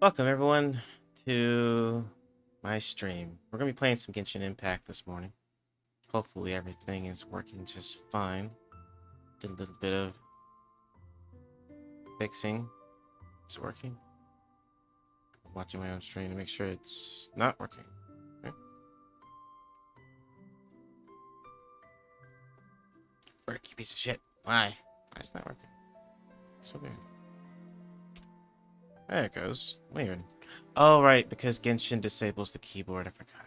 Welcome everyone to my stream. We're gonna be playing some Genshin Impact this morning. Hopefully everything is working just fine. Did a little bit of fixing. It's working. I'm watching my own stream to make sure it's not working. Okay. Work, you piece of shit. Why? Why is it not working? So weird. There it goes. Weird. Oh right, because Genshin disables the keyboard. I forgot.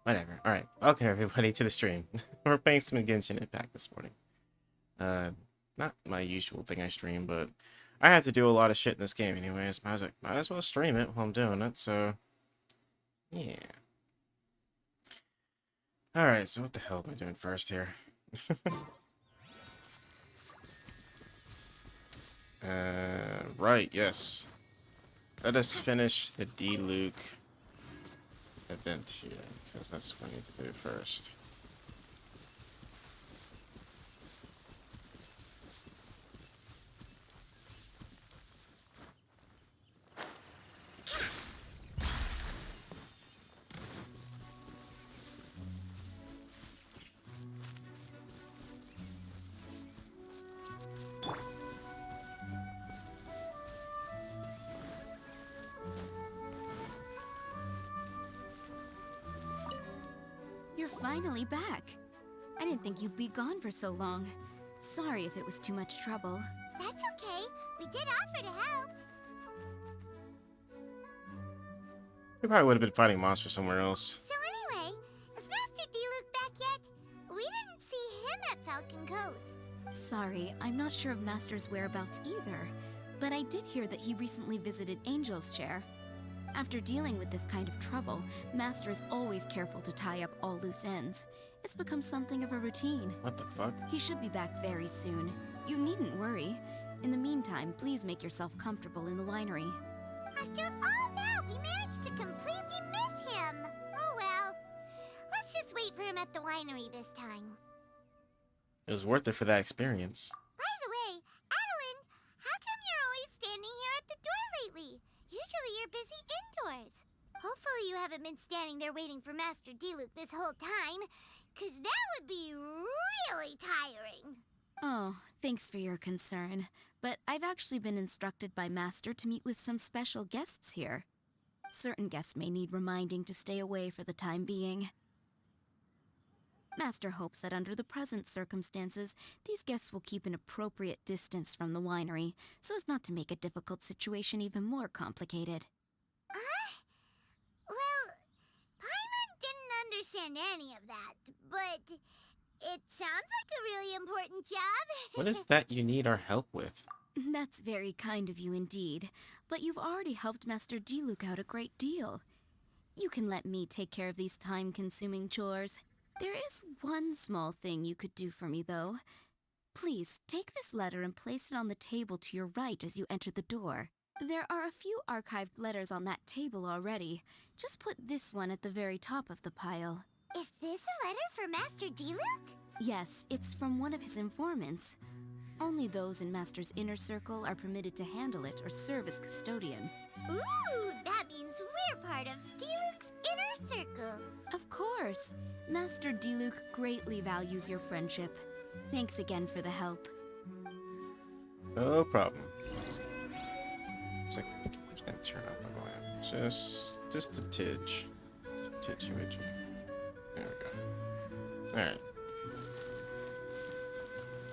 Whatever. Alright. Welcome everybody to the stream. We're playing some Genshin Impact this morning. Not my usual thing I stream, but I have to do a lot of shit in this game anyways. I was like, might as well stream it while I'm doing it, so yeah. Alright, so what the hell am I doing first here? Right, yes. Let us finish the D-Luke event here, because that's what I need to do first. You're finally back. I didn't think you'd be gone for so long. Sorry if it was too much trouble. That's okay. We did offer to help. We probably would have been fighting monsters somewhere else. So anyway, is Master D-Luke back yet? We didn't see him at Falcon Coast. Sorry, I'm not sure of Master's whereabouts either. But I did hear that he recently visited Angel's Share. After dealing with this kind of trouble, Master is always careful to tie up all loose ends. It's become something of a routine. What the fuck? He should be back very soon. You needn't worry. In the meantime, please make yourself comfortable in the winery. After all that, we managed to completely miss him. Oh well. Let's just wait for him at the winery this time. It was worth it for that experience. By the way, Adeline, how come you're always standing here at the door lately? Usually you're busy indoors. Hopefully you haven't been standing there waiting for Master D-Luke this whole time, 'cause that would be really tiring. Oh, thanks for your concern. But I've actually been instructed by Master to meet with some special guests here. Certain guests may need reminding to stay away for the time being. Master hopes that under the present circumstances, these guests will keep an appropriate distance from the winery, so as not to make a difficult situation even more complicated. Well, Paimon didn't understand any of that, but it sounds like a really important job. What is that you need our help with? That's very kind of you indeed, but you've already helped Master D-Luke out a great deal. You can let me take care of these time-consuming chores. There is one small thing you could do for me, though. Please, take this letter and place it on the table to your right as you enter the door. There are a few archived letters on that table already. Just put this one at the very top of the pile. Is this a letter for Master D-Luke? Yes, it's from one of his informants. Only those in Master's inner circle are permitted to handle it or serve as custodian. Ooh, that means we're part of D-Luke's inner circle. Of course! Master D-Luke greatly values your friendship. Thanks again for the help. No problem. It's like, I'm just gonna turn up my volume. Just a tidge. Just a tidge. There we go. Alright.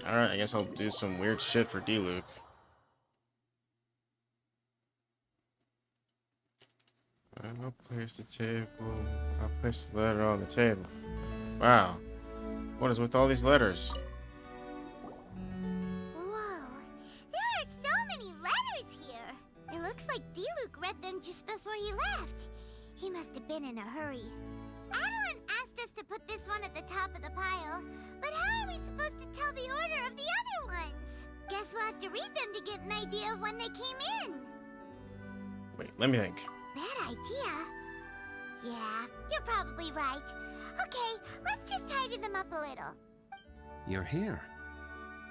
Alright, I guess I'll do some weird shit for D-Luke. I'll place the table. I'll place the letter on the table. Wow. What is with all these letters? Whoa, there are so many letters here. It looks like D-Luke read them just before he left. He must have been in a hurry. Adeline asked us to put this one at the top of the pile, but how are we supposed to tell the order of the other ones? Guess we'll have to read them to get an idea of when they came in. Wait, let me think. Bad idea. Yeah, you're probably right. Okay, let's just tidy them up a little. You're here.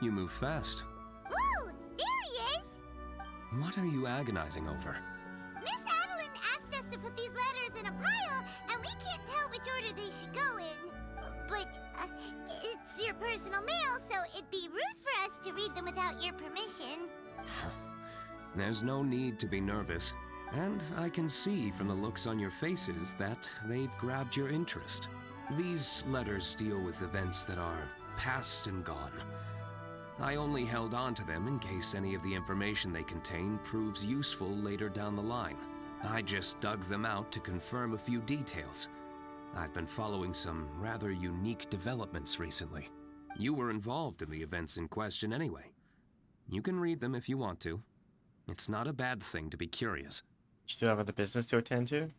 You move fast. Ooh, there he is! What are you agonizing over? Miss Adeline asked us to put these letters in a pile, and we can't tell which order they should go in. But, it's your personal mail, so it'd be rude for us to read them without your permission. There's no need to be nervous, and I can see from the looks on your faces that they've grabbed your interest. These letters deal with events that are past and gone. I only held on to them in case any of the information they contain proves useful later down the line. I just dug them out to confirm a few details. I've been following some rather unique developments recently. You were involved in the events in question anyway. You can read them if you want to. It's not a bad thing to be curious. You still have other business to attend to?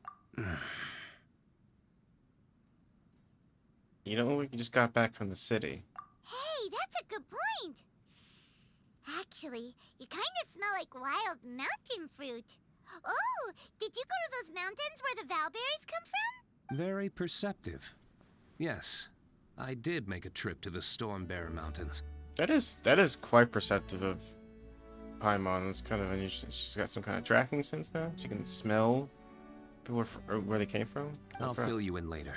You don't look like you just got back from the city. Hey, that's a good point. Actually, you kind of smell like wild mountain fruit. Oh, did you go to those mountains where the Valberries come from? Very perceptive. Yes, I did make a trip to the Stormbearer Mountains. That is quite perceptive of Paimon. It's kind of unusual. She's got some kind of tracking sense now. She can smell people where they came from. I'll fill you in later.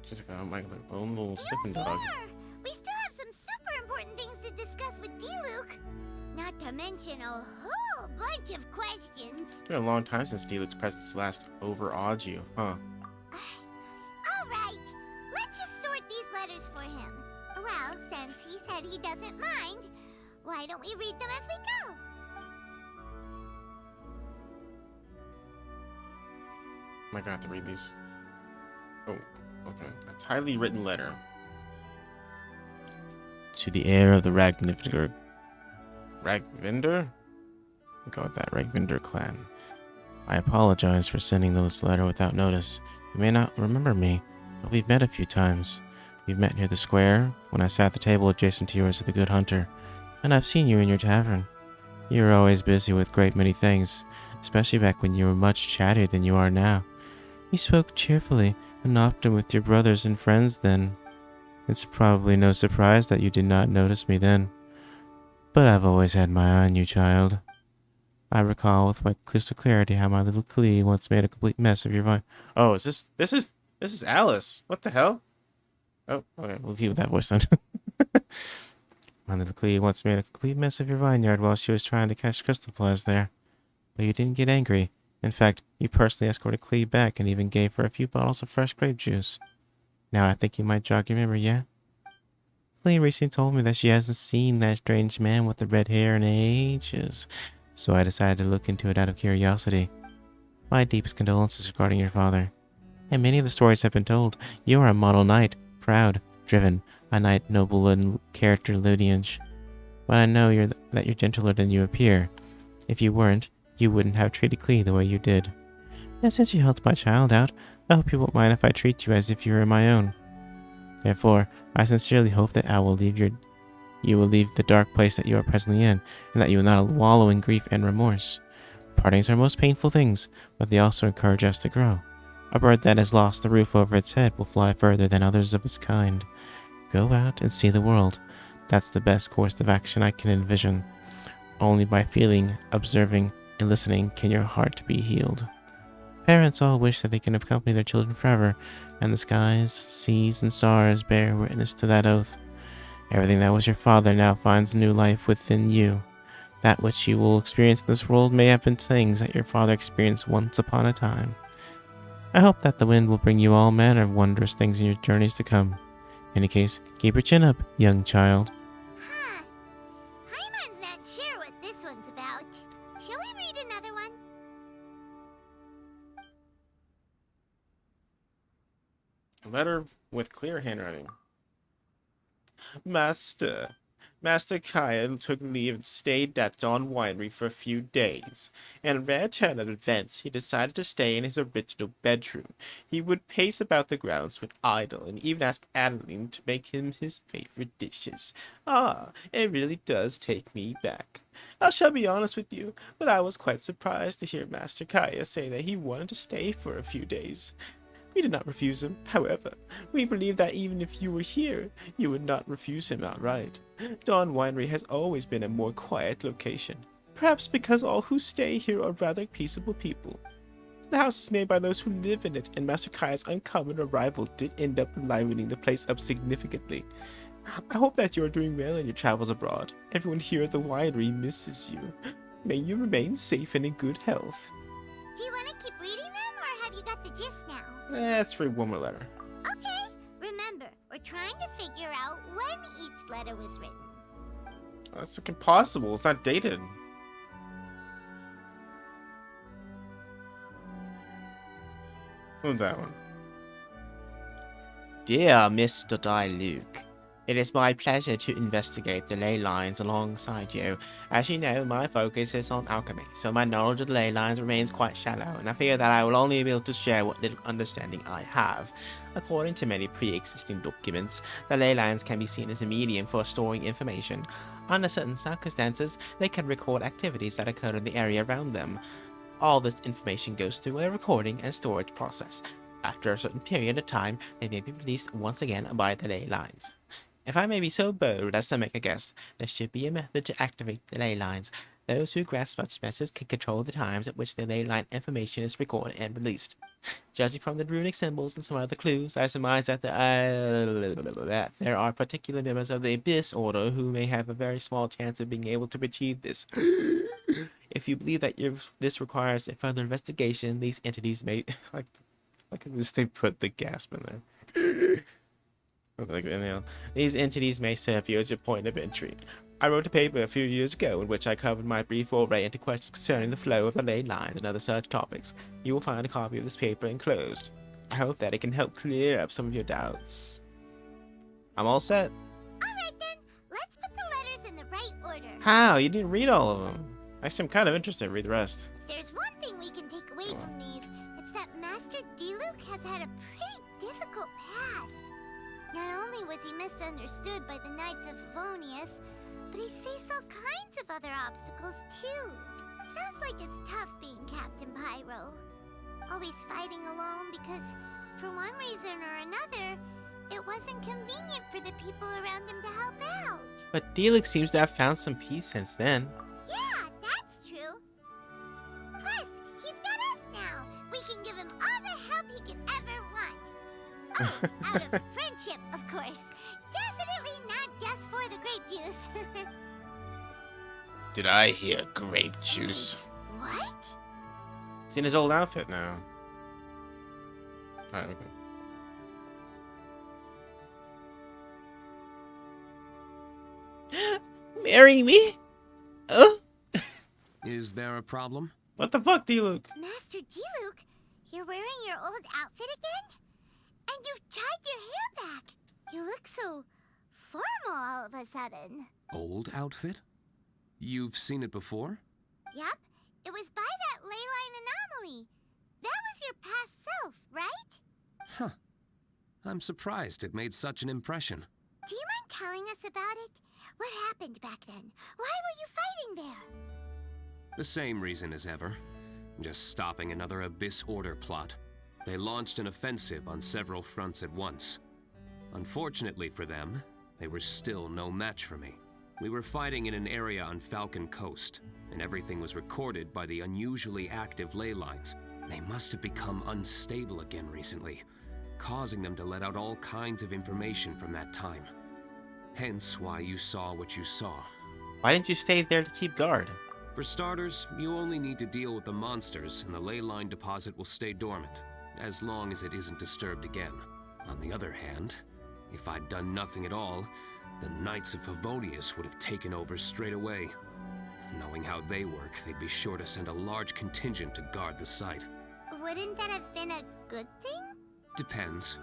She's like, oh my lone little sniffing dog. Fair. We still have some super important things to discuss with D-Luke. Not to mention a whole bunch of questions. It's been a long time since D-Luke's presence last overawed you, huh? Alright, let's just sort these letters for him. Well, since he said he doesn't mind, why don't we read them as we go? Am I gonna have to read these? Oh, okay. A tightly written letter. To the heir of the Ragvinder? We'll go with that, Ragvinder clan. I apologize for sending this letter without notice. You may not remember me, but we've met a few times. We've met near the square, when I sat at the table adjacent to yours at the Good Hunter, and I've seen you in your tavern. You were always busy with great many things, especially back when you were much chattier than you are now. You spoke cheerfully and often with your brothers and friends then. It's probably no surprise that you did not notice me then. But I've always had my eye on you, child. I recall with quite crystal clarity how my little Klee once made a complete mess of your vine. Oh, this is Alice. What the hell? Oh, okay, we'll keep with that voice then. My little Klee once made a complete mess of your vineyard while she was trying to catch crystal flies there. But you didn't get angry. In fact, you personally escorted Klee back and even gave her a few bottles of fresh grape juice. Now I think you might jog your memory, yeah? Klee recently told me that she hasn't seen that strange man with the red hair in ages, so I decided to look into it out of curiosity. My deepest condolences regarding your father. And many of the stories have been told. You are a model knight, proud, driven, a knight noble in character lineage. But I know that you're gentler than you appear. If you weren't, you wouldn't have treated Klee the way you did. And since you helped my child out, I hope you won't mind if I treat you as if you were my own. Therefore, I sincerely hope that you will leave the dark place that you are presently in, and that you will not wallow in grief and remorse. Partings are most painful things, but they also encourage us to grow. A bird that has lost the roof over its head will fly further than others of its kind. Go out and see the world. That's the best course of action I can envision. Only by feeling, observing, and listening can your heart be healed. Parents all wish that they can accompany their children forever, and the skies, seas, and stars bear witness to that oath. Everything that was your father now finds new life within you. That which you will experience in this world may have been things that your father experienced once upon a time. I hope that the wind will bring you all manner of wondrous things in your journeys to come. In any case, keep your chin up, young child. Huh. Paimon's not sure what this one's about. Shall we read another one? A letter with clear handwriting. Master Kaya took leave and stayed at Dawn Winery for a few days. In a rare turn of events, he decided to stay in his original bedroom. He would pace about the grounds when idle, and even ask Adeline to make him his favorite dishes. Ah, it really does take me back. I shall be honest with you, but I was quite surprised to hear Master Kaya say that he wanted to stay for a few days. We did not refuse him. However, we believe that even if you were here, you would not refuse him outright. Dawn Winery has always been a more quiet location. Perhaps because all who stay here are rather peaceable people. The house is made by those who live in it, and Master Kaya's uncommon arrival did end up livening the place up significantly. I hope that you are doing well in your travels abroad. Everyone here at the winery misses you. May you remain safe and in good health. Do you want to keep reading them, or have you got the gist now? Let's read one more letter. Okay, remember, we're trying to figure out when each letter was written. That's like impossible. It's not dated. What's that one? Dear Mr. Diluc, it is my pleasure to investigate the ley lines alongside you. As you know, my focus is on alchemy, so my knowledge of the ley lines remains quite shallow, and I fear that I will only be able to share what little understanding I have. According to many pre-existing documents, the ley lines can be seen as a medium for storing information. Under certain circumstances, they can record activities that occur in the area around them. All this information goes through a recording and storage process. After a certain period of time, they may be released once again by the ley lines. If I may be so bold as to make a guess, there should be a method to activate the ley lines. Those who grasp such methods can control the times at which the ley line information is recorded and released. Judging from the runic symbols and some other clues, I surmise that that there are particular members of the Abyss Order who may have a very small chance of being able to achieve this. If you believe that this requires a further investigation, these entities may like at least they put the gasp in there. Like, you know, these entities may serve you as your point of entry. I wrote a paper a few years ago in which I covered my brief foray into questions concerning the flow of the ley lines and other such topics. You will find a copy of this paper enclosed. I hope that it can help clear up some of your doubts. I'm all set. Alright then, let's put the letters in the right order. How? You didn't read all of them. Actually, I'm kind of interested to read the rest. If there's one thing we can take away from these, it's that Master Diluc has had a pretty difficult past. Not only was he misunderstood by the Knights of Favonius, but he's faced all kinds of other obstacles too. Sounds like it's tough being Captain Pyro. Always fighting alone because, for one reason or another, it wasn't convenient for the people around him to help out. But Diluc seems to have found some peace since then. Yeah, that's true. Plus, he's got us now. We can give him all the help he could ever want. Oh, out of friendship, of course. Definitely not just for the grape juice. Did I hear grape juice? What? He's in his old outfit now. Alright, okay. Marry me? Oh? Is there a problem? What the fuck, Diluc? Master Diluc, you're wearing your old outfit again? And you've tied your hair back. You look so formal all of a sudden. Old outfit? You've seen it before? Yup, it was by that ley line anomaly. That was your past self, right? Huh. I'm surprised it made such an impression. Do you mind telling us about it? What happened back then? Why were you fighting there? The same reason as ever. Just stopping another Abyss Order plot. They launched an offensive on several fronts at once. Unfortunately for them, they were still no match for me. We were fighting in an area on Falcon Coast, and everything was recorded by the unusually active ley lines. They must have become unstable again recently, causing them to let out all kinds of information from that time. Hence why you saw what you saw. Why didn't you stay there to keep guard? For starters, you only need to deal with the monsters, and the ley line deposit will stay dormant, as long as it isn't disturbed again. On the other hand, if I'd done nothing at all, the Knights of Favonius would have taken over straight away. Knowing how they work, they'd be sure to send a large contingent to guard the site. Wouldn't that have been a good thing? Depends.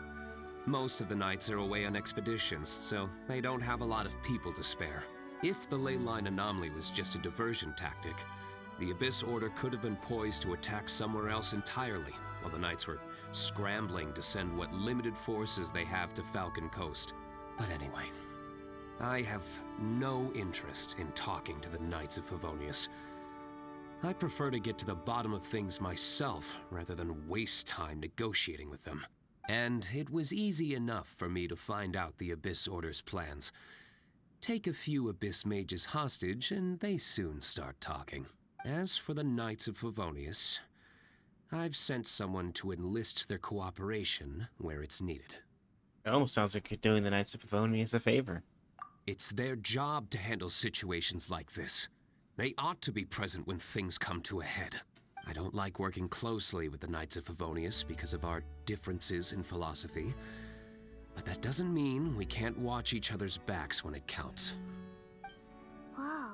Most of the Knights are away on expeditions, so they don't have a lot of people to spare. If the ley line anomaly was just a diversion tactic, the Abyss Order could have been poised to attack somewhere else entirely, while the Knights were scrambling to send what limited forces they have to Falcon Coast. But anyway, I have no interest in talking to the Knights of Favonius. I prefer to get to the bottom of things myself, rather than waste time negotiating with them. And it was easy enough for me to find out the Abyss Order's plans. Take a few Abyss mages hostage, and they soon start talking. As for the Knights of Favonius, I've sent someone to enlist their cooperation where it's needed. It almost sounds like you're doing the Knights of Favonius a favor. It's their job to handle situations like this. They ought to be present when things come to a head. I don't like working closely with the Knights of Favonius because of our differences in philosophy, but that doesn't mean we can't watch each other's backs when it counts. Whoa.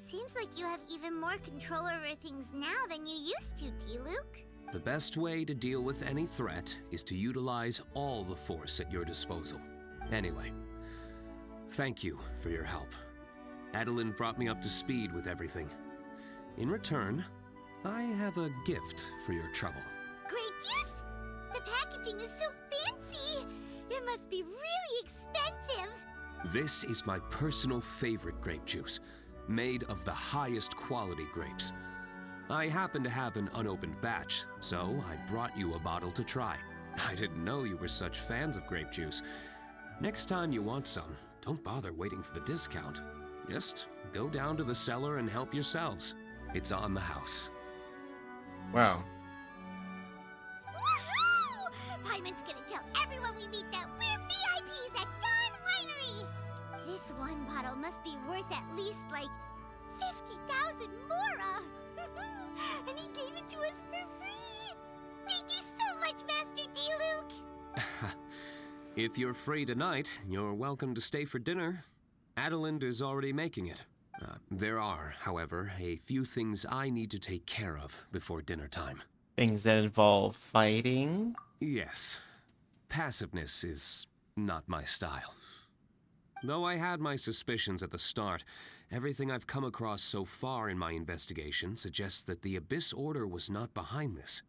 Seems like you have even more control over things now than you used to, D-Luke. The best way to deal with any threat is to utilize all the force at your disposal. Anyway, thank you for your help. Adeline brought me up to speed with everything. In return, I have a gift for your trouble. Grape juice? The packaging is so fancy! It must be really expensive! This is my personal favorite grape juice, made of the highest quality grapes. I happen to have an unopened batch, so I brought you a bottle to try. I didn't know you were such fans of grape juice. Next time you want some, don't bother waiting for the discount. Just go down to the cellar and help yourselves. It's on the house. Wow. Woohoo! Paimon's gonna tell everyone we meet that we're VIPs at Dawn Winery! This one bottle must be worth at least, like, 50,000 mora! And he gave it to us for free! Thank you so much, Master D-Luke! If you're free tonight, you're welcome to stay for dinner. Adeline is already making it. There are, however, a few things I need to take care of before dinner time. Things that involve fighting? Yes. Passiveness is not my style. Though I had my suspicions at the start, everything I've come across so far in my investigation suggests that the Abyss Order was not behind this.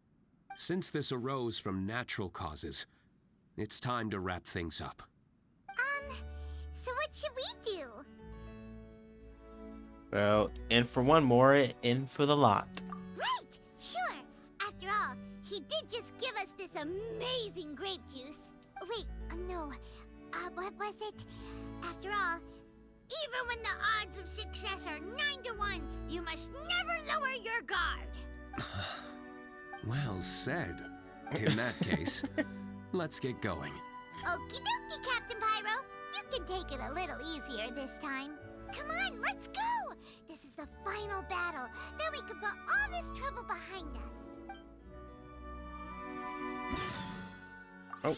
Since this arose from natural causes, it's time to wrap things up. So what should we do? Well, in for one more, in for the lot. Right! Sure! After all, he did just give us this amazing grape juice. Wait, no. What was it? After all, even when the odds of success are 9-1, you must never lower your guard. Well said. In that case, let's get going. Okie dokie, Captain Pyro. You can take it a little easier this time. Come on, let's go! This is the final battle. Then we can put all this trouble behind us. Oh.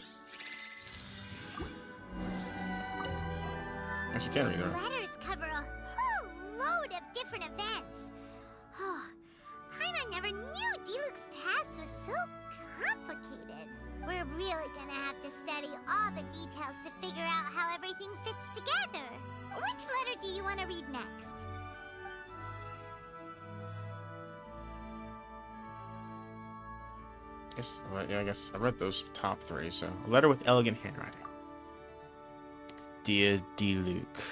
I should carry her. Letters cover a whole load of different events. Oh, Paimon never knew D-Luke's past was so complicated. We're really gonna have to study all the details to figure out how everything fits together. Which letter do you want to read next? I guess I read those top three, so. A letter with elegant handwriting. Dear D-Luke,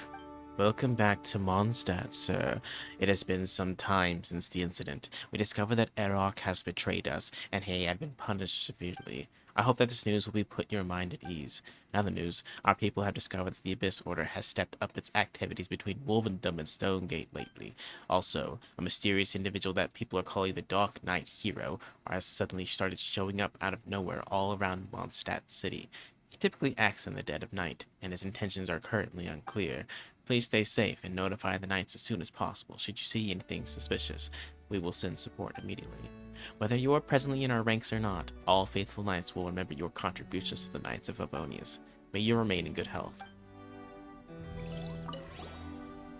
welcome back to Mondstadt, sir. It has been some time since the incident. We discovered that Erok has betrayed us, and he had been punished severely. I hope that this news will put your mind at ease. In other news, our people have discovered that the Abyss Order has stepped up its activities between Wolvendom and Stonegate lately. Also, a mysterious individual that people are calling the Dark Knight Hero has suddenly started showing up out of nowhere all around Mondstadt City. He typically acts in the dead of night, and his intentions are currently unclear. Please stay safe and notify the Knights as soon as possible. Should you see anything suspicious, we will send support immediately. Whether you are presently in our ranks or not, all faithful knights will remember your contributions to the Knights of Favonius. May you remain in good health.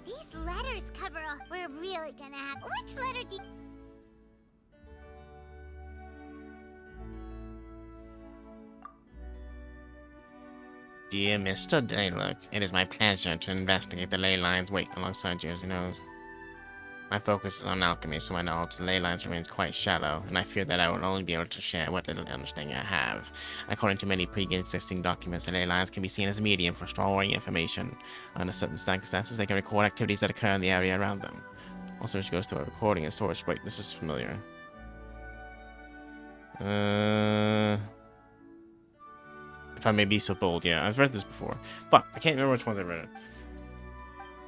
These letters cover a... We're really gonna have... Which letter do you... Dear Mr. Daylook, it is my pleasure to investigate the ley lines. Wait, alongside you, as you know. My focus is on alchemy, so my knowledge of the ley lines remains quite shallow, and I fear that I will only be able to share what little understanding I have. According to many pre-existing documents, the ley lines can be seen as a medium for storing information. Under certain circumstances, they can record activities that occur in the area around them. Also, which goes to a recording and storage. Wait, this is familiar. If I may be so bold, yeah. I've read this before. Fuck, I can't remember which ones I read it.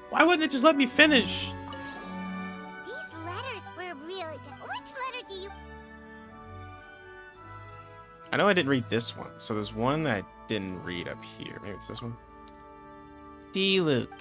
Why wouldn't it just let me finish? These letters were really good. Which letter do you... I know I didn't read this one, so there's one that I didn't read up here. Maybe it's this one. D. Luke.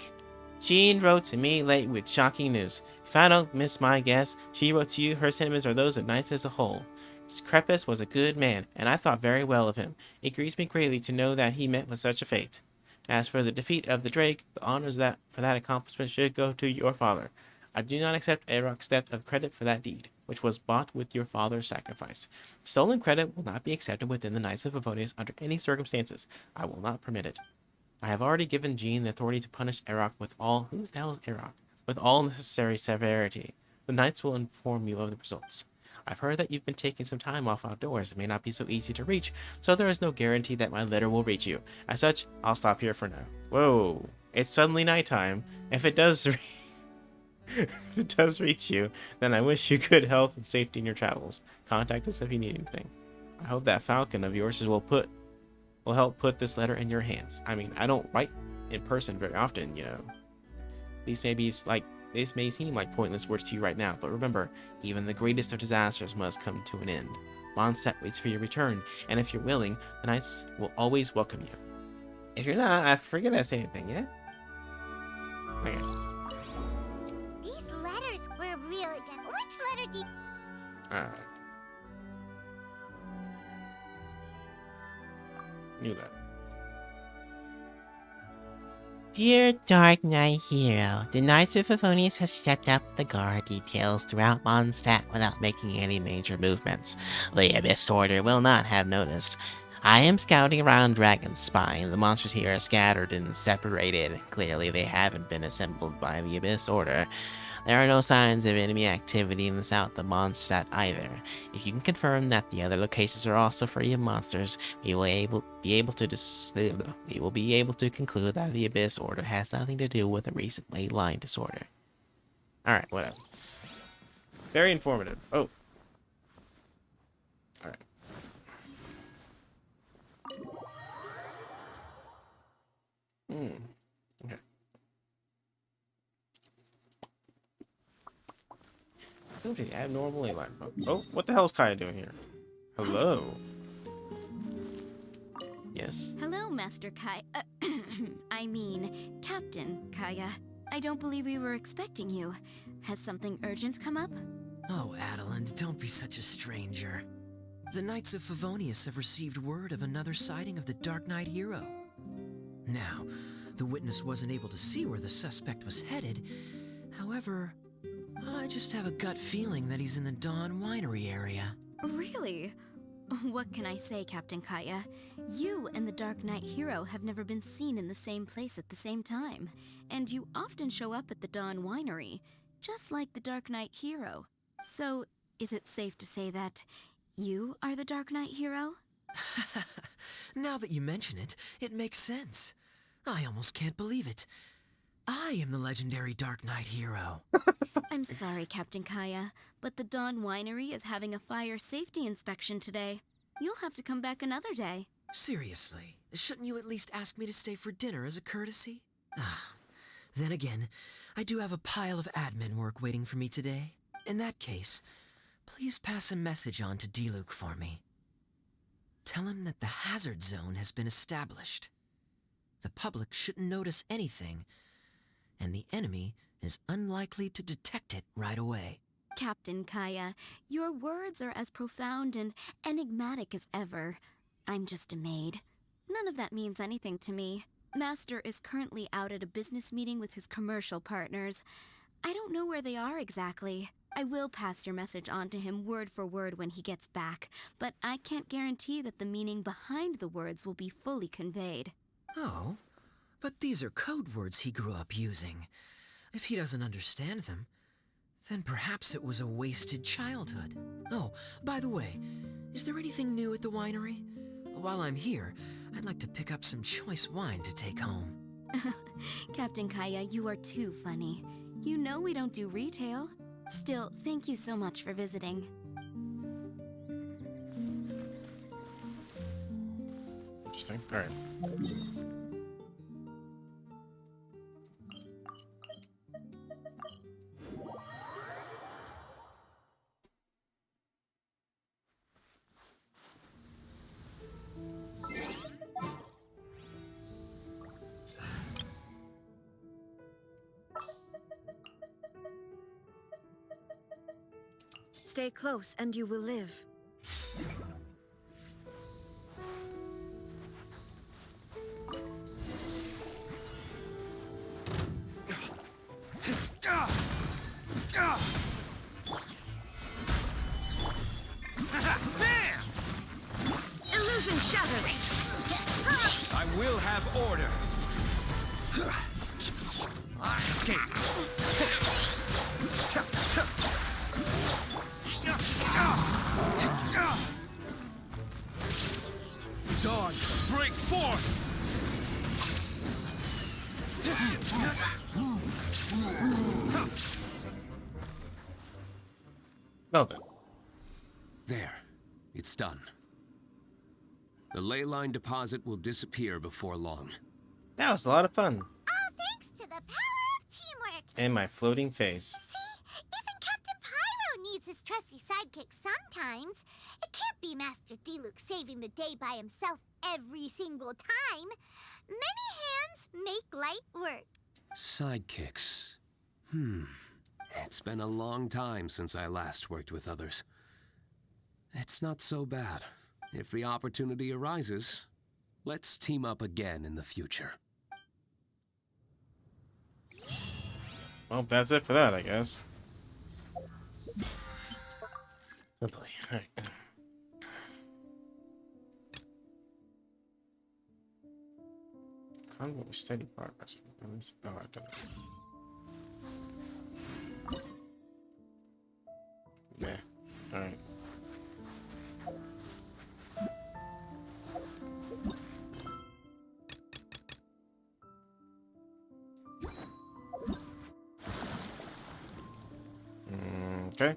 Jean wrote to me late with shocking news. If I don't miss my guess, she wrote to you. Her sentiments are those of knights as a whole. Crepus was a good man, and I thought very well of him. It grieves me greatly to know that he met with such a fate. As for the defeat of the Drake, the honors that for that accomplishment should go to your father. I do not accept Arok's step of credit for that deed, which was bought with your father's sacrifice. Stolen credit will not be accepted within the Knights of Favonius under any circumstances. I will not permit it. I have already given Jean the authority to punish Arok with all... Who the hell is Arok? With all necessary severity. The Knights will inform you of the results. I've heard that you've been taking some time off outdoors. It may not be so easy to reach, so there is no guarantee that my letter will reach you. As such, I'll stop here for now. Whoa. It's suddenly nighttime. If it does... if it does reach you, then I wish you good health and safety in your travels. Contact us if you need anything. I hope that falcon of yours will help put this letter in your hands. I mean, I don't write in person very often, you know. This may seem like pointless words to you right now, but remember, even the greatest of disasters must come to an end. Mondstadt waits for your return, and if you're willing, the Knights will always welcome you. If you're not, I forget I say anything, yeah? Okay. These letters were really good. Which letter do you... Alright. Knew that. Dear Dark Knight Hero, the Knights of Favonius have stepped up the guard details throughout Mondstadt without making any major movements. The Abyss Order will not have noticed. I am scouting around Dragon's Spine. The monsters here are scattered and separated. Clearly they haven't been assembled by the Abyss Order. There are no signs of enemy activity in the south of Mondstadt either. If you can confirm that the other locations are also free of monsters, we will be able to conclude that the Abyss Order has nothing to do with the recent ley line disorder. Alright, whatever. Very informative. Oh. Alright. Okay. Okay, abnormal ley line. Oh, what the hell is Kaya doing here? Hello. Yes. Hello, Master Kai. I mean, Captain Kaya. I don't believe we were expecting you. Has something urgent come up? Oh, Adeland, don't be such a stranger. The Knights of Favonius have received word of another sighting of the Dark Knight Hero. Now, the witness wasn't able to see where the suspect was headed. However, I just have a gut feeling that he's in the Dawn Winery area. Really? What can I say, Captain Kaya? You and the Dark Knight Hero have never been seen in the same place at the same time, and you often show up at the Dawn Winery, just like the Dark Knight Hero. So, is it safe to say that you are the Dark Knight Hero? Now that you mention it, it makes sense. I almost can't believe it. I am the legendary Dark Knight Hero. I'm sorry, Captain Kaya, but the Dawn Winery is having a fire safety inspection today. You'll have to come back another day. Seriously, shouldn't you at least ask me to stay for dinner as a courtesy? Then again, I do have a pile of admin work waiting for me today. In that case, please pass a message on to D-Luke for me. Tell him that the hazard zone has been established. The public shouldn't notice anything, and the enemy is unlikely to detect it right away. Captain Kaya, your words are as profound and enigmatic as ever. I'm just a maid. None of that means anything to me. Master is currently out at a business meeting with his commercial partners. I don't know where they are exactly. I will pass your message on to him word for word when he gets back, but I can't guarantee that the meaning behind the words will be fully conveyed. Oh, but these are code words he grew up using. If he doesn't understand them, then perhaps it was a wasted childhood. Oh, by the way, is there anything new at the winery? While I'm here, I'd like to pick up some choice wine to take home. Captain Kaya, you are too funny. You know we don't do retail. Still, thank you so much for visiting. Interesting. All right. Stay close and you will live. Illusion shattered. I will have order. Escape. Dawn, break forth! Well then. There. It's done. The ley line deposit will disappear before long. That was a lot of fun. All thanks to the power of teamwork. And my floating face. See, even Captain Pyro needs his trusty sidekick sometimes. It can't be Master Diluc saving the day by himself every single time. Many hands make light work. Sidekicks. It's been a long time since I last worked with others. It's not so bad. If the opportunity arises, let's team up again in the future. Well, that's it for that, I guess. Oh boy. Alright. Convoy with steady progress. Oh, I don't know. Yeah. Alright. Okay.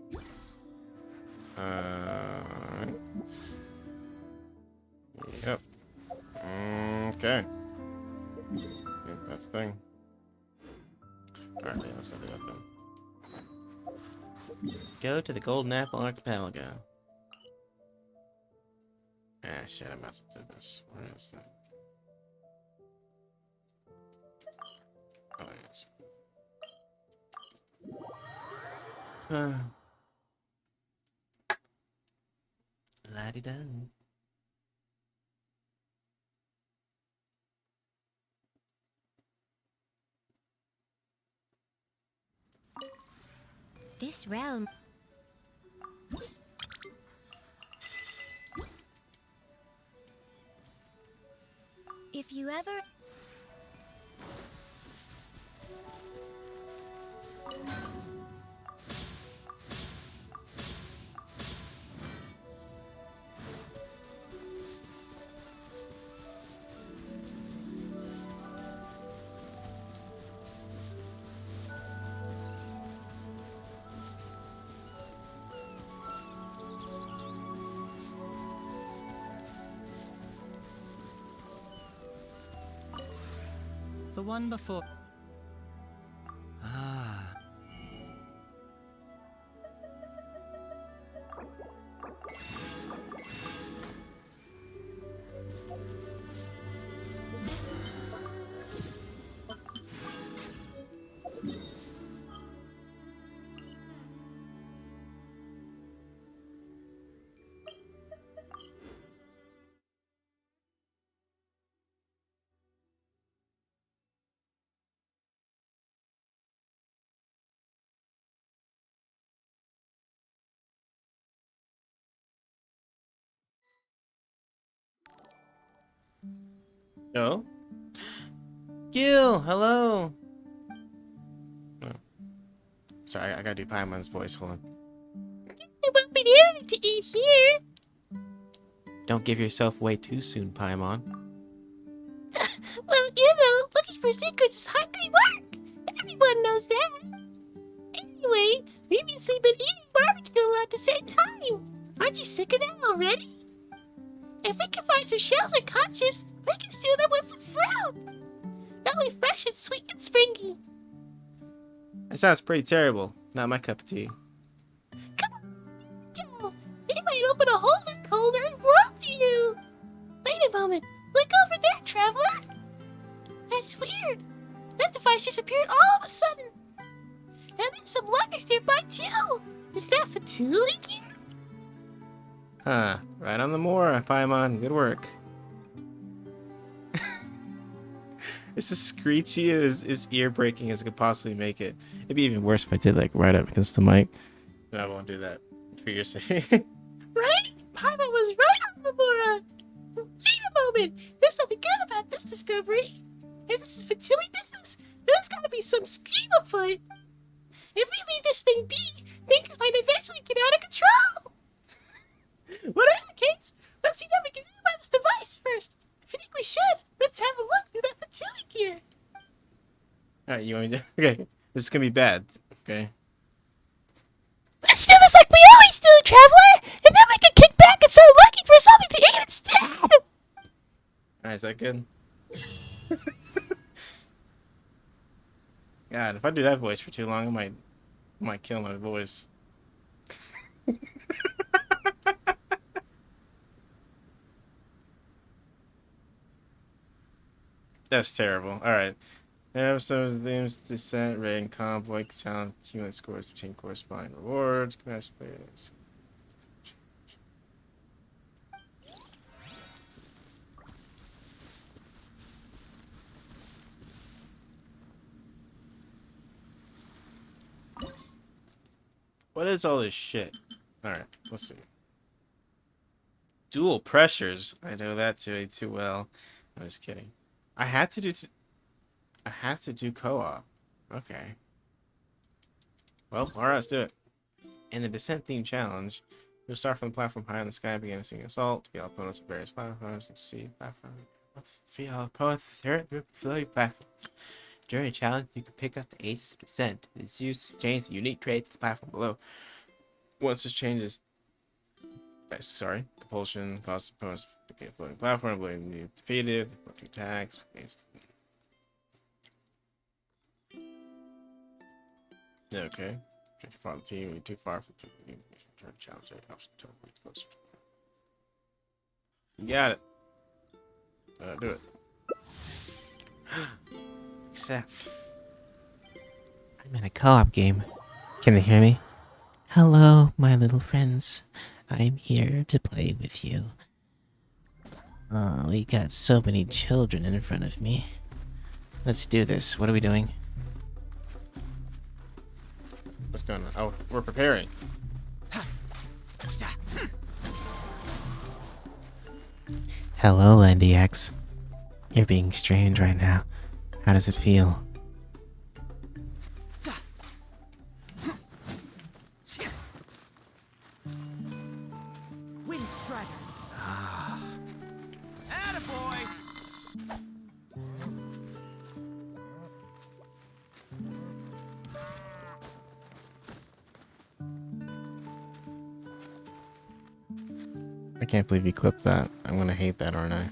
Yep. Okay. Yep, that's the thing. Alright, yeah, let's go do that then. Go to the Golden Apple Archipelago. Ah, shit, I messed up to this. Where is that? Oh, yes. La-di-da. This realm. If you ever... The one before. Ah. No? Gil, hello! Oh. Sorry, I gotta do Paimon's voice, hold on. It won't be early to eat here! Don't give yourself away too soon, Paimon. Well, you know, looking for secrets is hungry work! Everyone knows that! Anyway, we've been eating barbecue a lot at the same time! Aren't you sick of that already? If we can find some shells unconscious, We can steal them with some fruit. That'll be fresh and sweet and springy. That sounds pretty terrible. Not my cup of tea. Come on, go. We might open a whole new culinary world to you. Wait a moment. Look over there, traveler. That's weird. That device just appeared all of a sudden. And there's some luggage nearby too. Is that Fatui gear? Huh. Right on the moor, Paimon. Good work. It's as screechy and as ear-breaking as it could possibly make it. It'd be even worse if I did like right up against the mic. No, I won't do that. For your sake. Right? Paimon was right on the moor. Wait a moment. There's something good about this discovery. If this is Fatui business, there's gotta be some scheme afoot. If we leave this thing be, things might eventually get out of control. Whatever the case, let's see what we can do about this device first. If you think we should, let's have a look through that Fatui gear. Alright, you want me to? Okay, this is gonna be bad. Okay. Let's do this like we always do, traveler, and then we can kick back and start looking for something to eat instead. Alright, is that good? God, if I do that voice for too long, I might kill my voice. That's terrible. Alright. Episodes, themes, descent, rating, convoy, challenge, cumulative scores between corresponding rewards, match players. What is all this shit? Alright, let's see. Dual pressures. I know that too well. I'm just kidding. I have to do co-op. Okay. Well, alright, let's do it. In the Descent theme challenge, you'll start from the platform high in the sky, begin a single assault, be all opponents of various platforms, and see platform. All opponents floating platforms. During the challenge, you can pick up the Aegis of Descent. It's used to change the unique traits of the platform below. Once this changes, propulsion causes opponents to get a floating platform, ability to be defeated, floating attacks. Okay. Too far from the team, you're too far from the team. Turn challenge helps until we're closer. You got it. Do it. Accept. I'm in a co-op game. Can they hear me? Hello, my little friends. I'm here to play with you. Oh, we got so many children in front of me. Let's do this. What are we doing? What's going on? Oh, we're preparing. Hello, LandyX. You're being strange right now. How does it feel? Wind Strider. Attaboy! I can't believe you clipped that. I'm gonna hate that, aren't I?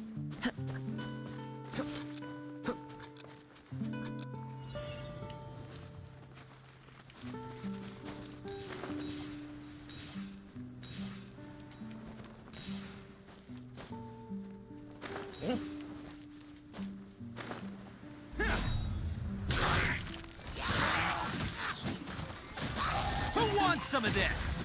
Who wants some of this?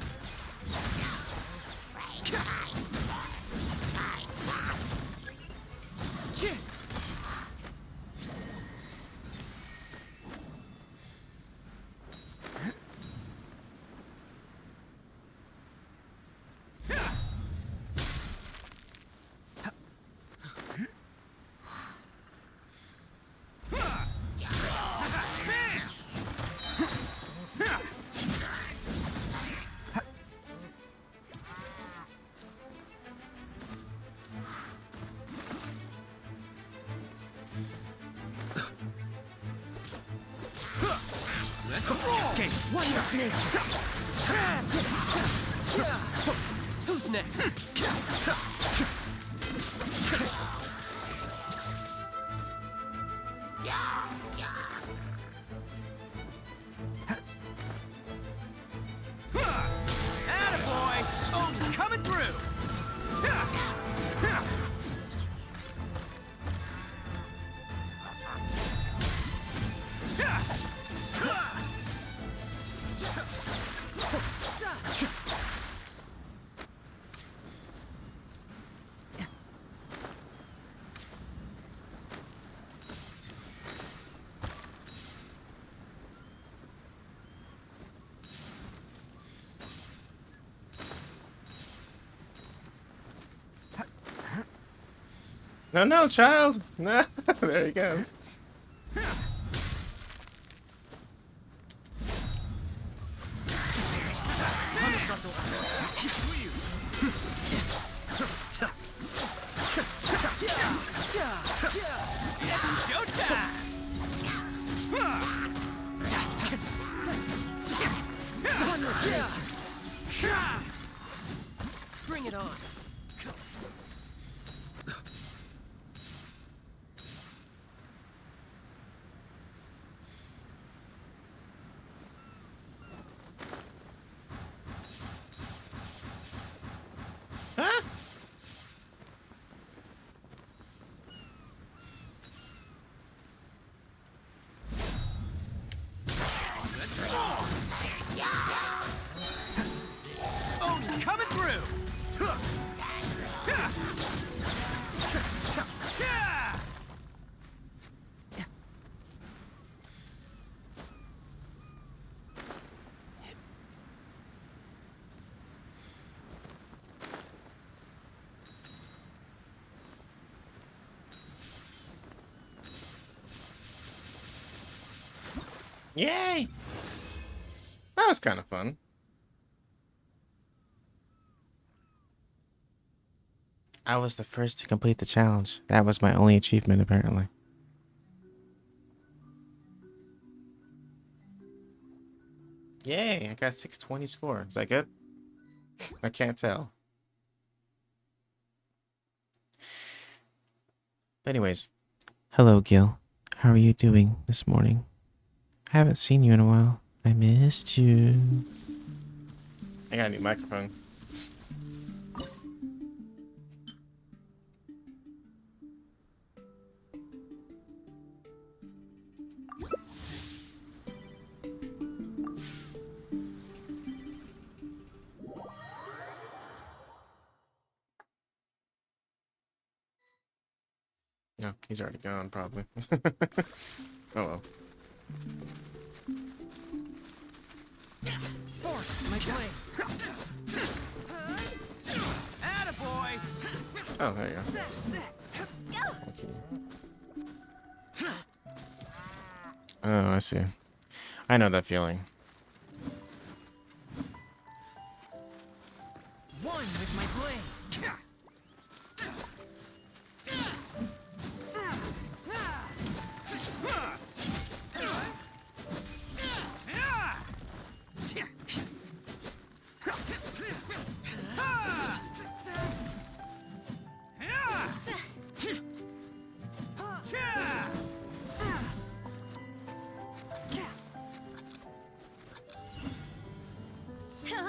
Escape! One of nature! Who's next? No, no, child. No, there he goes. Bring it on. Huh? Oni coming through! Yay! That was kind of fun. I was the first to complete the challenge. That was my only achievement, apparently. Yay, I got 620 score. Is that good? I can't tell. But anyways, hello, Gil. How are you doing this morning? I haven't seen you in a while. I missed you. I got a new microphone. No, he's already gone, probably. Oh well. Forth, my blade. Attaboy! Oh, there you go. Okay. Oh, I see. I know that feeling. One with my blade.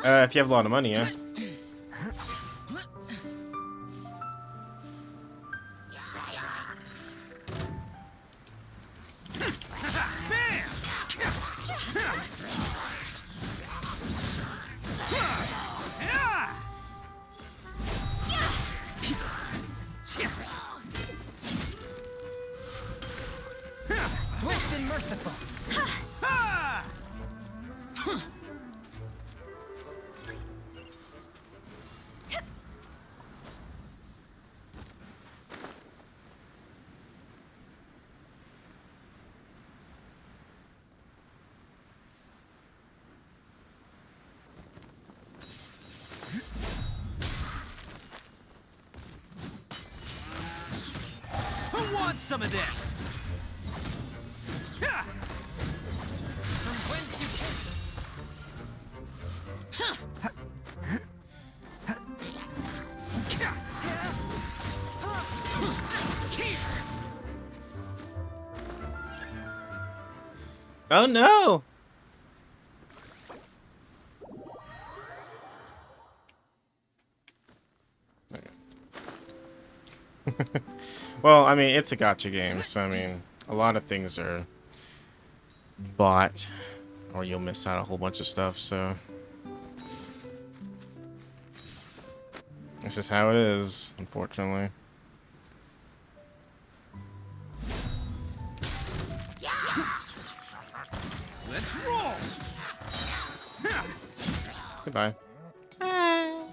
If you have a lot of money, yeah. Swift and merciful. Who wants some of this? From whence you came. Oh no! Well, I mean, it's a gacha game, so I mean, a lot of things are bought, or you'll miss out a whole bunch of stuff, so this is how it is, unfortunately. Let's roll. Goodbye. Oh.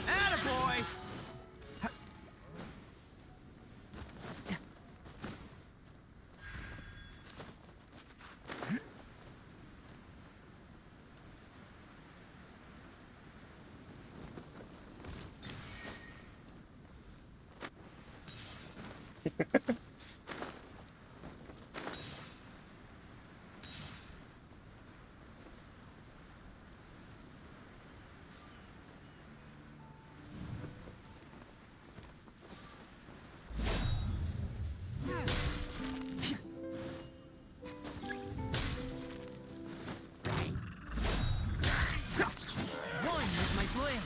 Attaboy! One with my blade.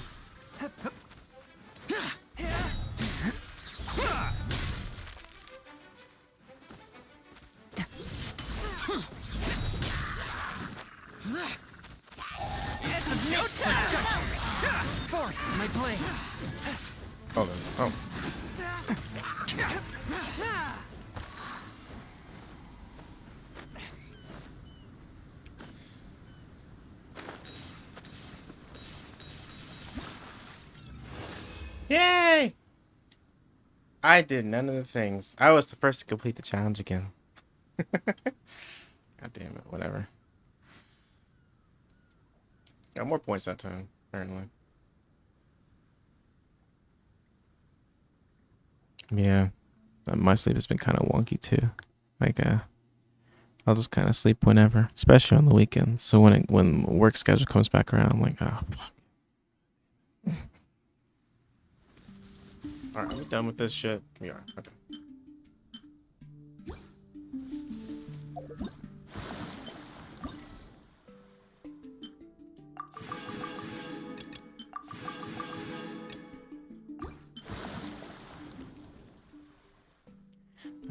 It's showtime! Forth with my blade. Hold on. Oh. Yay! I did none of the things. I was the first to complete the challenge again. God damn it, whatever. Got more points that time, apparently. Yeah. But my sleep has been kind of wonky too. Like I'll just kind of sleep whenever, especially on the weekends. So when work schedule comes back around, I'm like, oh fuck. Alright, are we done with this shit? We are. Okay.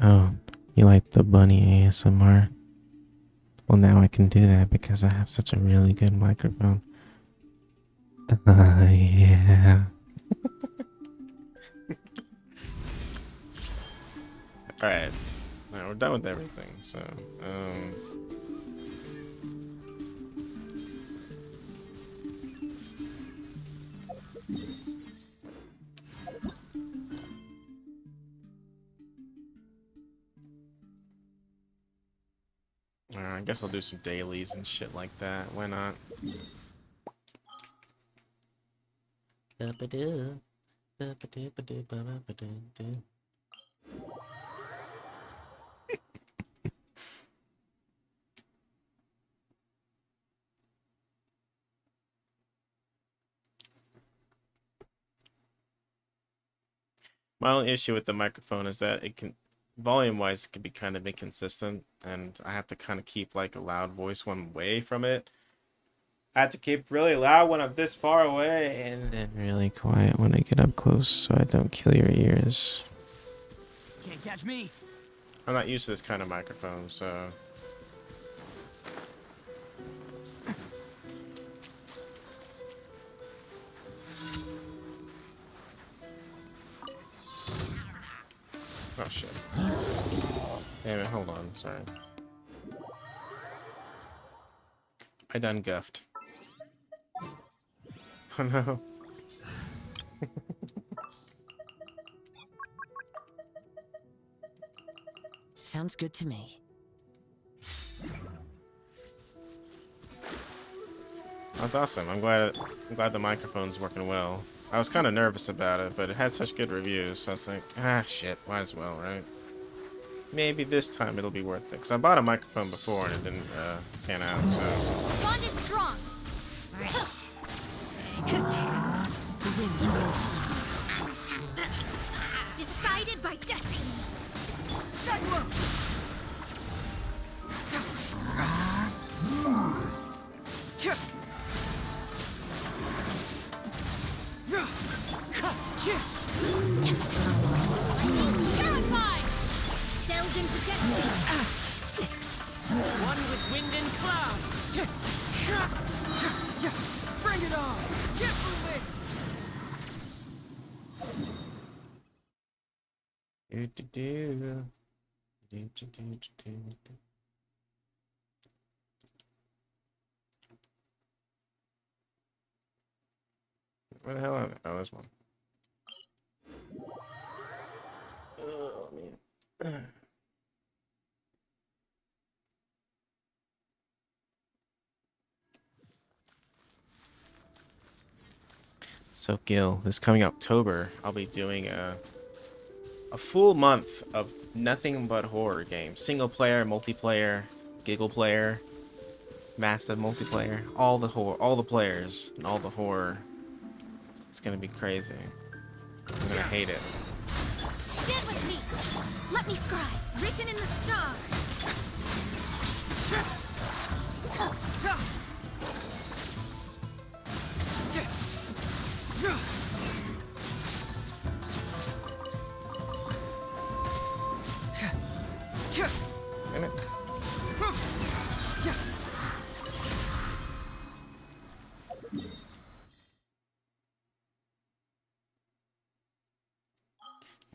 Oh, you like the bunny ASMR? Well, now I can do that because I have such a really good microphone. Yeah. Alright. Now we're done with everything, so, I guess I'll do some dailies and shit like that. Why not? My only issue with the microphone is that it can, volume-wise, it can be kind of inconsistent, and I have to kind of keep like a loud voice when I'm away from it. I have to keep really loud when I'm this far away, and then really quiet when I get up close, so I don't kill your ears. Can't catch me. I'm not used to this kind of microphone, so. Oh shit. Damn it, hold on, sorry. I done guffed. Oh no. Sounds good to me. That's awesome. I'm glad the microphone's working well. I was kind of nervous about it, but it had such good reviews, so I was like, ah shit, might as well, right? Maybe this time it'll be worth it. Because I bought a microphone before and it didn't pan out, so. Bond is strong. The wind knows me. Decided by destiny. Terrified. Delved into destiny. One with wind and cloud. Bring it on. Get moving. Where the hell are they? Oh, there's one. Oh, man. So, Gil, this coming October, I'll be doing a full month of nothing but horror games. Single player, multiplayer, giggle player, massive multiplayer, all the players, and all the horror. It's gonna be crazy. I'm gonna hate it. Stand with me! Let me scribe, written in the stars! Damn it.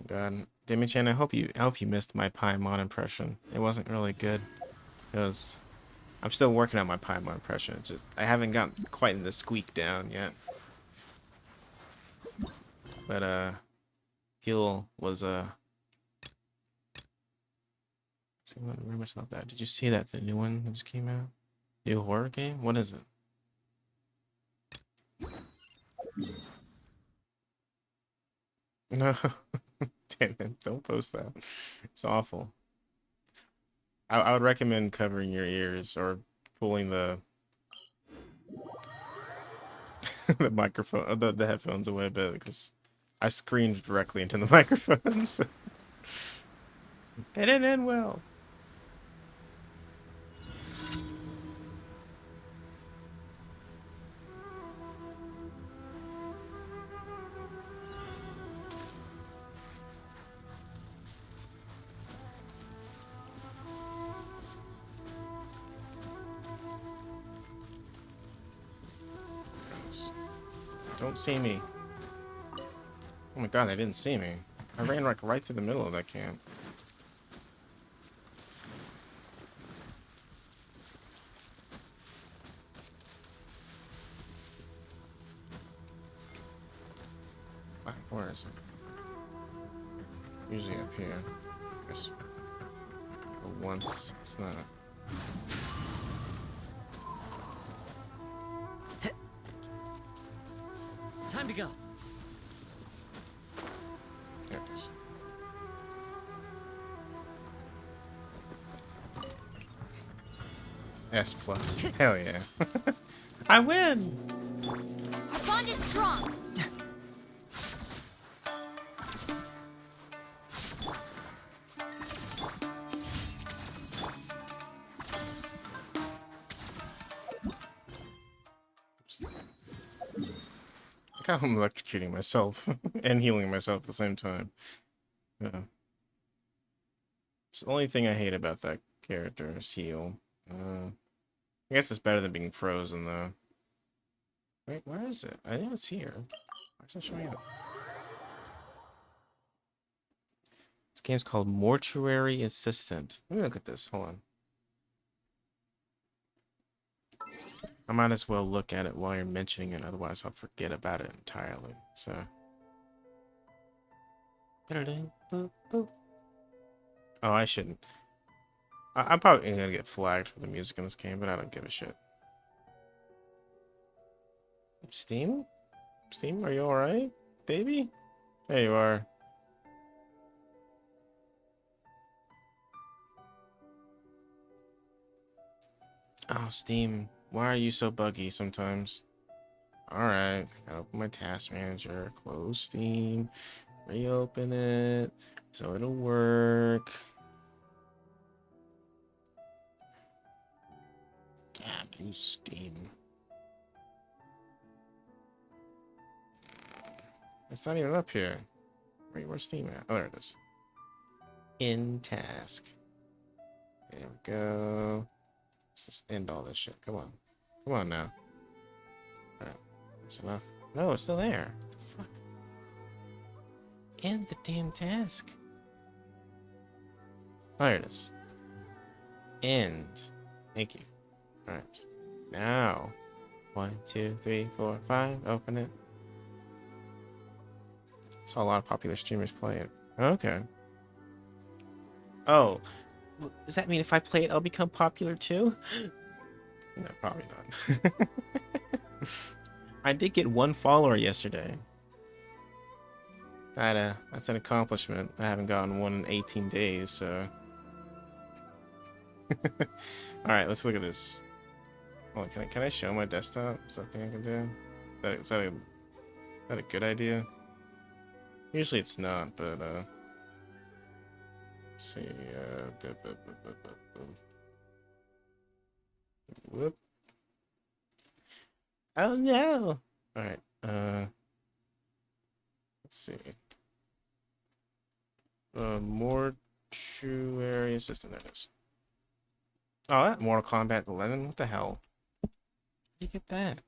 God, Demi-chan, I hope you missed my Paimon impression. It wasn't really good. It was. I'm still working on my Paimon impression. It's just I haven't gotten quite the squeak down yet. But Gil was see, I very much love that. Did you see that the new one that just came out? New horror game? What is it? No. Damn it, don't post that. It's awful. I would recommend covering your ears or pulling the the microphone, the headphones away a bit because I screamed directly into the microphones. It didn't end well. Don't see me. Oh my god, they didn't see me. I ran like right through the middle of that camp. Where is it? Usually up here. I guess for once it's not. Time to go. There it is. S plus. Hell yeah. I win! Our bond is strong! Look how I'm electrocuting myself and healing myself at the same time. Yeah. It's the only thing I hate about that character is heal. I guess it's better than being frozen though. Wait, where is it? I think it's here. Why is it showing up? This game's called Mortuary Assistant. Let me look at this. Hold on. I might as well look at it while you're mentioning it, otherwise I'll forget about it entirely. So. Oh, I shouldn't. I'm probably gonna get flagged for the music in this game, but I don't give a shit. Steam? Steam, are you alright, baby? There you are. Oh, Steam. Why are you so buggy sometimes? Alright, I gotta open my task manager, close Steam, reopen it, so it'll work. Damn you, Steam. It's not even up here. Where's Steam at? Oh, there it is. In task. There we go. Let's just end all this shit. Come on. Come on now. Alright. That's enough. No, it's still there. What the fuck? End the damn task. Oh, there it is. End. Thank you. Alright. Now. 1, 2, 3, 4, 5. Open it. Saw a lot of popular streamers play it. Okay. Oh, does that mean if I play it, I'll become popular too? No, probably not. I did get 1 follower yesterday. That's an accomplishment. I haven't gotten one in 18 days, so. Alright, let's look at this. Oh, can I show my desktop? Is that a thing I can do? Is that a good idea? Usually it's not, but let's see, whoop. Oh no! Alright, let's see. Mortuary system, there it is. Oh, that Mortal Kombat 11? What the hell? Where'd you get that?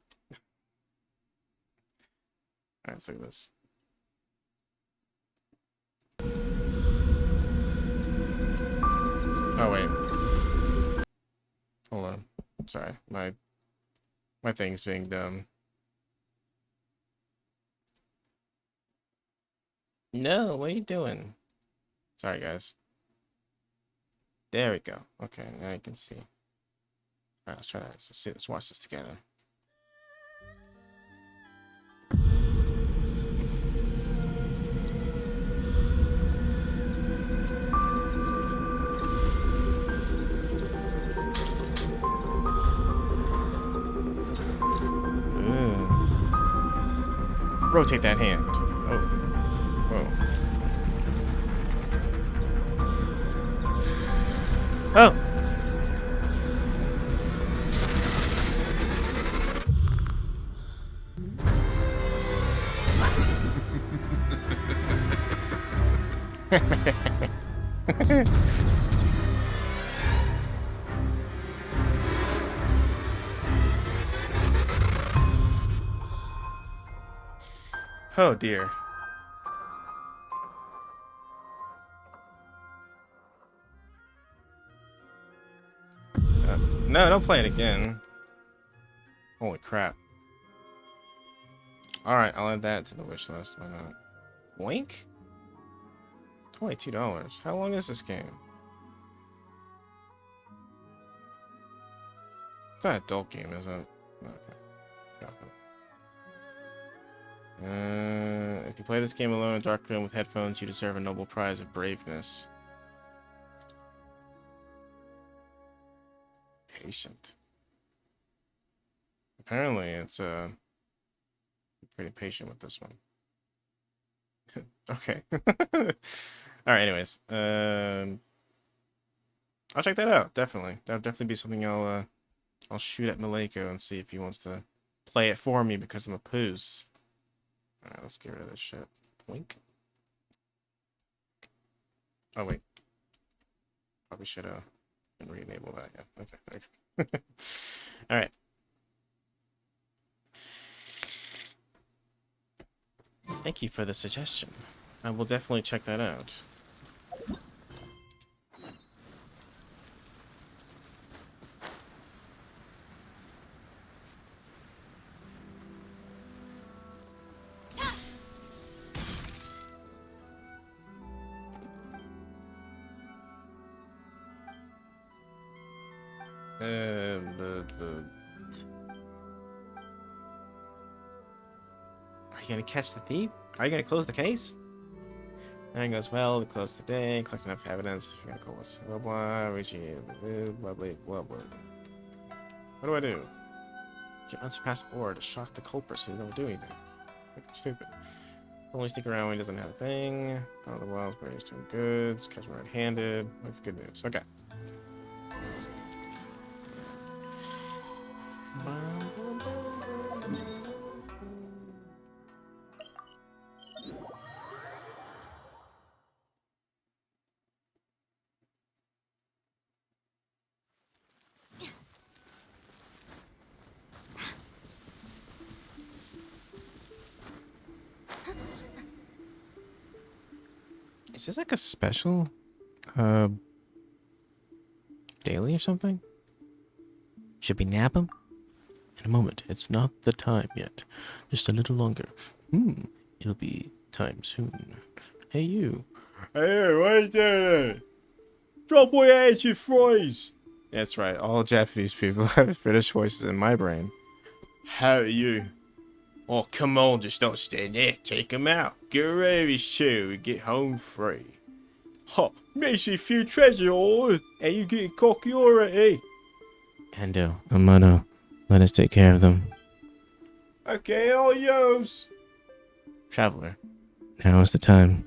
Alright, let's look at this. Oh, wait. Hold on. Sorry, my thing's being dumb. No, what are you doing? Sorry, guys. There we go. Okay, now you can see. Alright, let's try that. Let's watch this together. Ooh. Rotate that hand. Oh. Whoa. Oh! Oh dear. No, don't play it again. Holy crap. Alright, I'll add that to the wish list. Why not? Boink? $22. How long is this game? It's not an adult game, is it? Okay. Got it. If you play this game alone in a dark room with headphones, you deserve a noble prize of braveness. Patient. Apparently, it's pretty patient with this one. Okay. All right. Anyways, I'll check that out. Definitely, that'll definitely be something I'll shoot at Maleko and see if he wants to play it for me because I'm a poos. All right, let's get rid of this shit. Wink. Oh wait. Probably should re-enable that. Yeah. Okay. There. All right. Thank you for the suggestion. I will definitely check that out. Are you gonna catch the thief? Are you gonna close the case? And it goes, well, we close today, collect enough evidence. If you're gonna call us, blah blah, reaching, blah blah blah blah. What do I do? Your unsurpassable aura to shock the culprit so you don't do anything. Like they're stupid. Only stick around when he doesn't have a thing. Go to the wilds where he's doing goods. Catch him red-handed. Wait for good news. Okay. Is this like a special daily or something? Should we nab him? In a moment. It's not the time yet. Just a little longer. It'll be time soon. Hey, you. Hey, what are you doing? Drop your ancient fries. That's right. All Japanese people have British voices in my brain. How are you? Oh, come on, just don't stand there. Take him out. Get rid of his chair and get home free. Ha! Makes you feel treasure, all, and you getting cocky already. Ando, Amano, let us take care of them. Okay, all yours. Traveler, now is the time.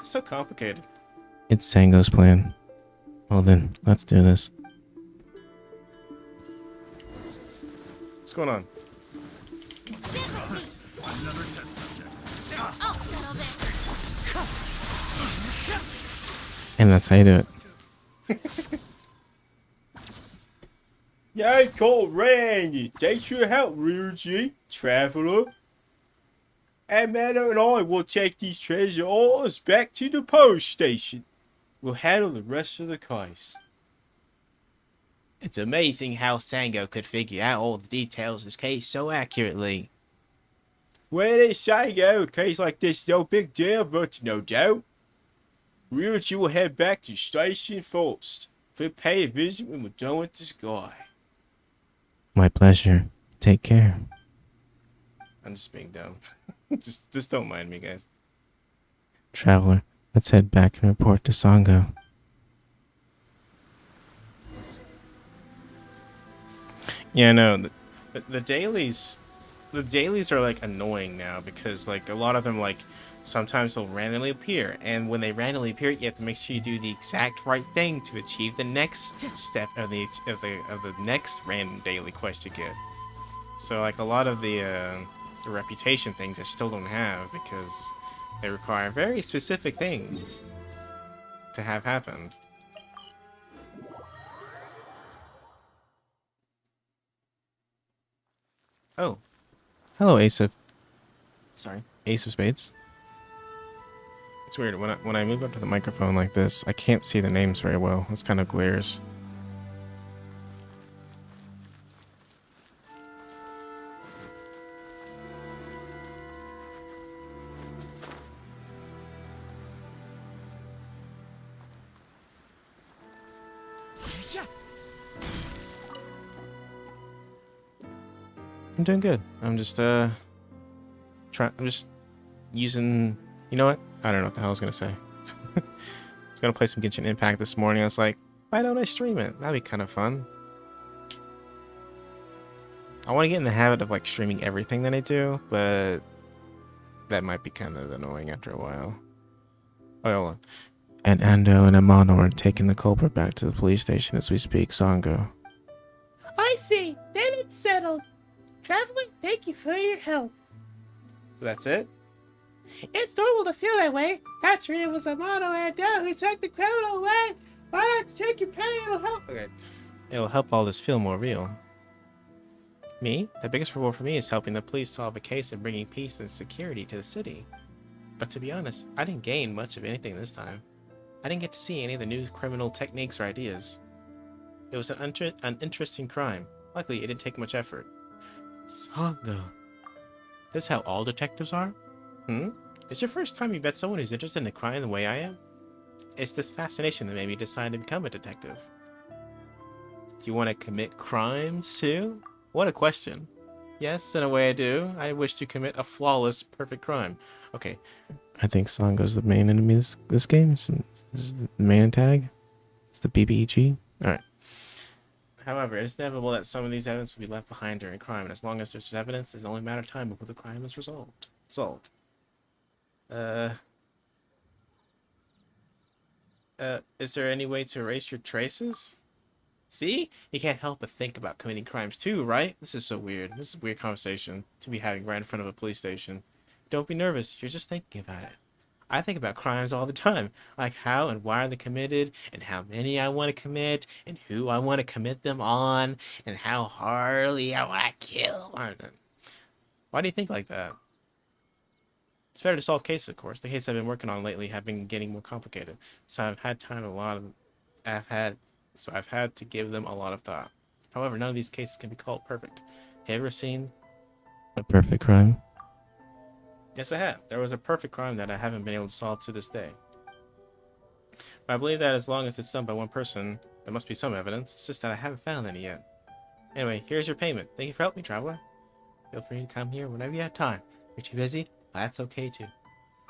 So complicated. It's Sango's plan. Well then, let's do this. What's going on? Another test subject. I'll settle this. And that's how you do it. Yeah, I called Randy. Thanks for your help, Ryuji, traveler. Amanda and I will take these treasure ores back to the post station. We'll handle the rest of the case. It's amazing how Sango could figure out all the details of his case so accurately. Well, it's Sango, a case like this is no big deal, but no doubt. Ryuji will head back to station first. We'll pay a visit when we're done with this guy. My pleasure. Take care. I'm just being dumb. just don't mind me, guys. Traveler, let's head back and report to Sango. Yeah, no, the dailies are like annoying now because like a lot of them like sometimes they'll randomly appear, and when they randomly appear, you have to make sure you do the exact right thing to achieve the next step of the next random daily quest you get. So like a lot of the reputation things I still don't have because they require very specific things to have happened. Oh, hello, Ace of Spades. It's weird when I move up to the microphone like this, I can't see the names very well. It's kind of glares. I'm doing good. I'm just using, you know what? I don't know what the hell I was gonna say. I was gonna play some Genshin Impact this morning. I was like, why don't I stream it? That'd be kind of fun. I want to get in the habit of like streaming everything that I do, but that might be kind of annoying after a while. Oh, hold on. And Ando and Amano are taking the culprit back to the police station as we speak, Sango. I see. Then it's settled. Traveler, thank you for your help. That's it? It's normal to feel that way. Actually, it was Amano and Ando who took the criminal away. Why not you take your pain? It'll help. Okay. It'll help all this feel more real. Me? The biggest reward for me is helping the police solve a case and bringing peace and security to the city. But to be honest, I didn't gain much of anything this time. I didn't get to see any of the new criminal techniques or ideas. It was an interesting crime. Luckily, it didn't take much effort. Sango. This is how all detectives are? It's your first time you've met someone who's interested in crime the way I am? It's this fascination that made me decide to become a detective. Do you want to commit crimes too? What a question. Yes, in a way I do. I wish to commit a flawless, perfect crime. Okay. I think Sango's the main enemy this game. This is the main tag. It's the BBEG. Alright. However, it is inevitable that some of these evidence will be left behind during crime, and as long as there's evidence, it's only a matter of time before the crime is solved. Is there any way to erase your traces? See? You can't help but think about committing crimes too, right? This is so weird. This is a weird conversation to be having right in front of a police station. Don't be nervous. You're just thinking about it. I think about crimes all the time. Like how and why are they committed, and how many I want to commit, and who I want to commit them on, and how hardly I want to kill. Why do you think like that? It's better to solve cases, of course. The cases I've been working on lately have been getting more complicated. So I've had to give them a lot of thought. However, none of these cases can be called perfect. Have you ever seen a perfect crime? Yes, I have. There was a perfect crime that I haven't been able to solve to this day. But I believe that as long as it's done by one person, there must be some evidence. It's just that I haven't found any yet. Anyway, here's your payment. Thank you for helping me, traveler. Feel free to come here whenever you have time. If you're too busy, that's okay too.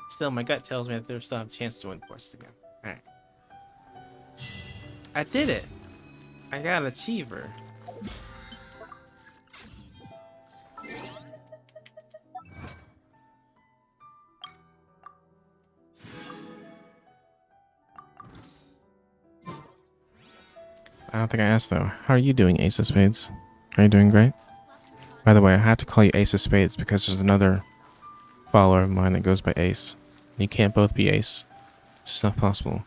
Still, my gut tells me that there's still a chance to win for us again. Alright. I did it! I got an achiever. I don't think I asked though. How are you doing, Ace of Spades? Are you doing great? By the way, I had to call you Ace of Spades because there's another follower of mine that goes by Ace. You can't both be Ace. It's just not possible.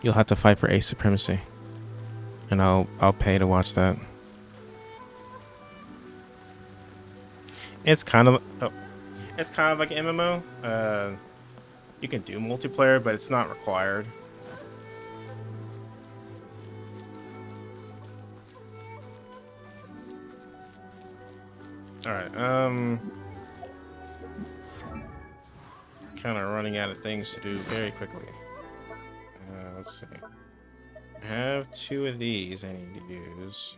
You'll have to fight for Ace supremacy. And I'll pay to watch that. It's kind of like an MMO. You can do multiplayer, but it's not required. Alright, kind of running out of things to do very quickly. Let's see. I have 2 of these I need to use.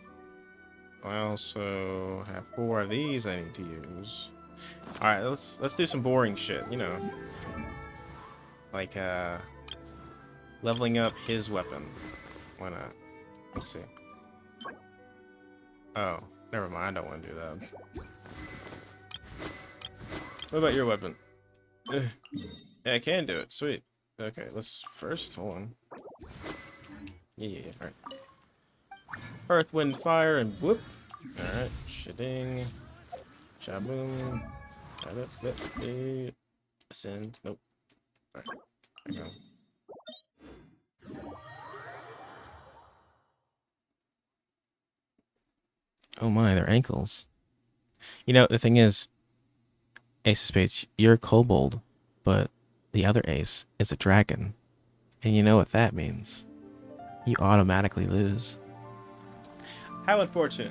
I also have 4 of these I need to use. Alright, let's do some boring shit, you know. Like, leveling up his weapon. Why not? Let's see. Oh, never mind, I don't want to do that. What about your weapon? Yeah, I can do it. Sweet. Okay, let's first, hold on. Yeah, alright. Earth, wind, fire, and whoop. Alright, shitting. Shaboom. Ascend. Nope. Alright, there we go. Oh my, their ankles. You know, the thing is, Ace of Spades, you're a kobold, but the other ace is a dragon. And you know what that means. You automatically lose. How unfortunate.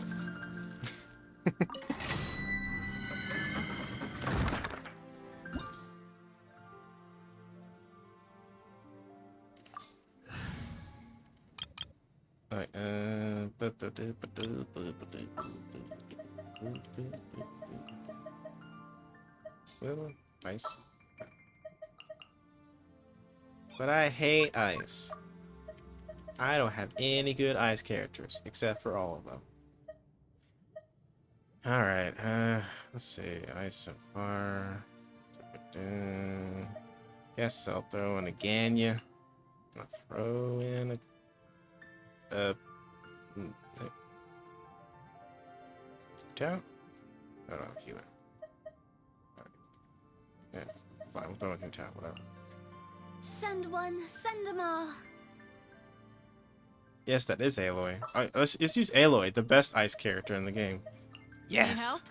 Alright, ice. But I hate ice. I don't have any good ice characters, except for all of them. Alright, let's see. Ice and fire. Guess I'll throw in a Ganya. I'll throw in a town? Oh no, healer. Alright. Yeah, fine, we'll throw in Town, whatever. Send one, send them all. Yes, that is Aloy. Let's use Aloy, the best ice character in the game. Yes! Need help?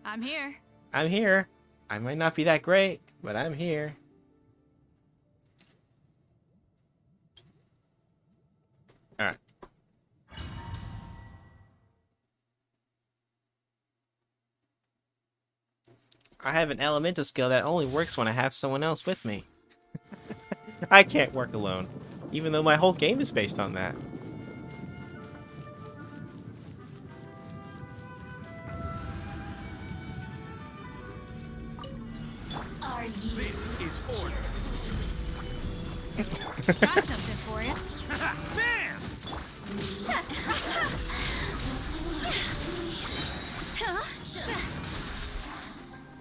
I'm here. I'm here. I might not be that great, but I'm here. Alright. I have an elemental skill that only works when I have someone else with me. I can't work alone, even though my whole game is based on that. This is order. Got something for you. Bam!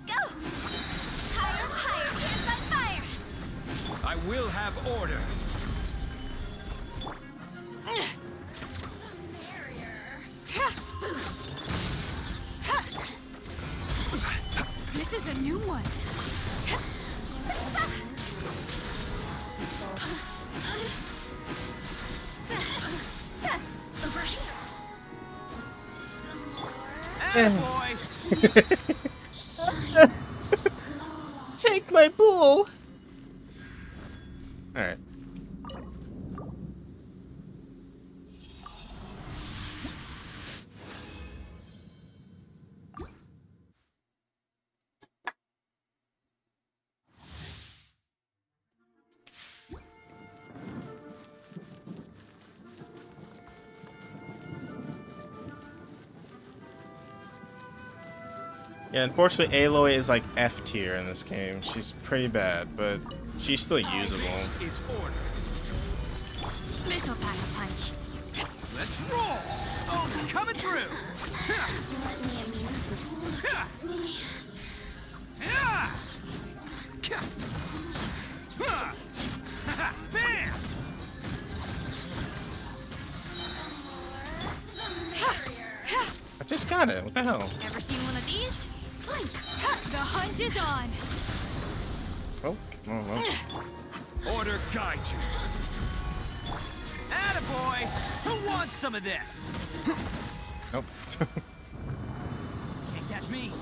Go! Higher, higher, hands on fire! I will have order. This is a new one. Boy. Take my bull! Alright. Yeah, unfortunately, Aloy is like F tier in this game. She's pretty bad, but she's still usable. This is order. This'll pack a punch. Let's roll. Oh, coming through. Let me amuse me. Bam! I just got it. What the hell? Ever seen one of these? Blink. The hunt is on. Oh, well. Order guide you. Attaboy! Who wants some of this? Nope. Can't catch me.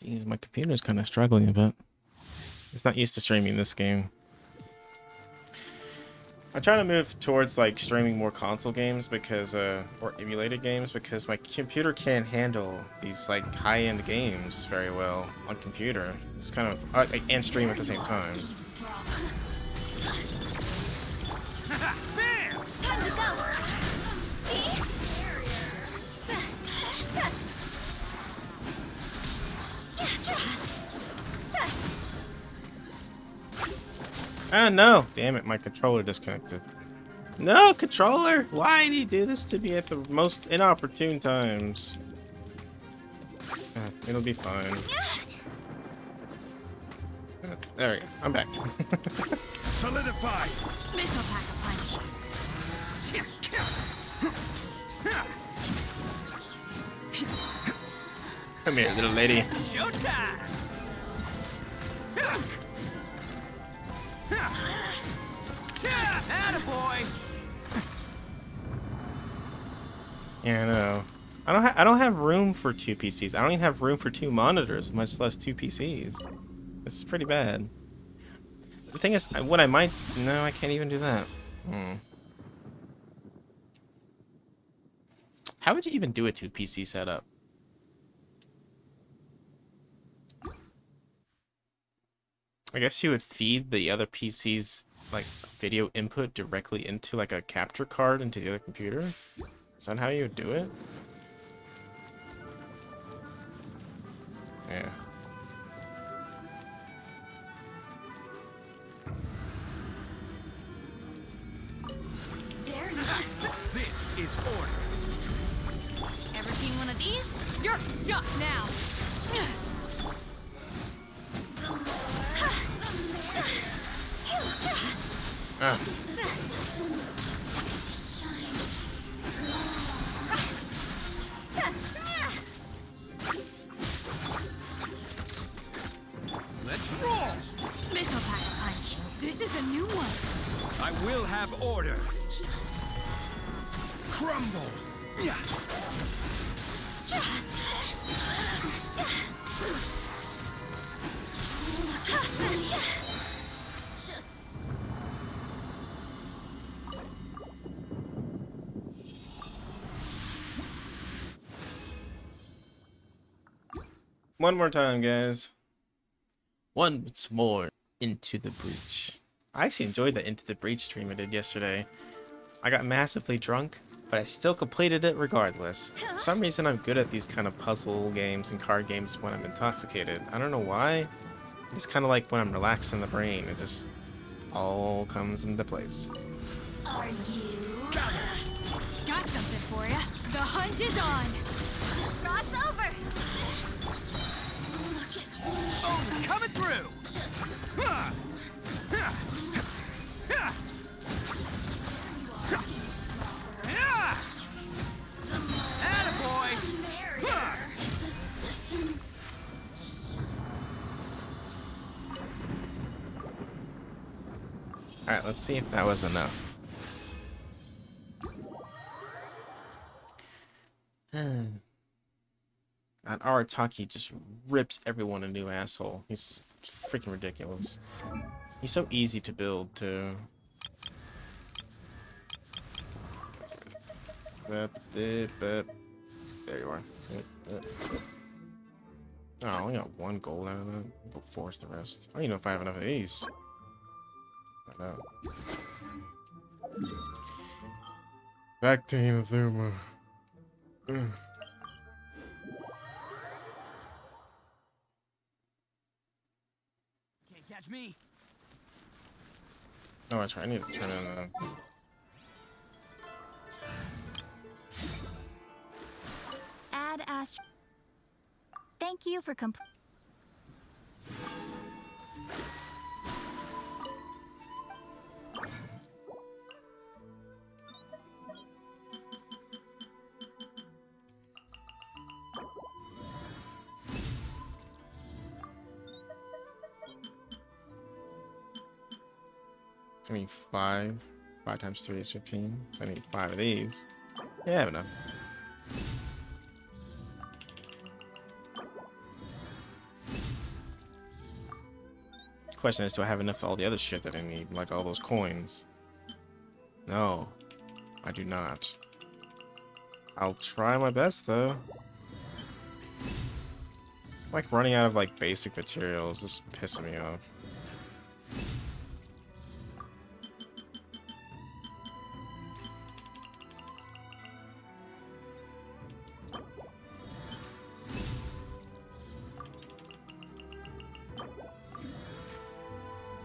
Jeez, my computer's kind of struggling a bit. It's not used to streaming this game. I try to move towards like streaming more console games because or emulated games because my computer can't handle these like high-end games very well on computer. It's kind of and stream at the same time. Bam! Time to go. See? Ah no! Damn it, my controller disconnected. No, controller! Why do you do this to me at the most inopportune times? It'll be fine. There we go. I'm back. Solidify. This'll pack a punch. Come here, little lady. Showtime. Attaboy! Yeah, I know. I don't have room for 2 PCs. I don't even have room for 2 monitors, much less 2 PCs. This is pretty bad. The thing is, what I might... No, I can't even do that. How would you even do a 2 PC setup? I guess you would feed the other PC's like video input directly into like a capture card into the other computer? Is that how you would do it? Yeah. There you go. This is order. Ever seen one of these? You're stuck now. Ah. Let's roll. This'll pack a punch. This is a new one. I will have order. Crumble. One more time, guys. Once more, Into the Breach. I actually enjoyed the Into the Breach stream I did yesterday. I got massively drunk, but I still completed it regardless. For some reason, I'm good at these kind of puzzle games and card games when I'm intoxicated. I don't know why. It's kind of like when I'm relaxed in the brain. It just all comes into place. Are you? Got something for ya. The hunt is on. Cross over. Oh, coming through. Attaboy. Alright, let's see if that was enough. And Arataki just rips everyone a new asshole. He's freaking ridiculous. He's so easy to build, too. There you are. Oh, I only got 1 gold out of that. Go force the rest. I don't even know if I have enough of these. I know. Back to Inazuma. Can't catch me. Oh, that's right. I need to turn in the. Add Ast. Thank you for I need 5. 5 times 3 is 15. So I need 5 of these. Yeah, I have enough. Question is, do I have enough for all the other shit that I need? Like all those coins? No, I do not. I'll try my best, though. Like running out of like basic materials, this is pissing me off.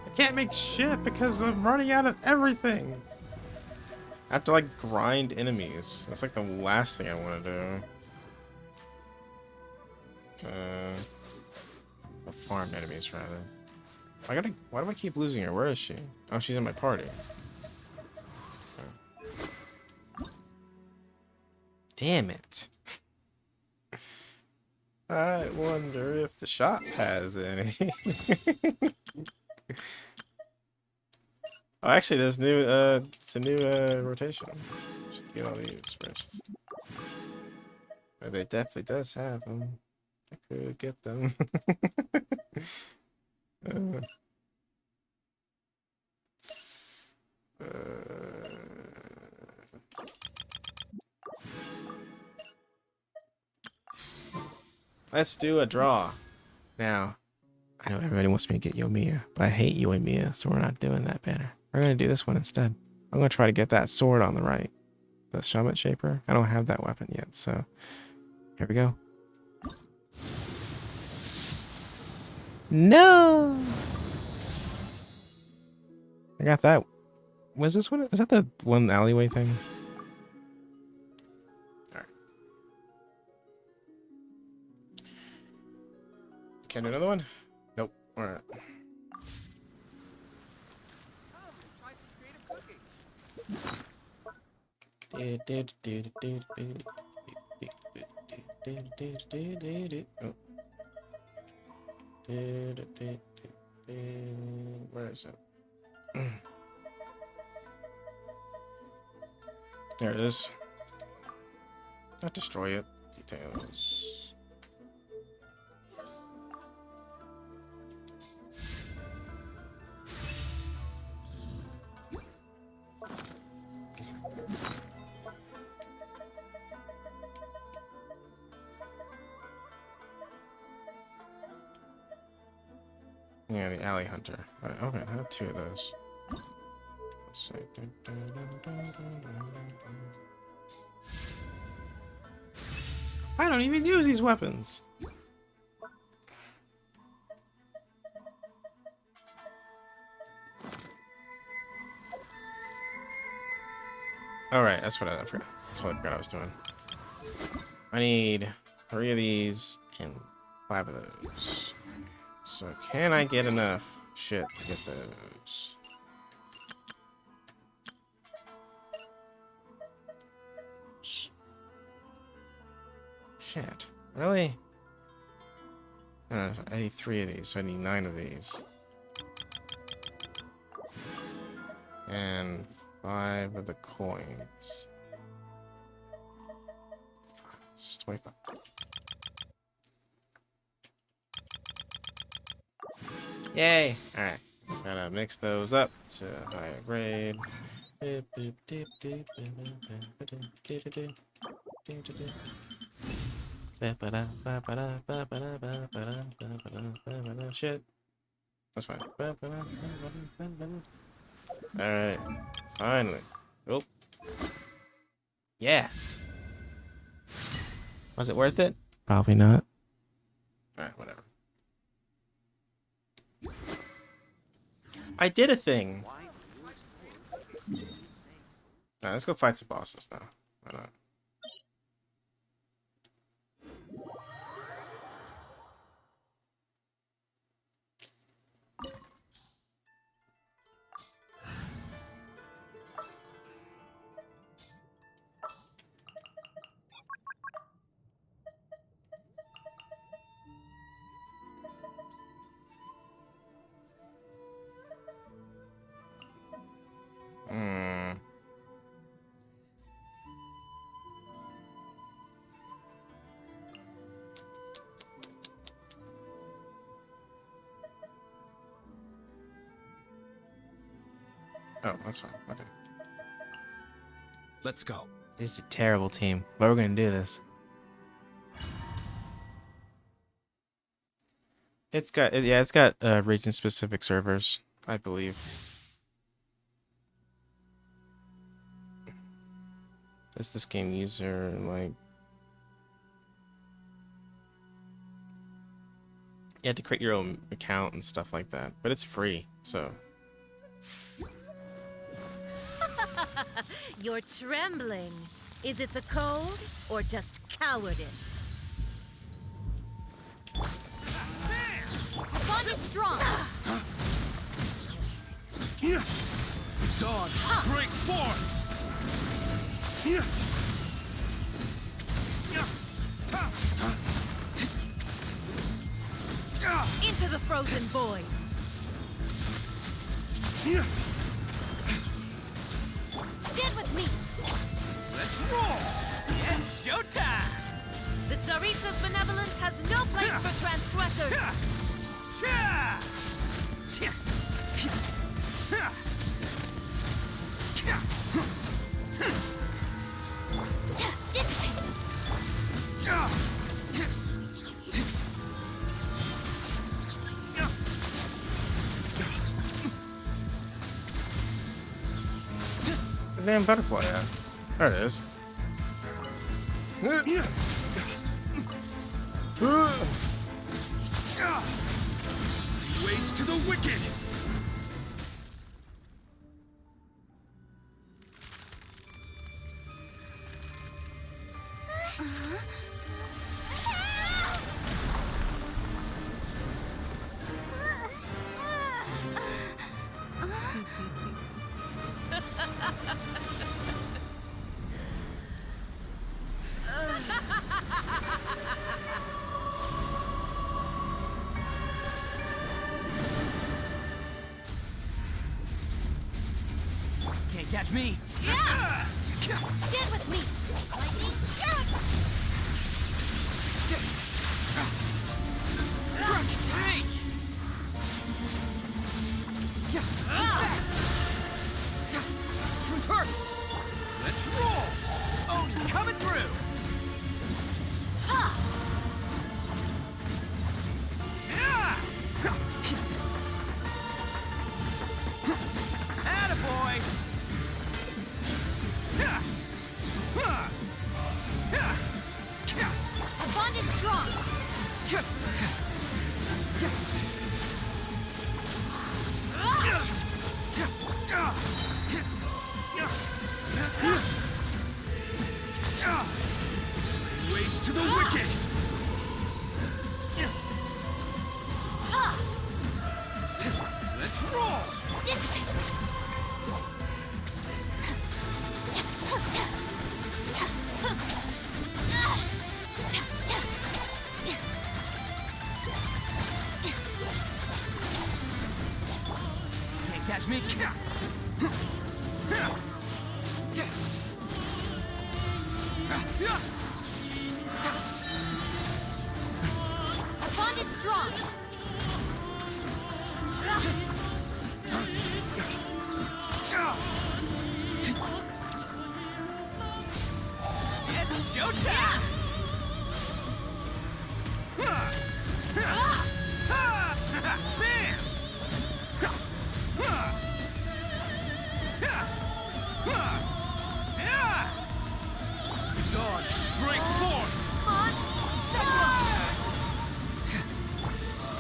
I can't make shit because I'm running out of everything. I have to like grind enemies. That's like the last thing I want to do. Farm enemies rather. Why do I keep losing her? Where is she? Oh, she's in my party. Oh. Damn it. I wonder if the shop has any. Oh, actually, there's new. It's a new rotation. Just get all these first. Oh, they definitely does have them. I could get them. uh, let's do a draw. Now, I know everybody wants me to get Yoimiya, but I hate Yoimiya, so we're not doing that banner. We're going to do this one instead. I'm going to try to get that sword on the right. The Shaman Shaper. I don't have that weapon yet, so here we go. No! I got that. Was this one? Is that the one alleyway thing? Alright. Can do another one? Nope. Alright. Where is it? There it is. Not destroy it. Details. Yeah, the alley hunter. Okay, I have 2 of those. Let's see. I don't even use these weapons. Alright, that's what I forgot. Totally forgot I was doing. I need 3 of these and 5 of those. So can I get enough shit to get those? Shit. Really? I need 3 of these, so I need 9 of these. And 5 of the coins. It's 25. Yay! Alright. Just gotta mix those up to higher grade. Shit. That's fine. Alright. Finally. Oh. Yeah. Was it worth it? Probably not. Alright, whatever. I did a thing. Alright, let's go fight some bosses now. Why not? Hmm. Oh, that's fine. Okay. Let's go. This is a terrible team, but we're gonna do this. It's got region-specific servers, I believe. Does this game user like? You have to create your own account and stuff like that, but it's free, so. You're trembling. Is it the cold or just cowardice? Bond is strong. Dawn, break forth! Into the frozen void. Stand with me. Let's roll! It's showtime! The Tsaritsa's benevolence has no place for transgressors. Cha! The damn butterfly, yeah. There it is. Waste to the wicked! Can't catch me. Stand with me. Lightning, shoot! Hey! Reverse! Let's roll! Oni coming through! Attaboy! The bond is strong. Waste to the wicked! Let's roll! Can't catch me. The bond is strong. It's showtime! Bam!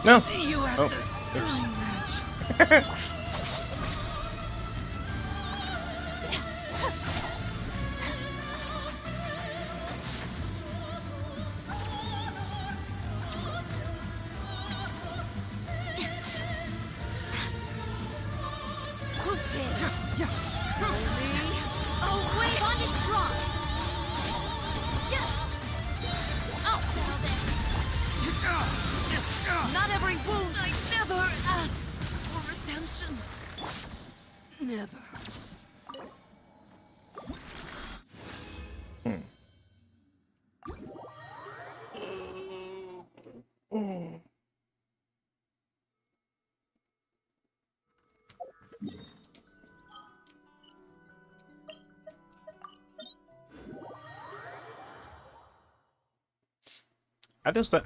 No. See you at Oh, the oops. match. Who dares? Only away. Bond is strong. I'll settle this. Not every wound I never asked for redemption. Never.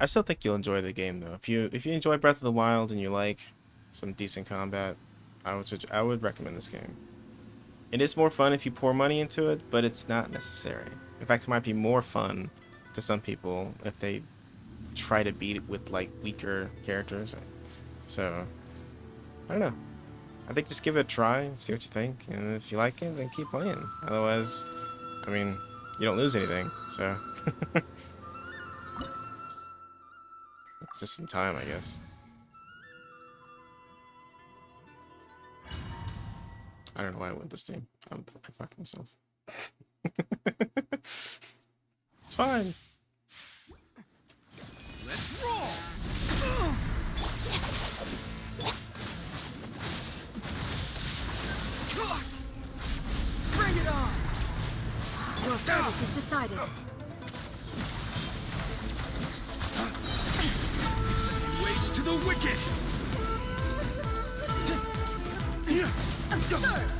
I still think you'll enjoy the game though. If you enjoy Breath of the Wild and you like some decent combat, I would recommend this game. It is more fun if you pour money into it, but it's not necessary. In fact, it might be more fun to some people if they try to beat it with like weaker characters. So I don't know. I think just give it a try and see what you think, and if you like it, then keep playing. Otherwise, I mean, you don't lose anything. So just some time, I guess. I don't know why I went this team. I fucked myself. It's fine. Let's roll. Bring it on. Your verdict is decided. Race to the wicked. Absurd!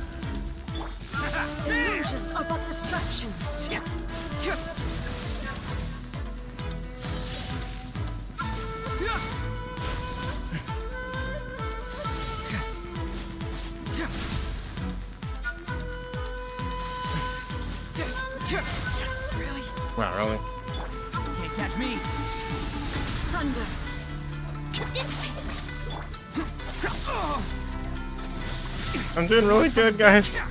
Illusions are but distractions. Really? Wow, really? Can't catch me. Thunder. I'm doing really good, guys.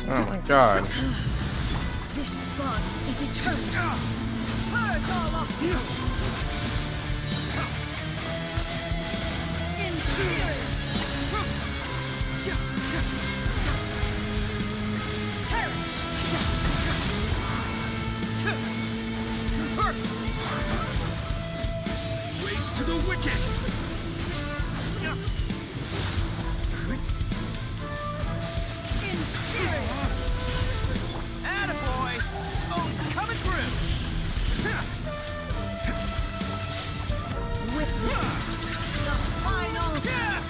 Oh my god. This bond is eternal. Purge all obstacles. Inferior. Race to the wicked. Attaboy! Oh, coming through! Witness the final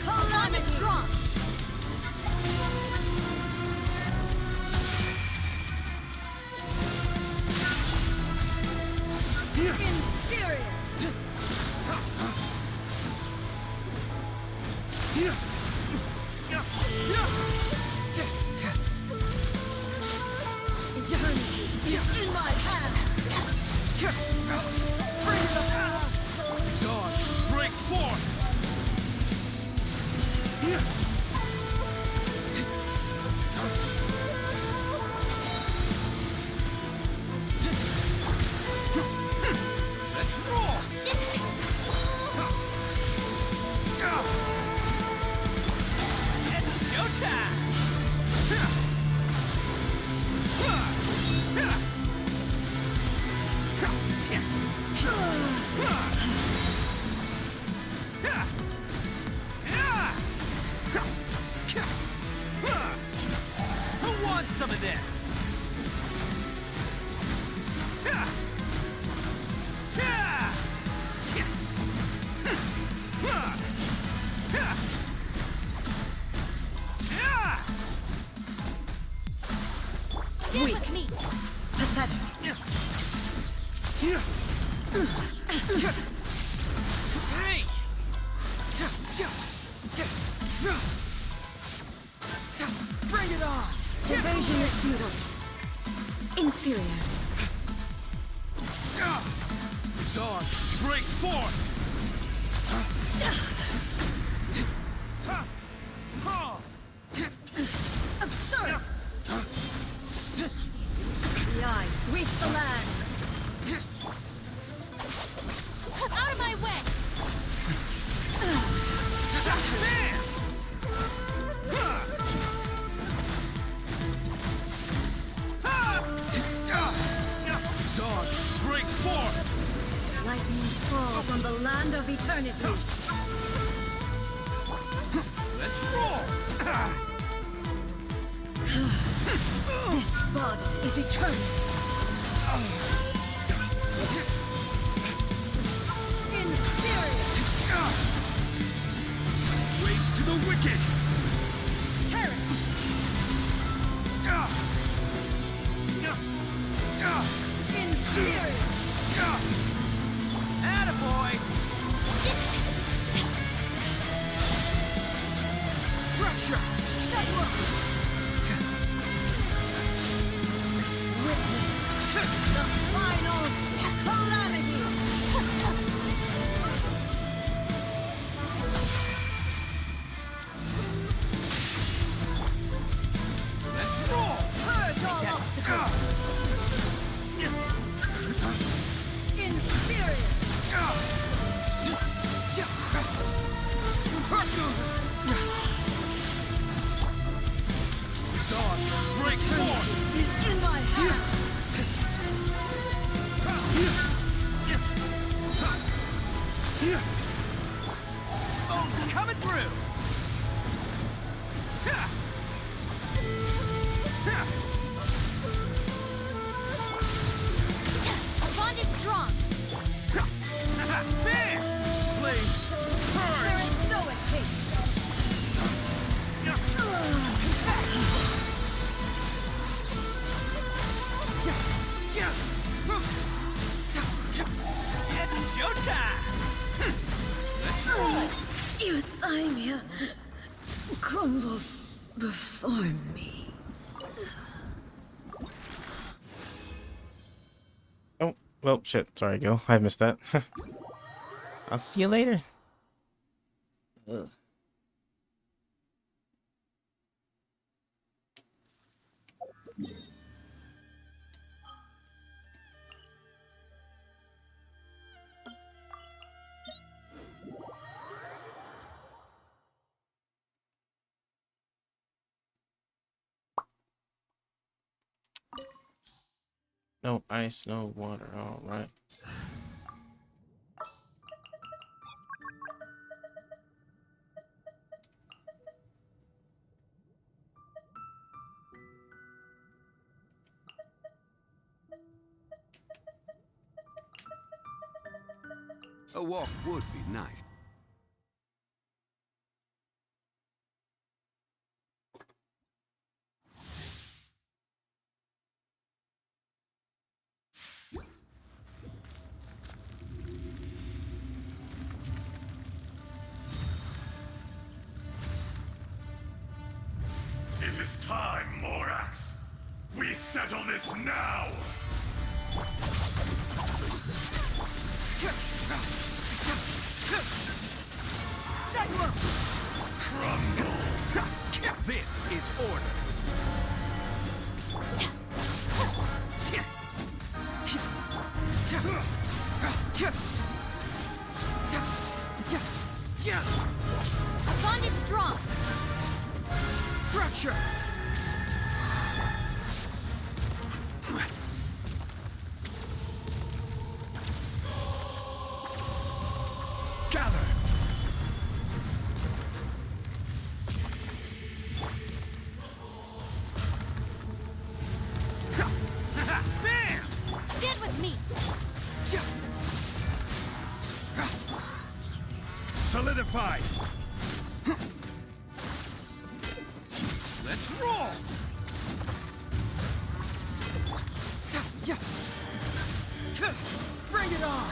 calamity. Strong. Inferior. Eternity is in my hand. Bring it up! Dodge, break forth! Let's roll! It's showtime! Who wants some of this? Weak. Me. Pathetic. Hey! Bring it on! Evasion is futile. Inferior. Dodge, break forth! Absurd! The eye sweeps the land! Out of my way! Dawn, break forth! Lightning falls on the land of eternity. Let's roll! This body is eternal. Inferior! Race to the wicked! Perish! Inferior! Attaboy! Fracture! Witness the final calamity! Let's roll! Purge all obstacles! Inferior! Dawn, break forth! Is in my hand! Oh, coming through! Our bond is strong! Bam! Flames! There Purge! is no escape! It's showtime! Let's roll! Euthymia crumbles before me. Oh, well, shit. Sorry, Gil. I missed that. I'll see you later. Ugh. No ice, no water. All right. A walk would be nice. It is time, Morax. We settle this now! Crumble! This is order! Our bond is strong! Fracture! Gather! Bam! Stand with me! Solidified! Let's roll! Bring it on!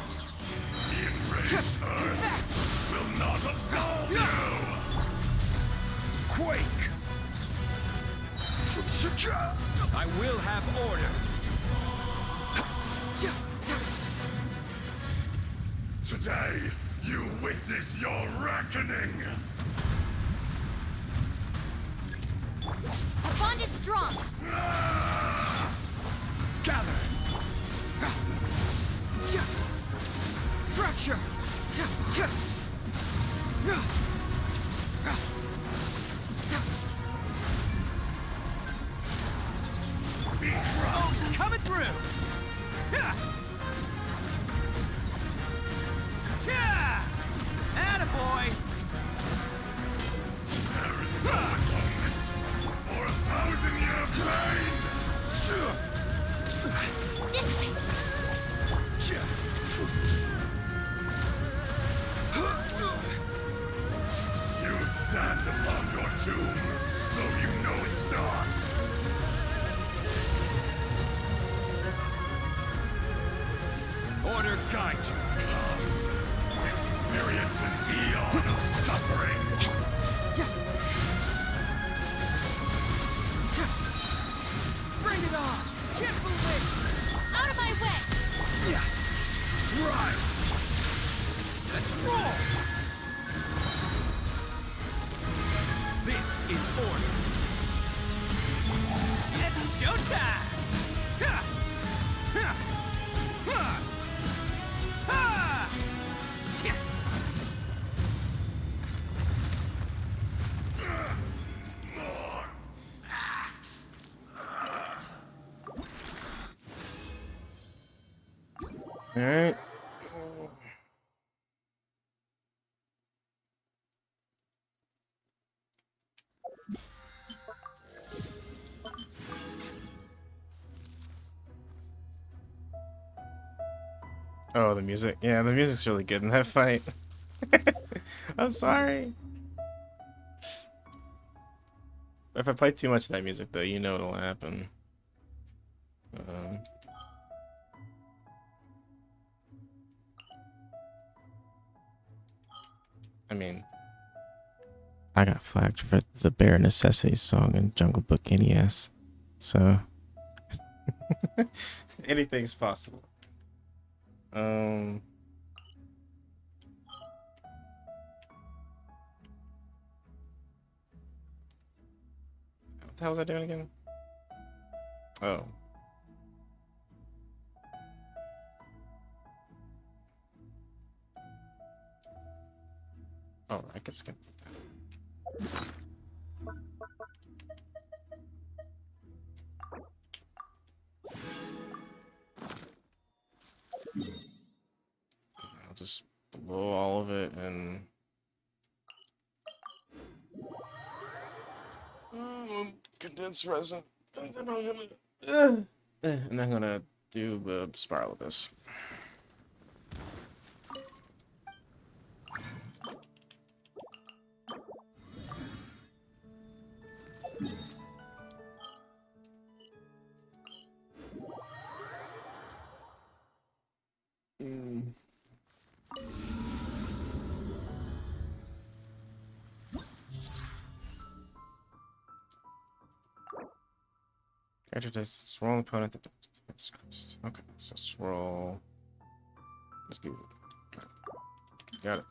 The enraged Earth will not absolve you! Quake! I will have order! Today, you witness your reckoning! Our bond is strong. Gather. Fracture. Be crushed! Coming through. Attaboy. There is no atonement for 1,000-year pain! This way. You stand upon your tomb, though you know it not! Order guide you. Experience an eon of suffering! Bring it on. Can't believe. Out of my way. Right! Let's roll. This is order. It's showtime. Ha! Ha! Ha! Ha! Tja. Alright. Oh, the music. Yeah, the music's really good in that fight. I'm sorry. If I play too much of that music, though, you know what'll happen. I mean, I got flagged for the Bare Necessities song in Jungle Book NES, so anything's possible. What the hell was I doing again? Oh. Oh, I guess I can do that. I'll just blow all of it and condense resin, and then I'm gonna do Spiral Abyss. Character does swirl an opponent that defense crest. Okay, so swirl. Let's do it. Got it.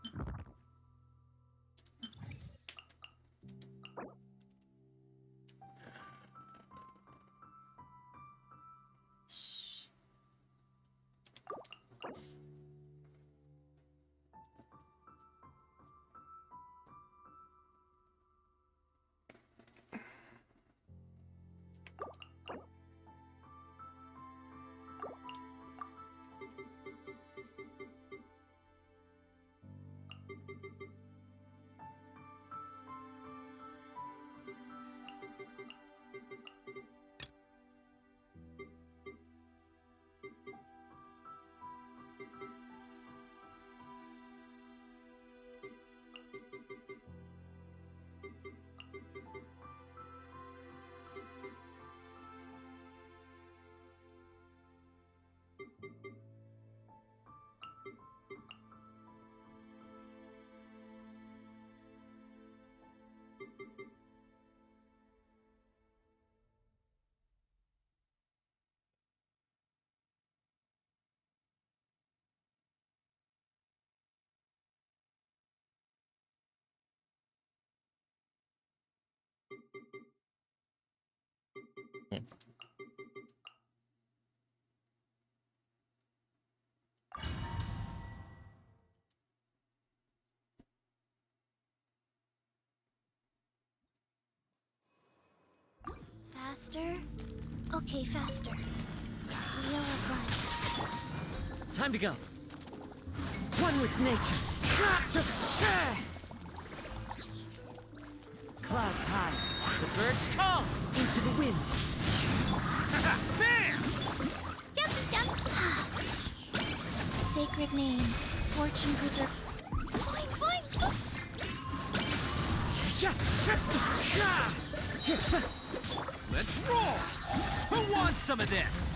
Faster? Okay, faster. Wheel of life. Time to go. One with nature. Clouds high. The birds call. Into the wind. Jumpy jump! Sacred name. Fortune preserve. Boing, boing! Let's roll! Who wants some of this?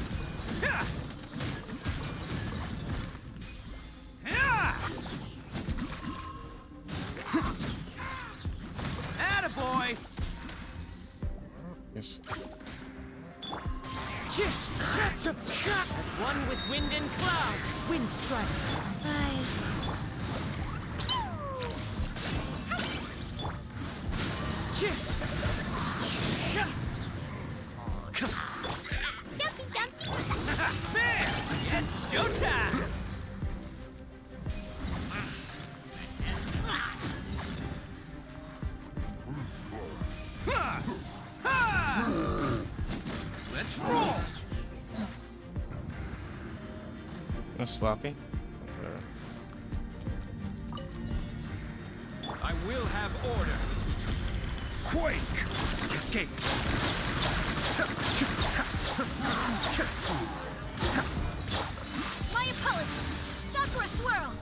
Attaboy! Yes. As one with wind and cloud, wind strike. Rise. Jumpy jumpy! Man, it's showtime! Let's roll! That's sloppy. I will have order. Quake! Escape! My apologies! Sakura swirl!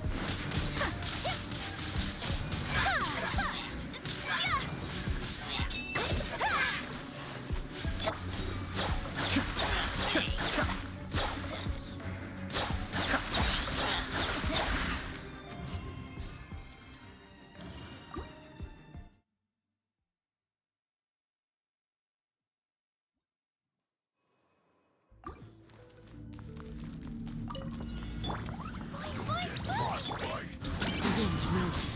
Frostbite. The wind knows me.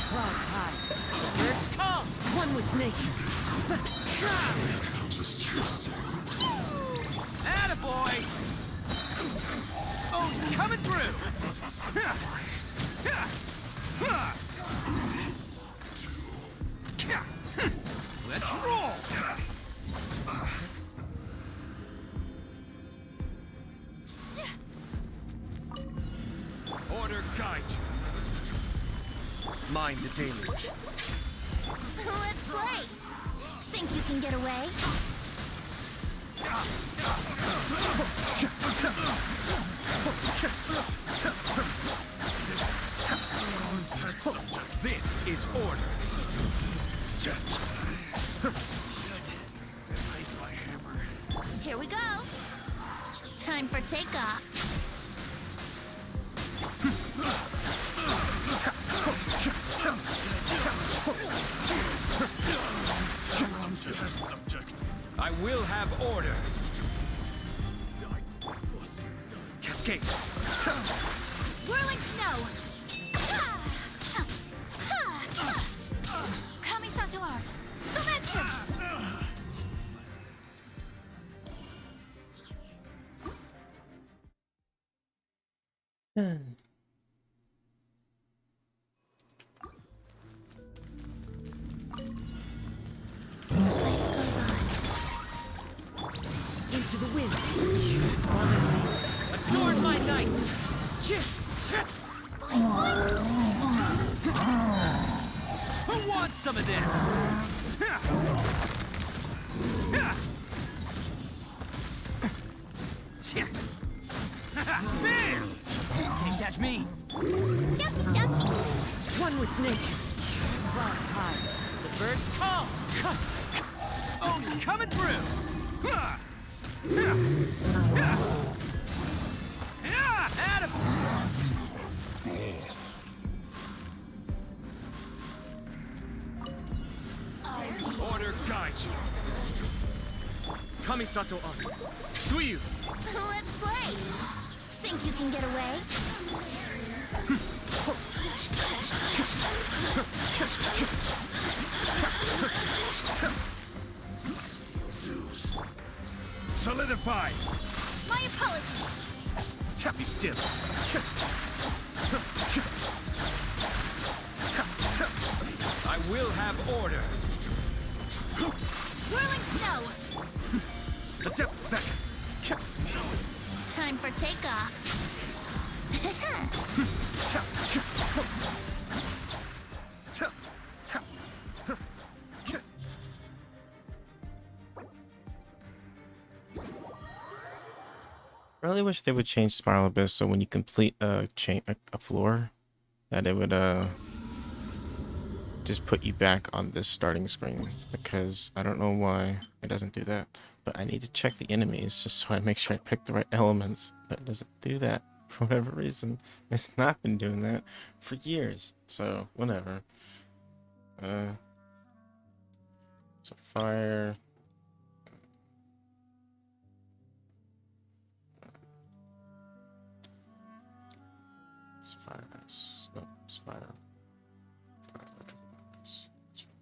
Clouds high. The birds call. One with nature. Attaboy! Oh, coming through! Let's roll! Order guide you. Mind the deluge. Let's play! Think you can get away? This is order. Here we go! Time for takeoff! I will have order. Cascade. Whirling snow! Kamisato art! Sumetsu! Life goes on. Into the wind. Adorn my knight. Who wants some of this? Bam! Can't catch me. Jumpy jumpy! One with nature. Clouds high. The birds call. Oh, coming through. Order guide you. Kamisato Ari. Suiyu. Let's play! Think you can get away? Solidified. My apologies! Be still. I will have order. Whirling snow! Adept's back. Time for takeoff. Really wish they would change Spiral Abyss so when you complete a floor, that it would just put you back on this starting screen, because I don't know why it doesn't do that. But I need to check the enemies just so I make sure I pick the right elements. But it doesn't do that for whatever reason. It's not been doing that for years. So whatever. So fire. It's fire ice. No, it's fire. Fire electrical ice. That's right.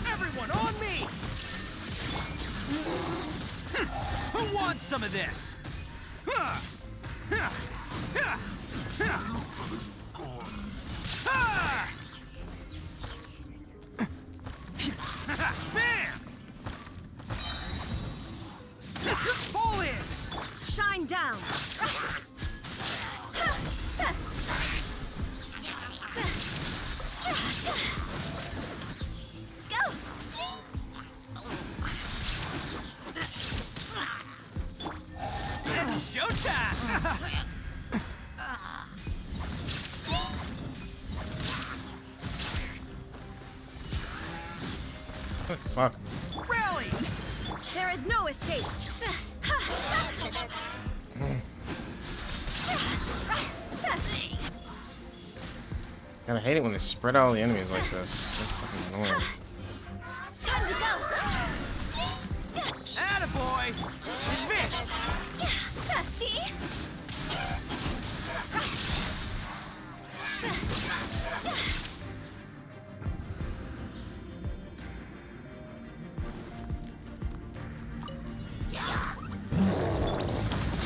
Everyone on me! Who wants some of this? Bam! Fall in! Shine down! Go! It's showtime! Fuck. Rally! There is no escape! God, I hate it when they spread out all the enemies like this. That's fucking annoying. Time to go! Attaboy! Advance! See?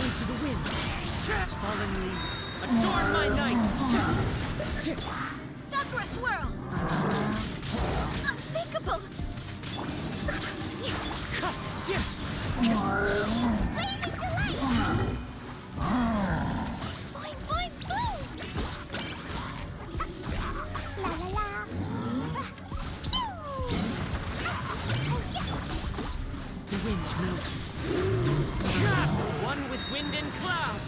Into the wind! Fallen leaves, adorn my night! Sakura swirl! Unthinkable! Blazing delight! Boing, boing, boom! La la la! Pew! Oh, yeah! The wind knows me. One with wind and cloud!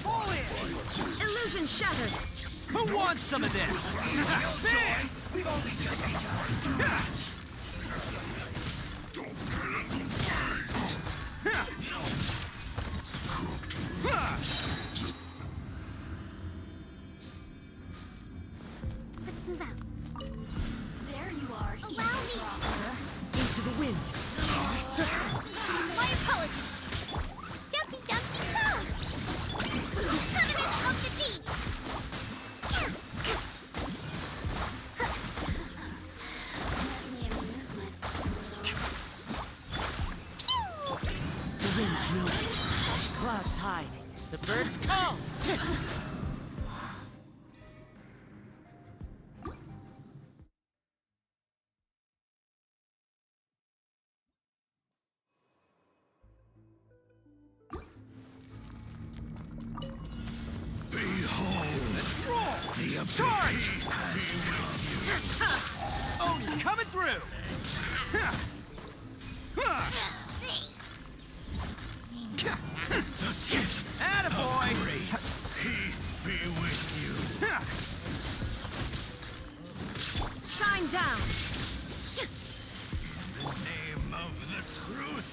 Fall in! Illusion shattered! Who wants some of this? Bam! We've only just begun. Let's move out. There you are. Allow me! Into the wind! My apologies! Dumpty Dumpty Go! Covenant of the Deep! Let me amuse myself a little. Pew! The wind knows me. Clouds hide. The birds call! Behold Charge! Oni coming through! Attaboy! Peace be with you. Shine down! In the name of the truth,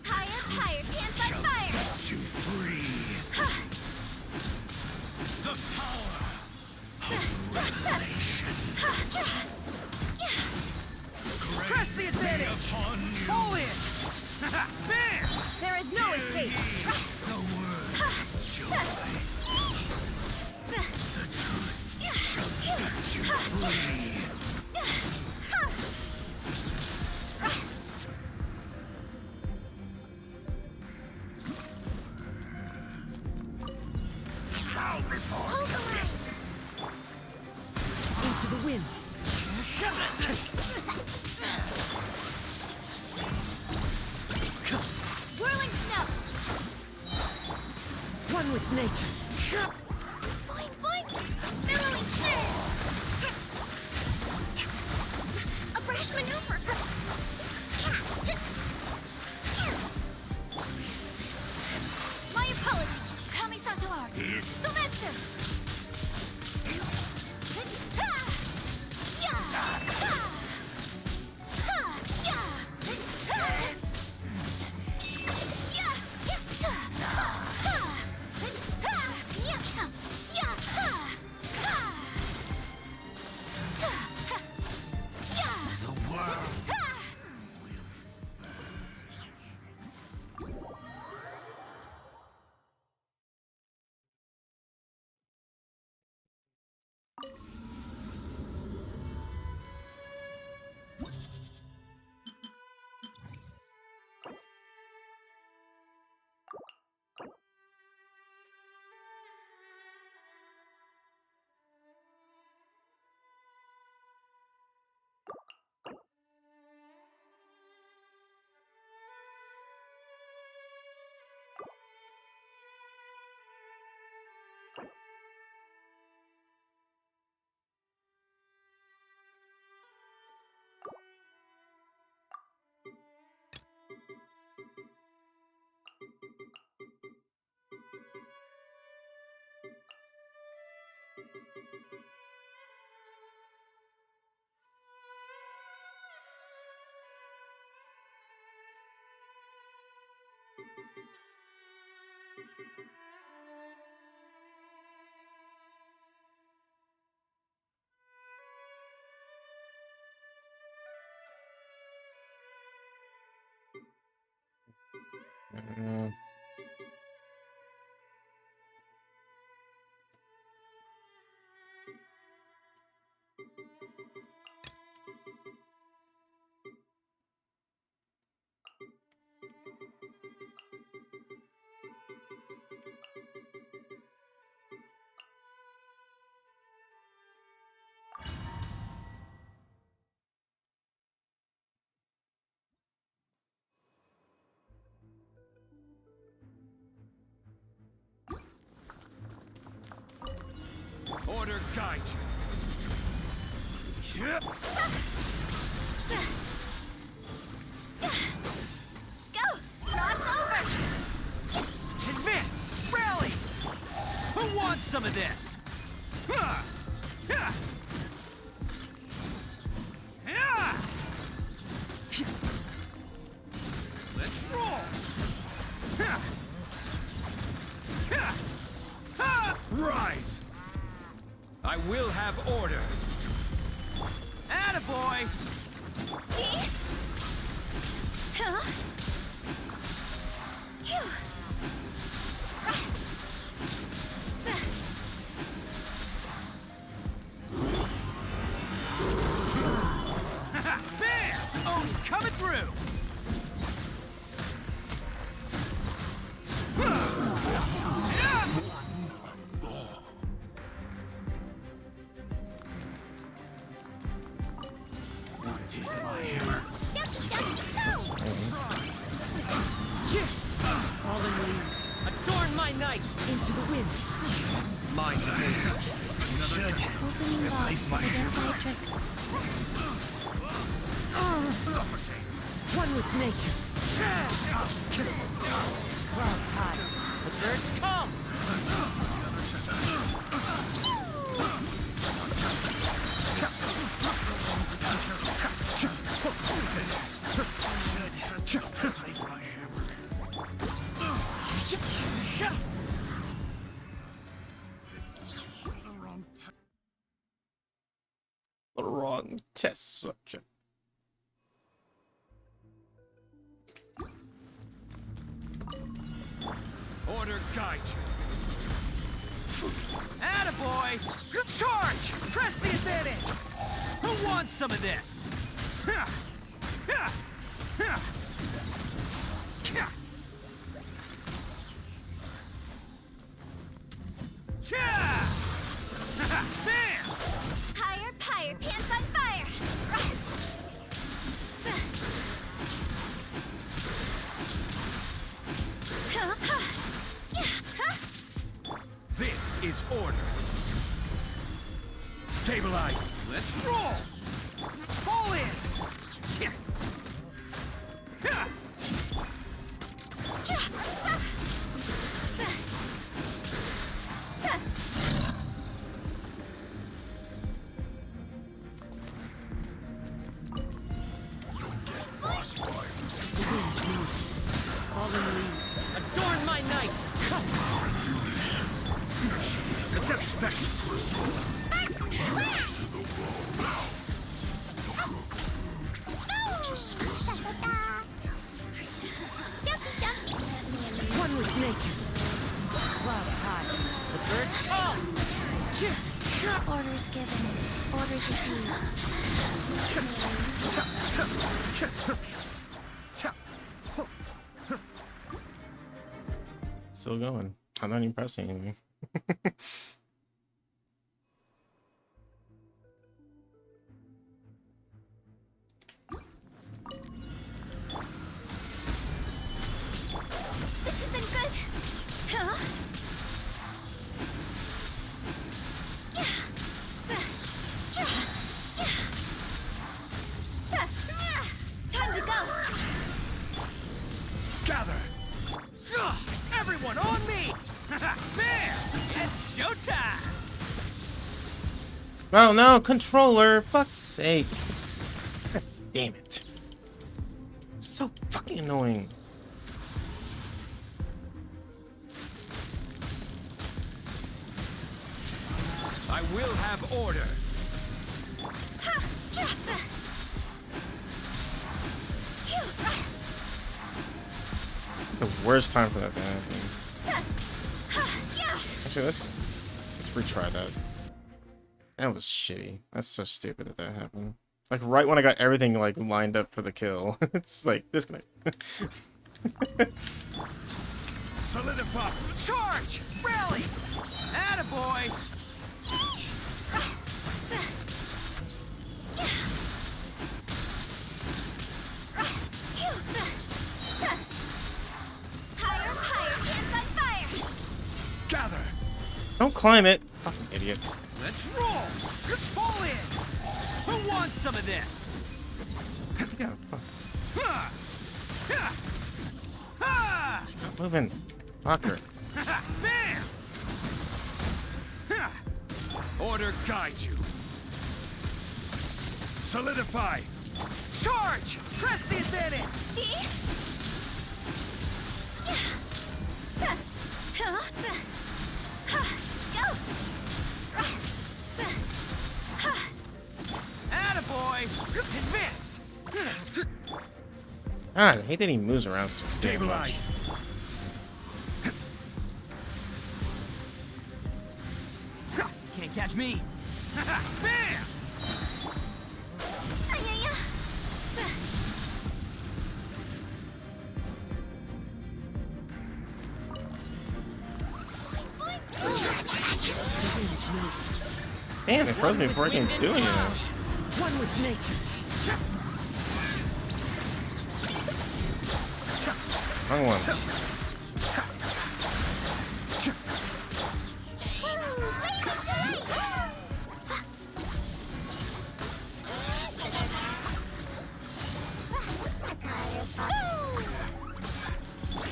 Higher, higher, can't fight fire! set you free. The power of revelation. Press the advantage! Upon you. Pull in! Bam! There is no escape! The word joy. The truth shall set you free. Bow before Into the wind. Whirling snow! One with nature. Boing, boing! Billowing snow! A brash maneuver! My apologies! Kamisato art! Sometsu! the world. Order guide you. Yep. Go! Cross over! Advance! Rally! Who wants some of this? Ha! Ha! Ha! Let's roll! Ha! Ha! Ha! Rise! I will have order. Attaboy! Huh? Phew. Bam! Oni coming through! My hammer. Fallen leaves, adorn my my night into the wind. Mine. Opening box. Identify tricks. One with nature. Clouds high. The birds come. The wrong test subject. Order guide you. Attaboy! Charge! Press the advantage! Who wants some of this? Bam! Higher, pyre, pants on fire! This is order. Stabilize. Let's roll! Fall in! The wind moves. Fallen leaves. Adorn my night! Adept special. One with nature. Clouds high. The birds come. Orders given. Orders received. Still going. I'm not even pressing anything. This isn't good! Huh? Time to go! Gather! Everyone on me! Bam! It's showtime! Oh no, controller! Fuck's sake! God damn it! So fucking annoying. I will have order. The worst time for that to happen. Actually, let's retry that. That was shitty. That's so stupid that that happened. Like right when I got everything like lined up for the kill, it's like disconnect. Solidify! Charge! Rally! Attaboy! Higher, higher, hands on fire! Gather! Don't climb it, fucking idiot. Let's roll! Fall in! Who wants some of this? Yeah, fuck. Ha! Ha! Ha! Stop moving, fucker. Bam! Ha! Order guide you. Solidify. Charge! Press the advantage! See? Go! Attaboy! Advance! God, I hate that he moves around so damn much. Stabilize. Can't catch me! Bam! Damn, it froze me before I can do anything. One with nature. Wrong one.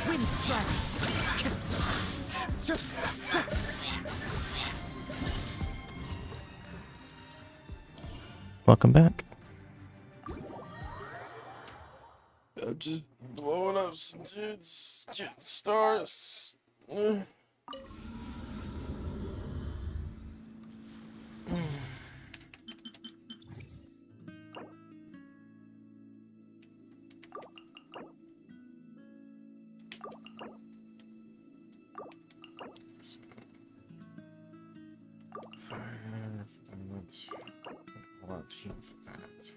Wind strike. Welcome back. I'm just blowing up some dudes, getting stars. Team for that.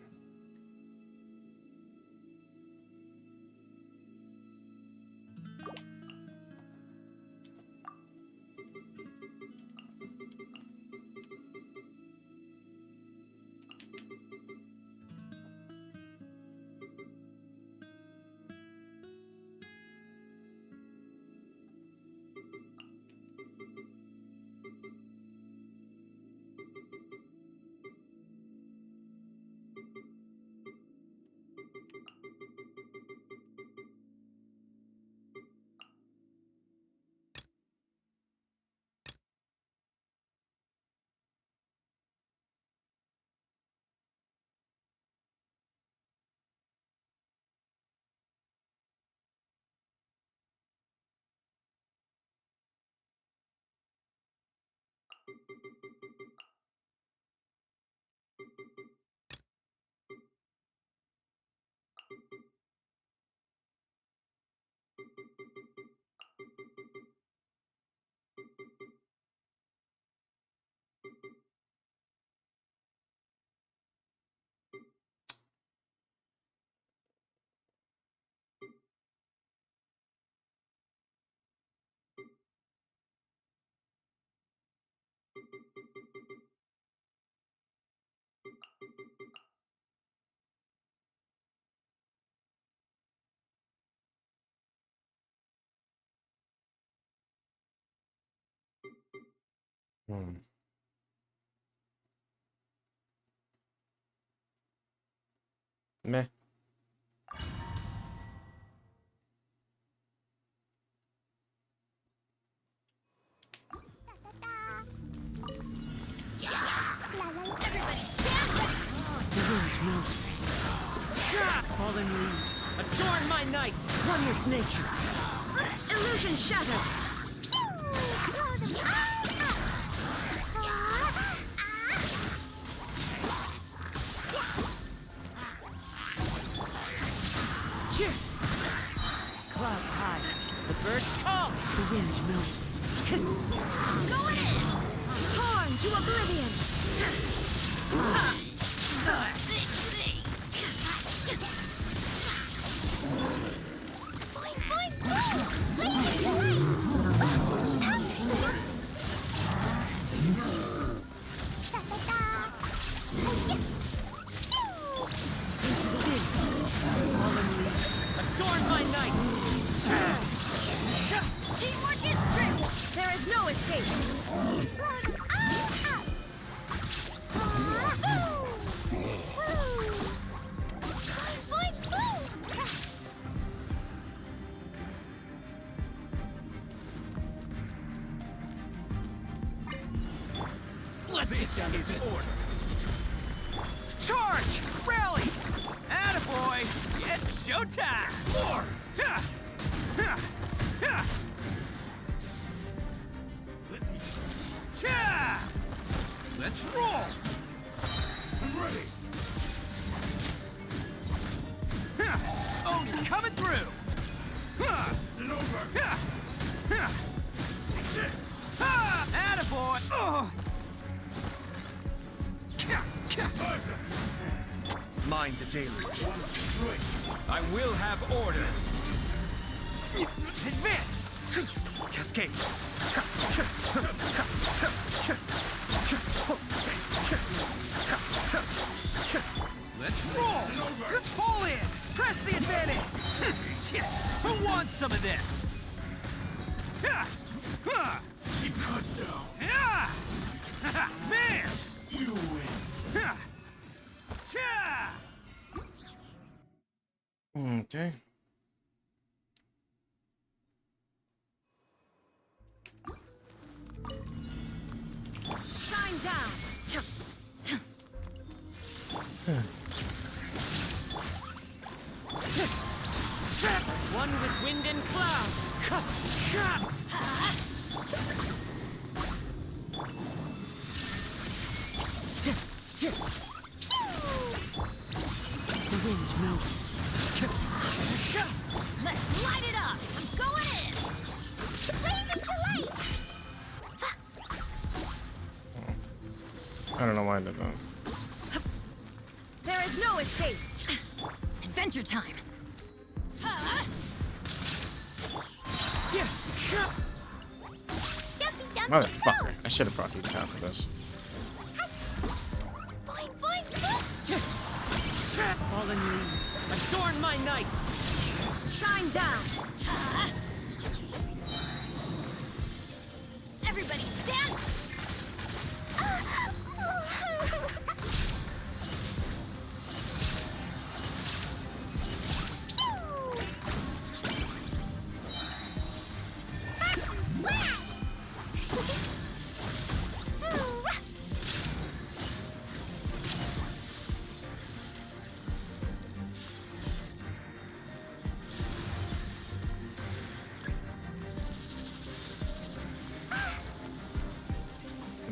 Meh. The wind knows me. Fallen leaves, adorn my night, one with nature. Illusion shattered. Clouds high, the birds call. The wind knows me. Going in! Torn to oblivion! Into the wind. Fallen leaves, adorn my night. Teamwork is strength. There is no escape. Let's get down to business. Charge! Rally! Attaboy! It's showtime! More! Ha! Ha! Ha! Cha! Let's roll! I'm ready. Ha! Oni coming through! Ha! Is it over? Ha! Ha! This. Ha! Attaboy! Oh! Mind the deluge. I will have order. Advance! Cascade! Let's roll! Pull in! Press the advantage! Who wants some of this? Keep cut down. Man! You win. Okay. Shine down. As one with wind and cloud. The wind knows it. Let's light it up! I'm going in! Blazing to light! I don't know why I did that. There is no escape. Adventure time! Dumpy dumpy Motherfucker. I should have brought you down for this. Boing boing boing! Fallen leaves, adorn my night. Shine down. Everybody stand!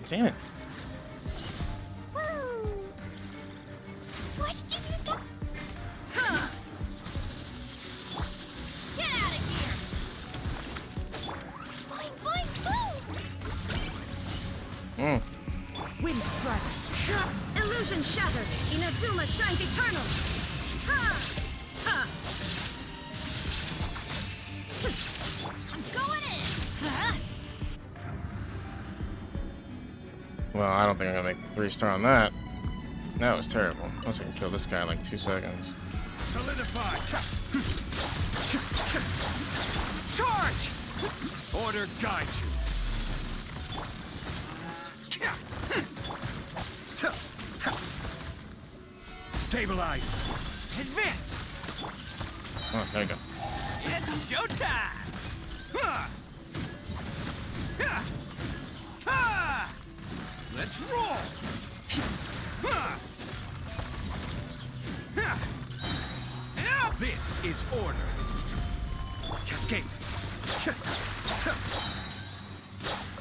Damn it. What did you do? Huh. Get out of here! Boing boing boing! Wind strike. Illusion shattered. Inazuma shines eternal. Ha! Ha! I'm going in! Huh? Well, I don't think I'm gonna make 3-star on that. That was terrible. Unless I can kill this guy in like 2 seconds. Solidify! Charge! Order guide you. Stabilize! Advance! Oh, there you go. It's showtime! Ha! Ha! Ha! Let's roll! Ha! Ha! Now this is order. Cascade.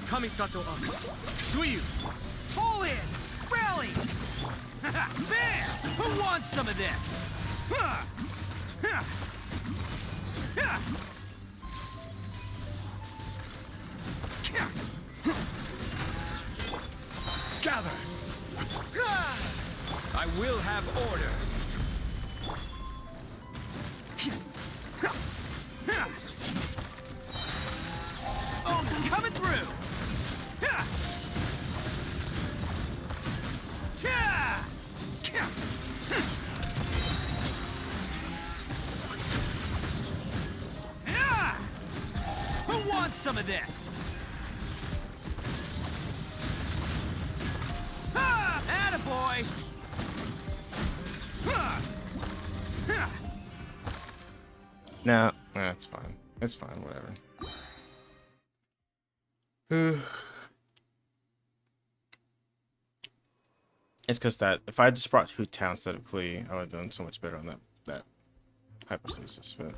Kamisato up. Suiyu. Pull in. Rally. There. Who wants some of this? Ha! Ha! Ha! Gather! I will have order. Oh, coming through. Who wants some of this? Attaboy! Nah, that's fine. It's fine, whatever. It's because that if I just brought Hoot Town instead of Klee, I would have done so much better on that hypostasis. But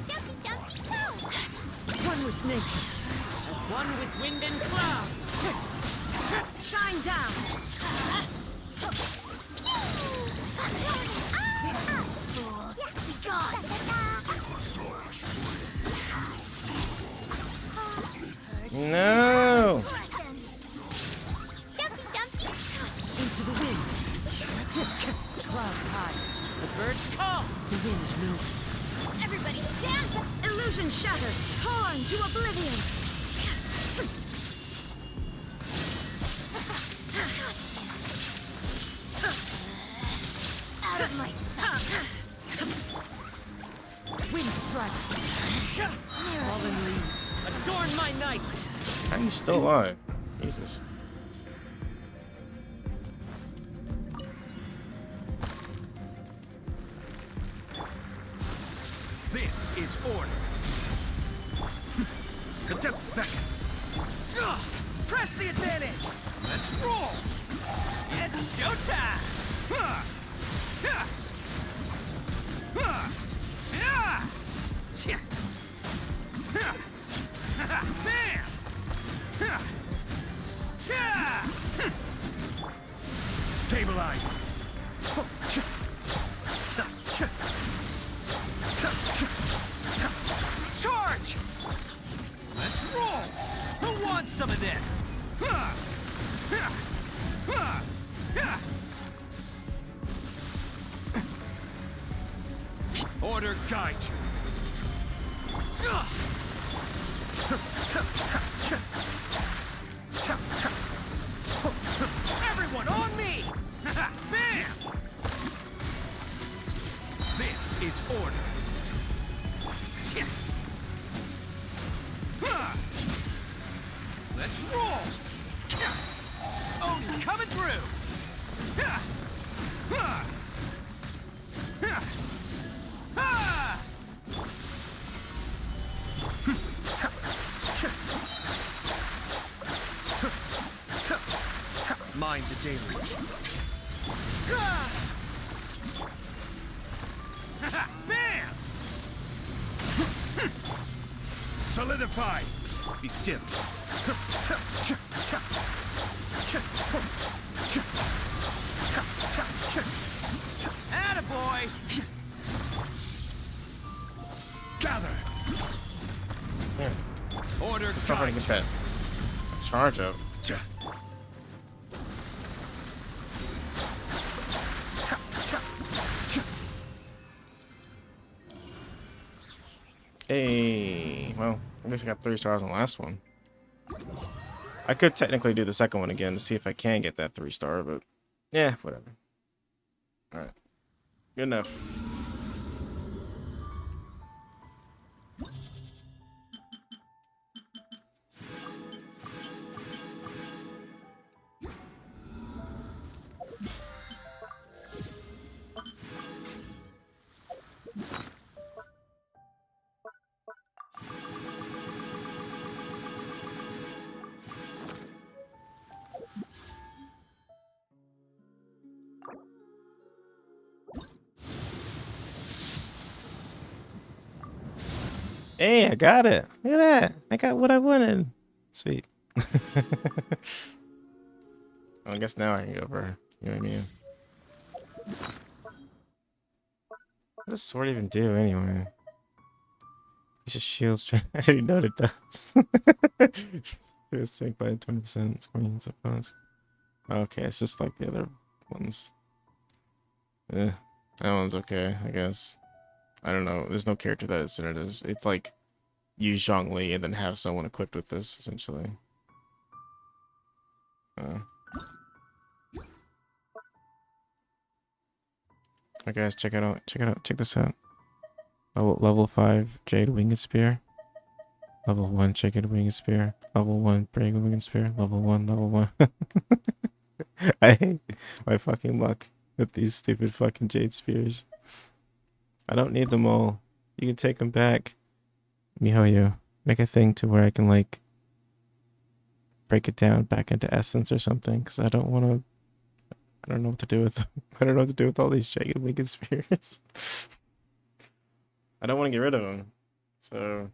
Dumpy dumpy boom! One with nature. As one with wind and cloud. Shine down. Be gone! no. Dumpy dumpy! Into the wind. Clouds high. The birds call. The wind knows it. Everybody stand! Illusion shattered. Torn to oblivion. Out of my sight! Wind strike. Fallen leaves, adorn my night. How are you still alive? Jesus. This is order. Adept back. Press the advantage. Let's roll. It's showtime. Huh. Yeah. Huh. Yeah. Yeah. Huh. Bam. Huh. Cha. Stabilize. Charge! Let's roll! Who wants some of this? Order guide you. Everyone on me! Bam! This is order. Let's roll! Oni coming through! Mind the deluge. Bam! Solidify! Be still. Attaboy! Gather! Yeah. Order It's not hard to get that charge up. Hey, well, I guess I got 3 stars on the last one. I could technically do the second one again to see if I can get that 3-star, but yeah, whatever. Alright. Good enough. Hey, I got it. Look at that. I got what I wanted. Sweet. Well, I guess now I can go for her. You know what I mean? What does sword even do anyway? It's just shield strength. I didn't know what it does. Shield strength by 20%. Screens opponents. Okay, it's just like the other ones. That one's okay, I guess. I don't know. There's no character that is in it. It's like use Zhongli and then have someone equipped with this, essentially. Alright guys, check it out. Check this out. Level 5 Jade Winged Spear. Level 1 Chicken Winged Spear. Level 1 Brave Winged Spear. Level 1. I hate my fucking luck with these stupid fucking Jade Spears. I don't need them all. You can take them back. MiHoYo, make a thing to where I can like break it down back into essence or something, because I don't want to. I don't know what to do with them. I don't know what to do with all these jagged winged spears. I don't want to get rid of them, so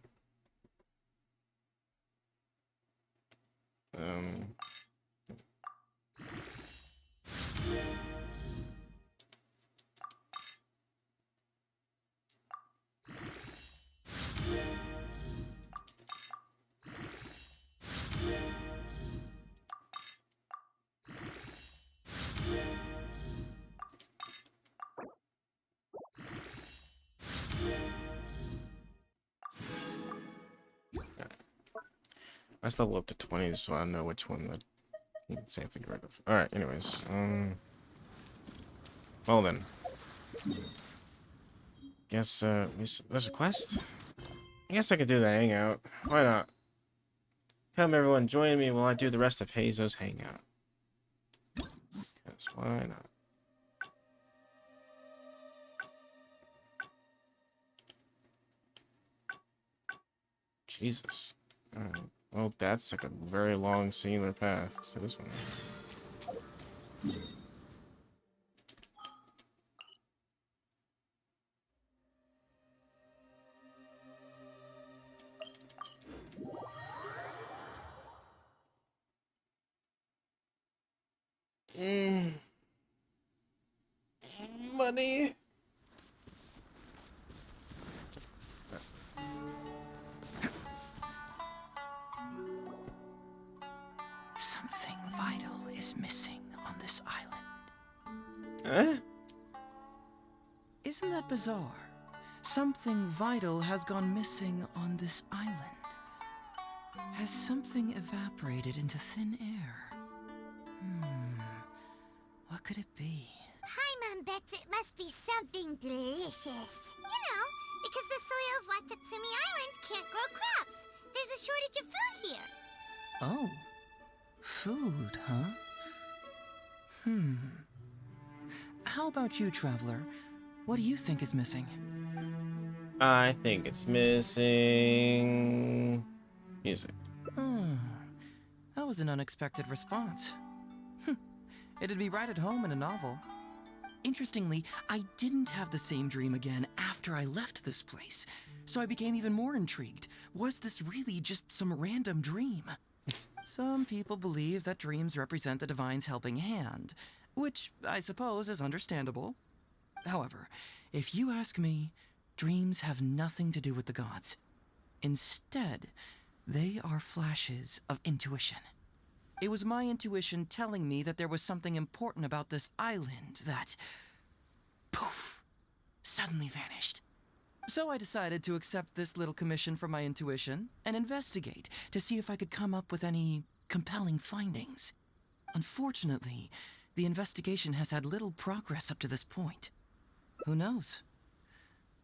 let's level up to 20 so I know which one that you can safely get rid of. Alright, anyways. Well then. Guess there's a quest? I guess I could do the hangout. Why not? Come everyone, join me while I do the rest of Hazo's hangout. Because why not? Jesus. Alright. Well, that's like a very long singular path. So this one. Money. Something vital is missing on this island. Huh? Isn't that bizarre? Something vital has gone missing on this island. Has something evaporated into thin air? What could it be? Paimon bets it must be something delicious. You know, because the soil of Watatsumi Island can't grow crops. There's a shortage of food here. Oh. Food, huh? How about you, Traveler? What do you think is missing? I think it's missing music. That was an unexpected response. It'd be right at home in a novel. Interestingly, I didn't have the same dream again after I left this place, so I became even more intrigued. Was this really just some random dream? Some people believe that dreams represent the divine's helping hand, which I suppose is understandable. However, if you ask me, dreams have nothing to do with the gods. Instead, they are flashes of intuition. It was my intuition telling me that there was something important about this island that, poof, suddenly vanished. So I decided to accept this little commission from my intuition and investigate to see if I could come up with any compelling findings. Unfortunately, the investigation has had little progress up to this point. Who knows?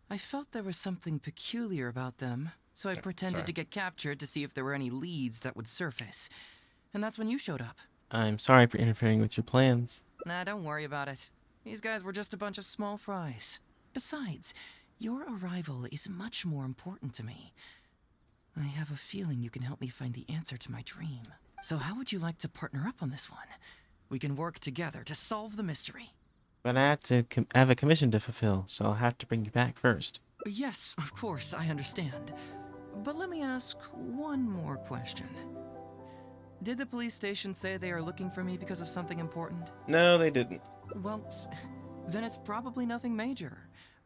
I felt there was something peculiar about them, so I pretended to get captured to see if there were any leads that would surface. And that's when you showed up. I'm sorry for interfering with your plans. Nah, don't worry about it. These guys were just a bunch of small fries. Besides, your arrival is much more important to me. I have a feeling you can help me find the answer to my dream. So how would you like to partner up on this one? We can work together to solve the mystery. But I have a commission to fulfill, so I'll have to bring you back first. Yes, of course, I understand. But let me ask one more question. Did the police station say they are looking for me because of something important? No, they didn't. Well, then it's probably nothing major.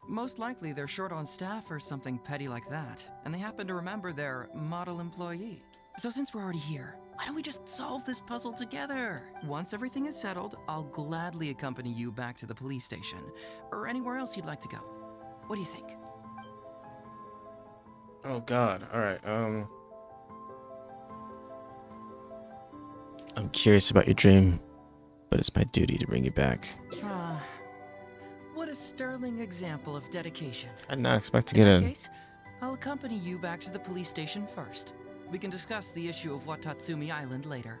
Most likely they're short on staff or something petty like that, and they happen to remember their model employee. So since we're already here, why don't we just solve this puzzle together? Once everything is settled, I'll gladly accompany you back to the police station, or anywhere else you'd like to go. What do you think? Oh God, alright, I'm curious about your dream, but it's my duty to bring you back. What a sterling example of dedication. I did not expect to get In in. that case, I'll accompany you back to the police station first. We can discuss the issue of Watatsumi Island later.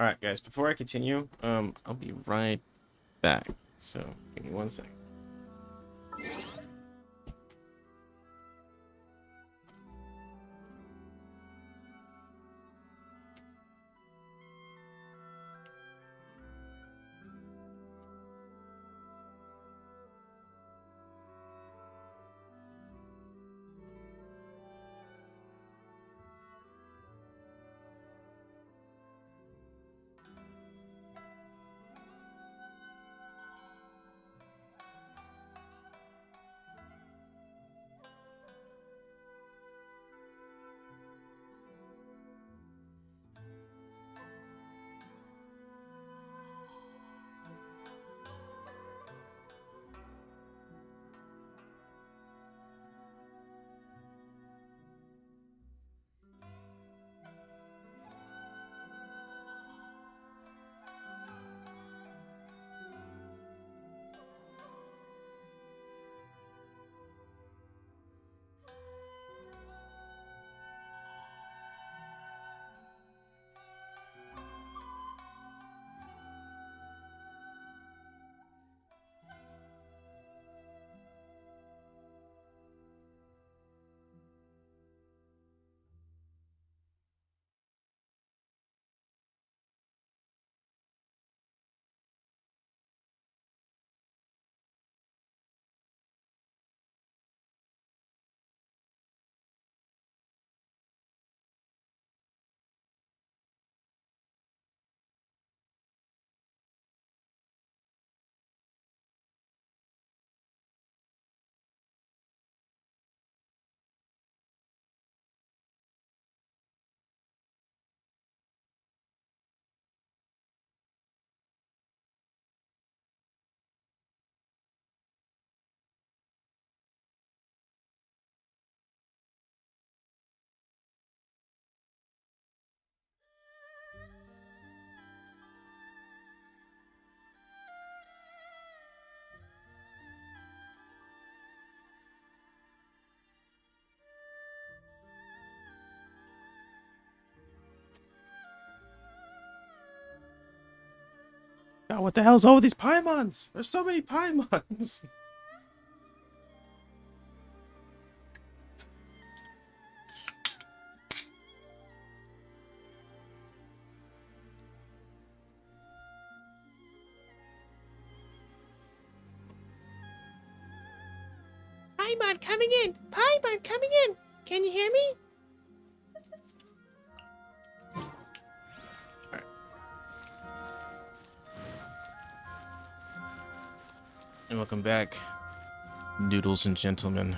Alright guys, before I continue, I'll be right back. So give me 1 second. God, what the hell's all with these Paimons? There's so many Paimons. Paimon coming in! Paimon coming in! Can you hear me? Alright. And welcome back, noodles and gentlemen.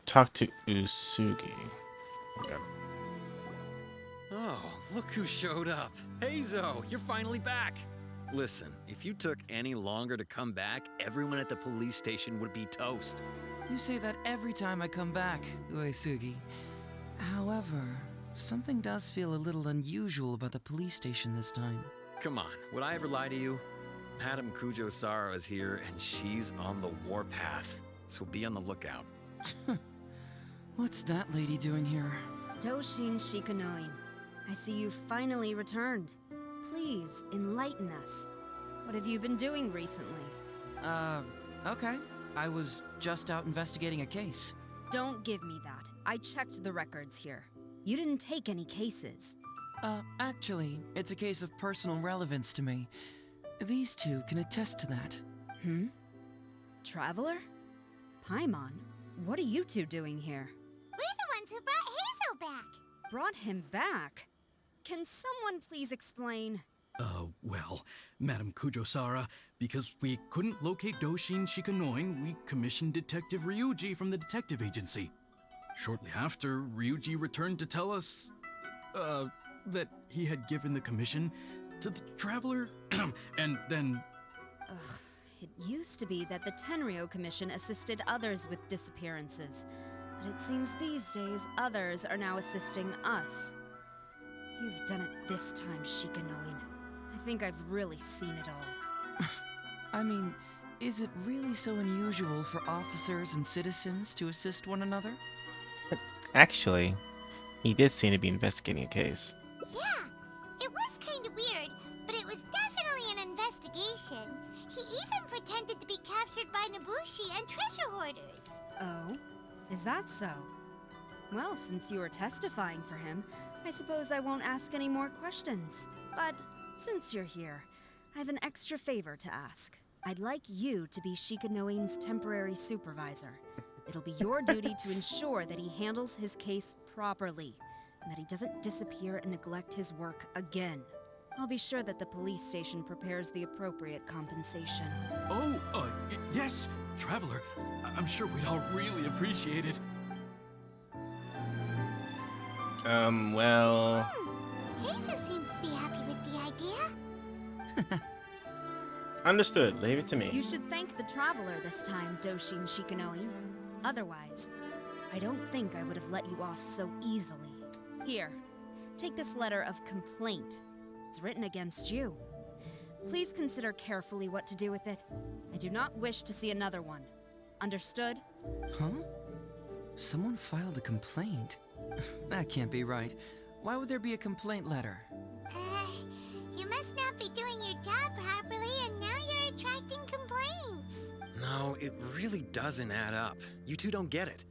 Talk to Usugi. Okay. Oh, look who showed up. Hazo, you're finally back. Listen, if you took any longer to come back, everyone at the police station would be toast. You say that every time I come back, Uesugi. However, something does feel a little unusual about the police station this time. Come on, would I ever lie to you? Madame Kujo-Sara is here, and she's on the warpath. So be on the lookout. What's that lady doing here? Doshin Shikanoin, I see you finally returned. Please, enlighten us. What have you been doing recently? Okay. I was just out investigating a case. Don't give me that. I checked the records here. You didn't take any cases. Actually, it's a case of personal relevance to me. These two can attest to that. Traveler? Paimon, what are you two doing here? We're the ones who brought Hazel back. Brought him back? Can someone please explain? Well, Madame Kujo-Sara, because we couldn't locate Doshin Shikanoin, we commissioned Detective Ryuji from the detective agency. Shortly after, Ryuji returned to tell us, that he had given the commission to the Traveler, and then... It used to be that the Tenryo Commission assisted others with disappearances, but it seems these days others are now assisting us. You've done it this time, Shikanoin. I think I've really seen it all. I mean, is it really so unusual for officers and citizens to assist one another? Actually, he did seem to be investigating a case. Yeah, it was kind of weird, but it was definitely an investigation. He even pretended to be captured by Nobushi and treasure hoarders. Oh? Is that so? Well, since you were testifying for him, I suppose I won't ask any more questions. But since you're here, I have an extra favor to ask. I'd like you to be Shikanoin's temporary supervisor. It'll be your duty to ensure that he handles his case properly, and that he doesn't disappear and neglect his work again. I'll be sure that the police station prepares the appropriate compensation. Oh, yes, Traveler. I'm sure we'd all really appreciate it. Well... Hazel seems to be happy with the idea. Understood. Leave it to me. You should thank the Traveler this time, Doshin Shikanoin. Otherwise, I don't think I would have let you off so easily. Here, take this letter of complaint. It's written against you. Please consider carefully what to do with it. I do not wish to see another one. Understood? Huh? Someone filed a complaint? That can't be right. Why would there be a complaint letter? You must not be doing your job properly, and now you're attracting complaints. No, it really doesn't add up. You two don't get it.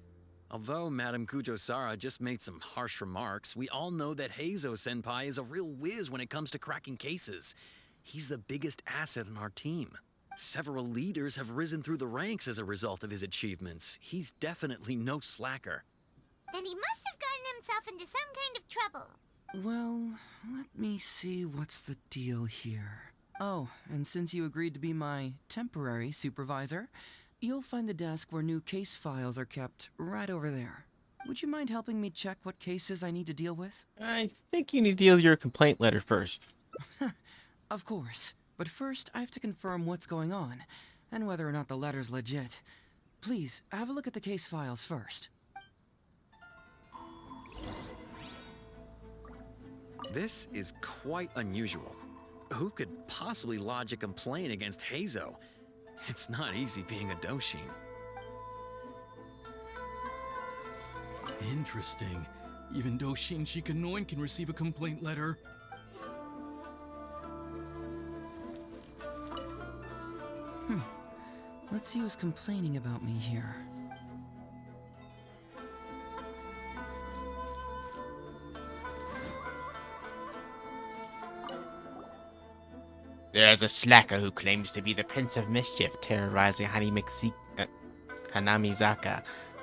Although Madame Kujo-Sara just made some harsh remarks, we all know that Heizo-senpai is a real whiz when it comes to cracking cases. He's the biggest asset on our team. Several leaders have risen through the ranks as a result of his achievements. He's definitely no slacker. Then he must have gotten himself into some kind of trouble. Well, let me see what's the deal here. Oh, and since you agreed to be my temporary supervisor, you'll find the desk where new case files are kept right over there. Would you mind helping me check what cases I need to deal with? I think you need to deal with your complaint letter first. Of course. But first, I have to confirm what's going on, and whether or not the letter's legit. Please, have a look at the case files first. This is quite unusual. Who could possibly lodge a complaint against Heizo? It's not easy being a Doshin. Interesting. Even Doshin Shikanoin can receive a complaint letter. Let's see who's complaining about me here. There's a slacker who claims to be the Prince of Mischief terrorizing Hanamizaka.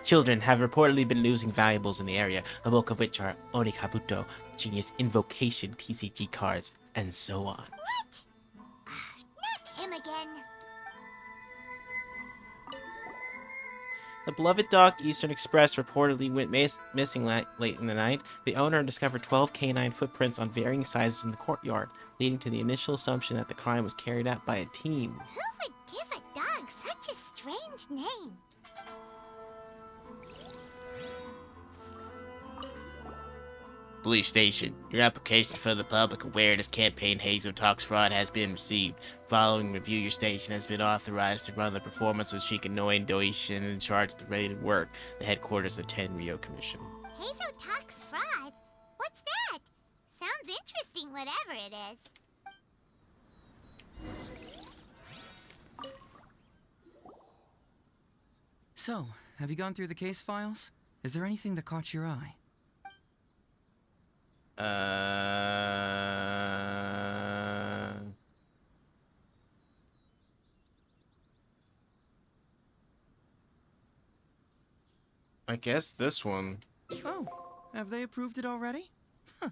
Children have reportedly been losing valuables in the area, a bulk of which are Onikabuto, Genius Invocation TCG cards, and so on. Not him again. The beloved dog Eastern Express reportedly went missing late in the night. The owner discovered 12 canine footprints on varying sizes in the courtyard, leading to the initial assumption that the crime was carried out by a team. Who would give a dog such a strange name? Police Station, your application for the public awareness campaign Hazel Talks Fraud has been received. Following review, your station has been authorized to run the performance of Shikanoin Doishin in charge of the related work, the headquarters of Tenryo Commission. Hazel Talks Fraud? What's that? Sounds interesting, whatever it is. So, have you gone through the case files? Is there anything that caught your eye? I guess this one. Oh, have they approved it already? Huh.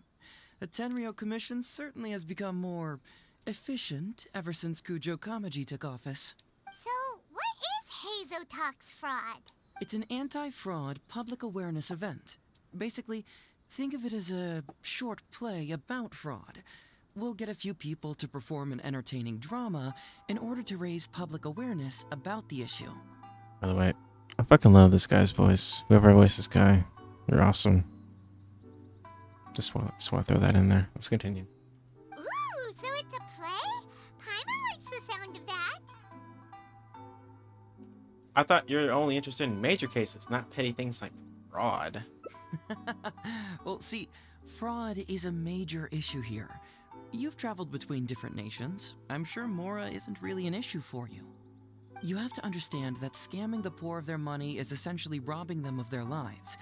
The Tenryo Commission certainly has become more efficient ever since Kujo Kamaji took office. So, what is Hazel Talks Fraud? It's an anti-fraud public awareness event. Basically, think of it as a short play about fraud. We'll get a few people to perform an entertaining drama in order to raise public awareness about the issue. By the way, I fucking love this guy's voice. Whoever voiced this guy, you're awesome. Just want to throw that in there. Let's continue. Ooh, so it's a play? Paimon likes the sound of that. I thought you're only interested in major cases, not petty things like fraud. Well, see, fraud is a major issue here. You've traveled between different nations. I'm sure Mora isn't really an issue for you. You have to understand that scamming the poor of their money is essentially robbing them of their lives.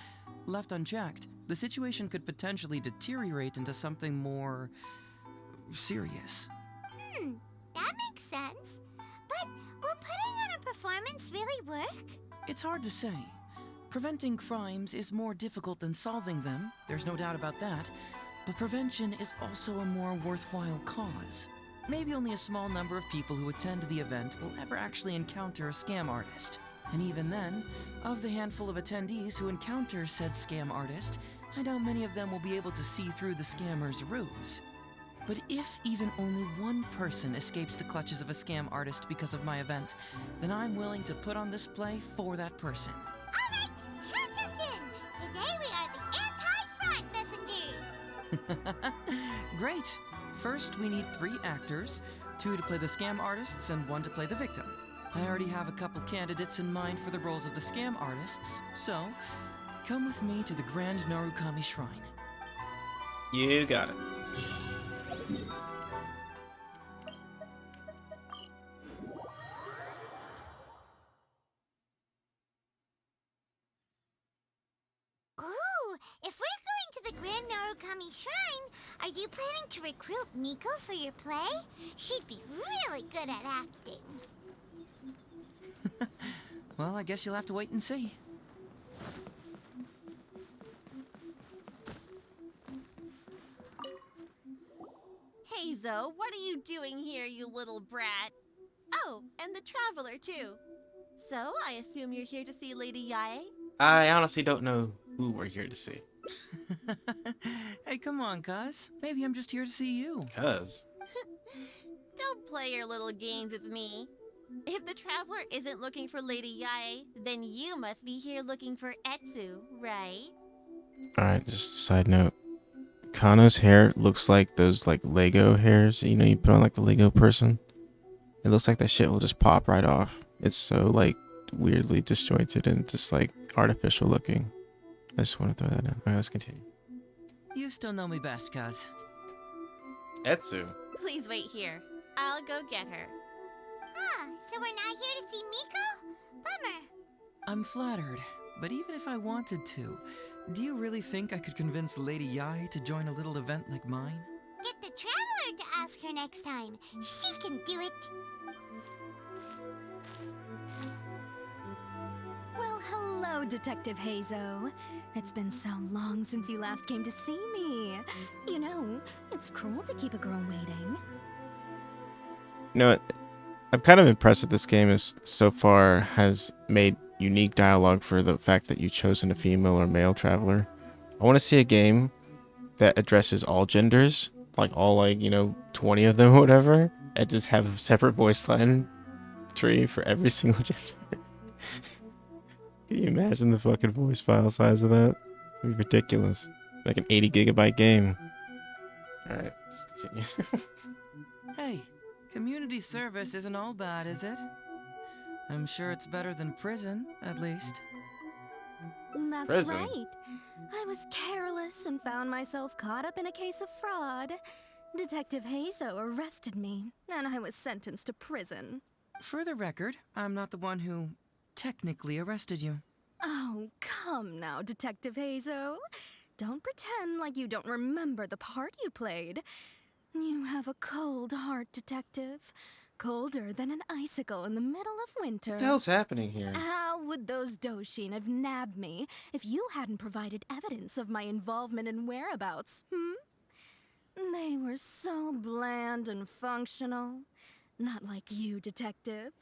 Left unchecked, the situation could potentially deteriorate into something more serious. That makes sense. But will putting on a performance really work? It's hard to say. Preventing crimes is more difficult than solving them, there's no doubt about that, but prevention is also a more worthwhile cause. Maybe only a small number of people who attend the event will ever actually encounter a scam artist. And even then, of the handful of attendees who encounter said scam artist, I doubt many of them will be able to see through the scammer's ruse. But if even only one person escapes the clutches of a scam artist because of my event, then I'm willing to put on this play for that person. Alright, count us in! Today we are the anti-fraud messengers! Great! First, we need 3 actors, 2 to play the scam artists and 1 to play the victim. I already have a couple candidates in mind for the roles of the scam artists, so come with me to the Grand Narukami Shrine. You got it. Ooh, if we're going to the Grand Narukami Shrine, are you planning to recruit Miko for your play? She'd be really good at acting. Well, I guess you'll have to wait and see. Hey, Zoe, what are you doing here, you little brat? Oh, and the Traveler, too. So, I assume you're here to see Lady Yae? I honestly don't know who we're here to see. Hey, come on, cuz. Maybe I'm just here to see you. Cuz? Don't play your little games with me. If the Traveler isn't looking for Lady Yae, then you must be here looking for Etsu, right? Alright, just a side note. Kano's hair looks like those like Lego hairs, you know, you put on like the Lego person. It looks like that shit will just pop right off. It's so like weirdly disjointed and just like artificial looking. I just want to throw that in. Alright, let's continue. You still know me best, cuz. Etsu. Please wait here. I'll go get her. Huh, so we're not here to see Miko? Bummer. I'm flattered, but even if I wanted to, do you really think I could convince Lady Yae to join a little event like mine? Get the Traveler to ask her next time. She can do it. Well, hello, Detective Hazo. It's been so long since you last came to see me. You know, it's cruel to keep a girl waiting. You know what? I'm kind of impressed that this game is so far has made unique dialogue for the fact that you've chosen a female or male traveler. I want to see a game that addresses all genders, like all 20 of them or whatever, and just have a separate voice line tree for every single gender. Can you imagine the fucking voice file size of that? It'd be ridiculous. Like an 80 gigabyte game. Alright, let's continue. Hey, community service isn't all bad, is it? I'm sure it's better than prison, at least. That's Prison? right. I was careless and found myself caught up in a case of fraud. Detective Hazo arrested me, and I was sentenced to prison. For the record, I'm not the one who technically arrested you. Oh, come now, Detective Hazo. Don't pretend like you don't remember the part you played. You have a cold heart, Detective. Colder than an icicle in the middle of winter. What the hell's happening here? How would those Doshin have nabbed me if you hadn't provided evidence of my involvement and whereabouts, They were so bland and functional. Not like you, Detective.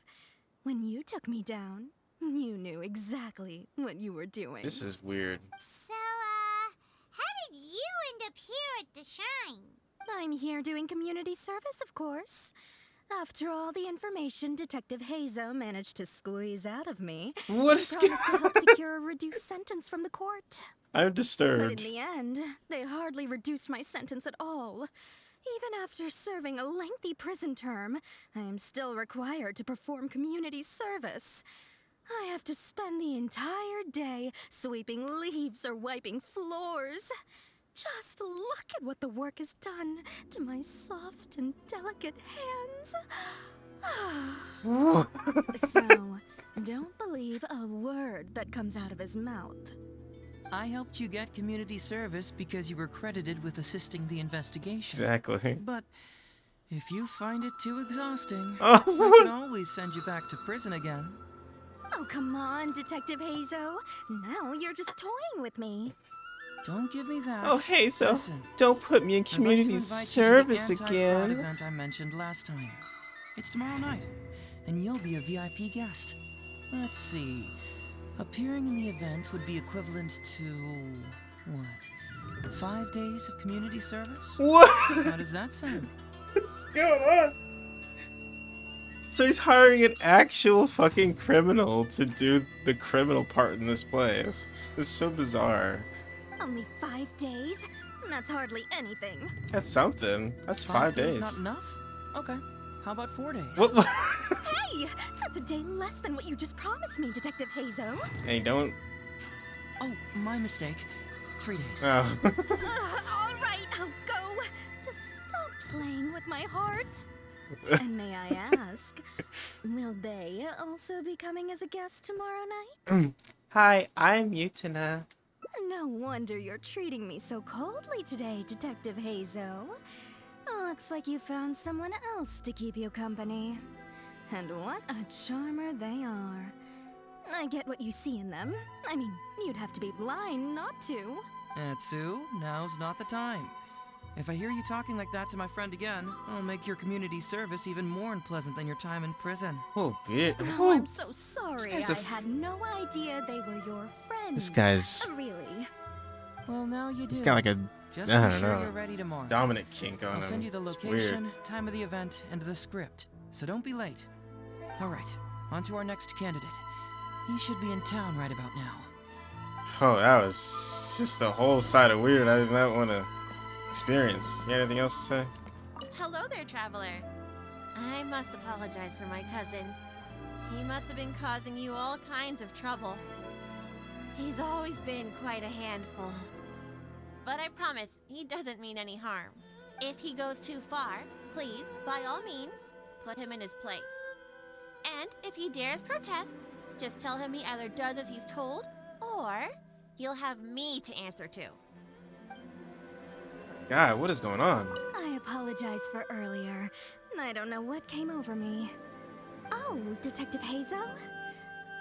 When you took me down, you knew exactly what you were doing. This is weird. So, how did you end up here at the shrine? I'm here doing community service, of course. After all the information Detective Hazo managed to squeeze out of me, What he is promised to help secure a reduced sentence from the court. I'm But disturbed. in the end, they hardly reduced my sentence at all. Even after serving a lengthy prison term, I am still required to perform community service. I have to spend the entire day sweeping leaves or wiping floors. Just look at what the work has done to my soft and delicate hands. So, don't believe a word that comes out of his mouth. I helped you get community service because you were credited with assisting the investigation. Exactly. But if you find it too exhausting, Oh. I can always send you back to prison again. Oh, come on, Detective Hazo. Now you're just toying with me. Don't give me that. Oh, hey, so Listen, don't put me in I'd like to community invite service you to the anti-fraud again. event I mentioned last time. It's tomorrow night, and you'll be a VIP guest. Let's see. Appearing in the event would be equivalent to what? 5 days of community service? What? How does that sound? What's going on? So he's hiring an actual fucking criminal to do the criminal part in this place. This is so bizarre. Only 5 days? That's hardly anything. That's something. That's 5 days. Not enough? Okay. How about 4 days? What? Hey! That's a day less than what you just promised me, Detective Hazo. Hey, don't. Oh, my mistake. 3 days. Oh. All right, I'll go. Just stop playing with my heart. And may I ask, will they also be coming as a guest tomorrow night? Hi, I'm Utena. No wonder you're treating me so coldly today, Detective Hazo. Looks like you found someone else to keep you company. And what a charmer they are. I get what you see in them. I mean, you'd have to be blind not to. Etsu, now's not the time. If I hear you talking like that to my friend again, I'll make your community service even more unpleasant than your time in prison. Oh, bitch. Oh, I'm so sorry. guy's I had no idea they were your friends. This guy's. Really? Well, now you do. He's got like a. Just I be don't sure know. you're ready tomorrow. Dominant kink on I'll him. send you the It's weird. location, time of the event, and the script. So don't be late. All right, on to our next candidate. He should be in town right about now. Oh, that was just the whole side of weird. I did not want to experience. You got anything else to say? Hello there, traveler. I must apologize for my cousin. He must have been causing you all kinds of trouble. He's always been quite a handful. but I promise he doesn't mean any harm. If he goes too far, please, by all means, put him in his place. And if he dares protest, just tell him he either does as he's told, or he'll have me to answer to. God, what is going on? I apologize for earlier. I don't know what came over me. Oh, Detective Hazo?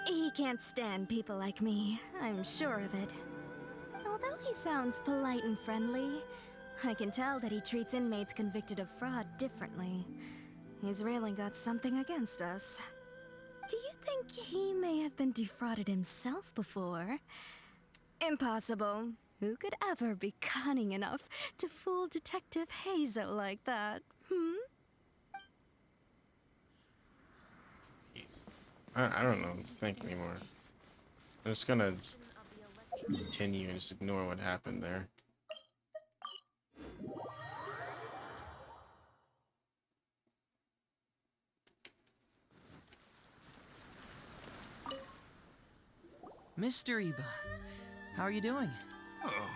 He can't stand people like me, I'm sure of it. Although he sounds polite and friendly, I can tell that he treats inmates convicted of fraud differently. He's really got something against us. Do you think he may have been defrauded himself before? Impossible. Who could ever be cunning enough to fool Detective Hazo like that, Jeez. I don't know what to think anymore. I'm just gonna continue and just ignore what happened there. Mr. Iba, how are you doing? Oh,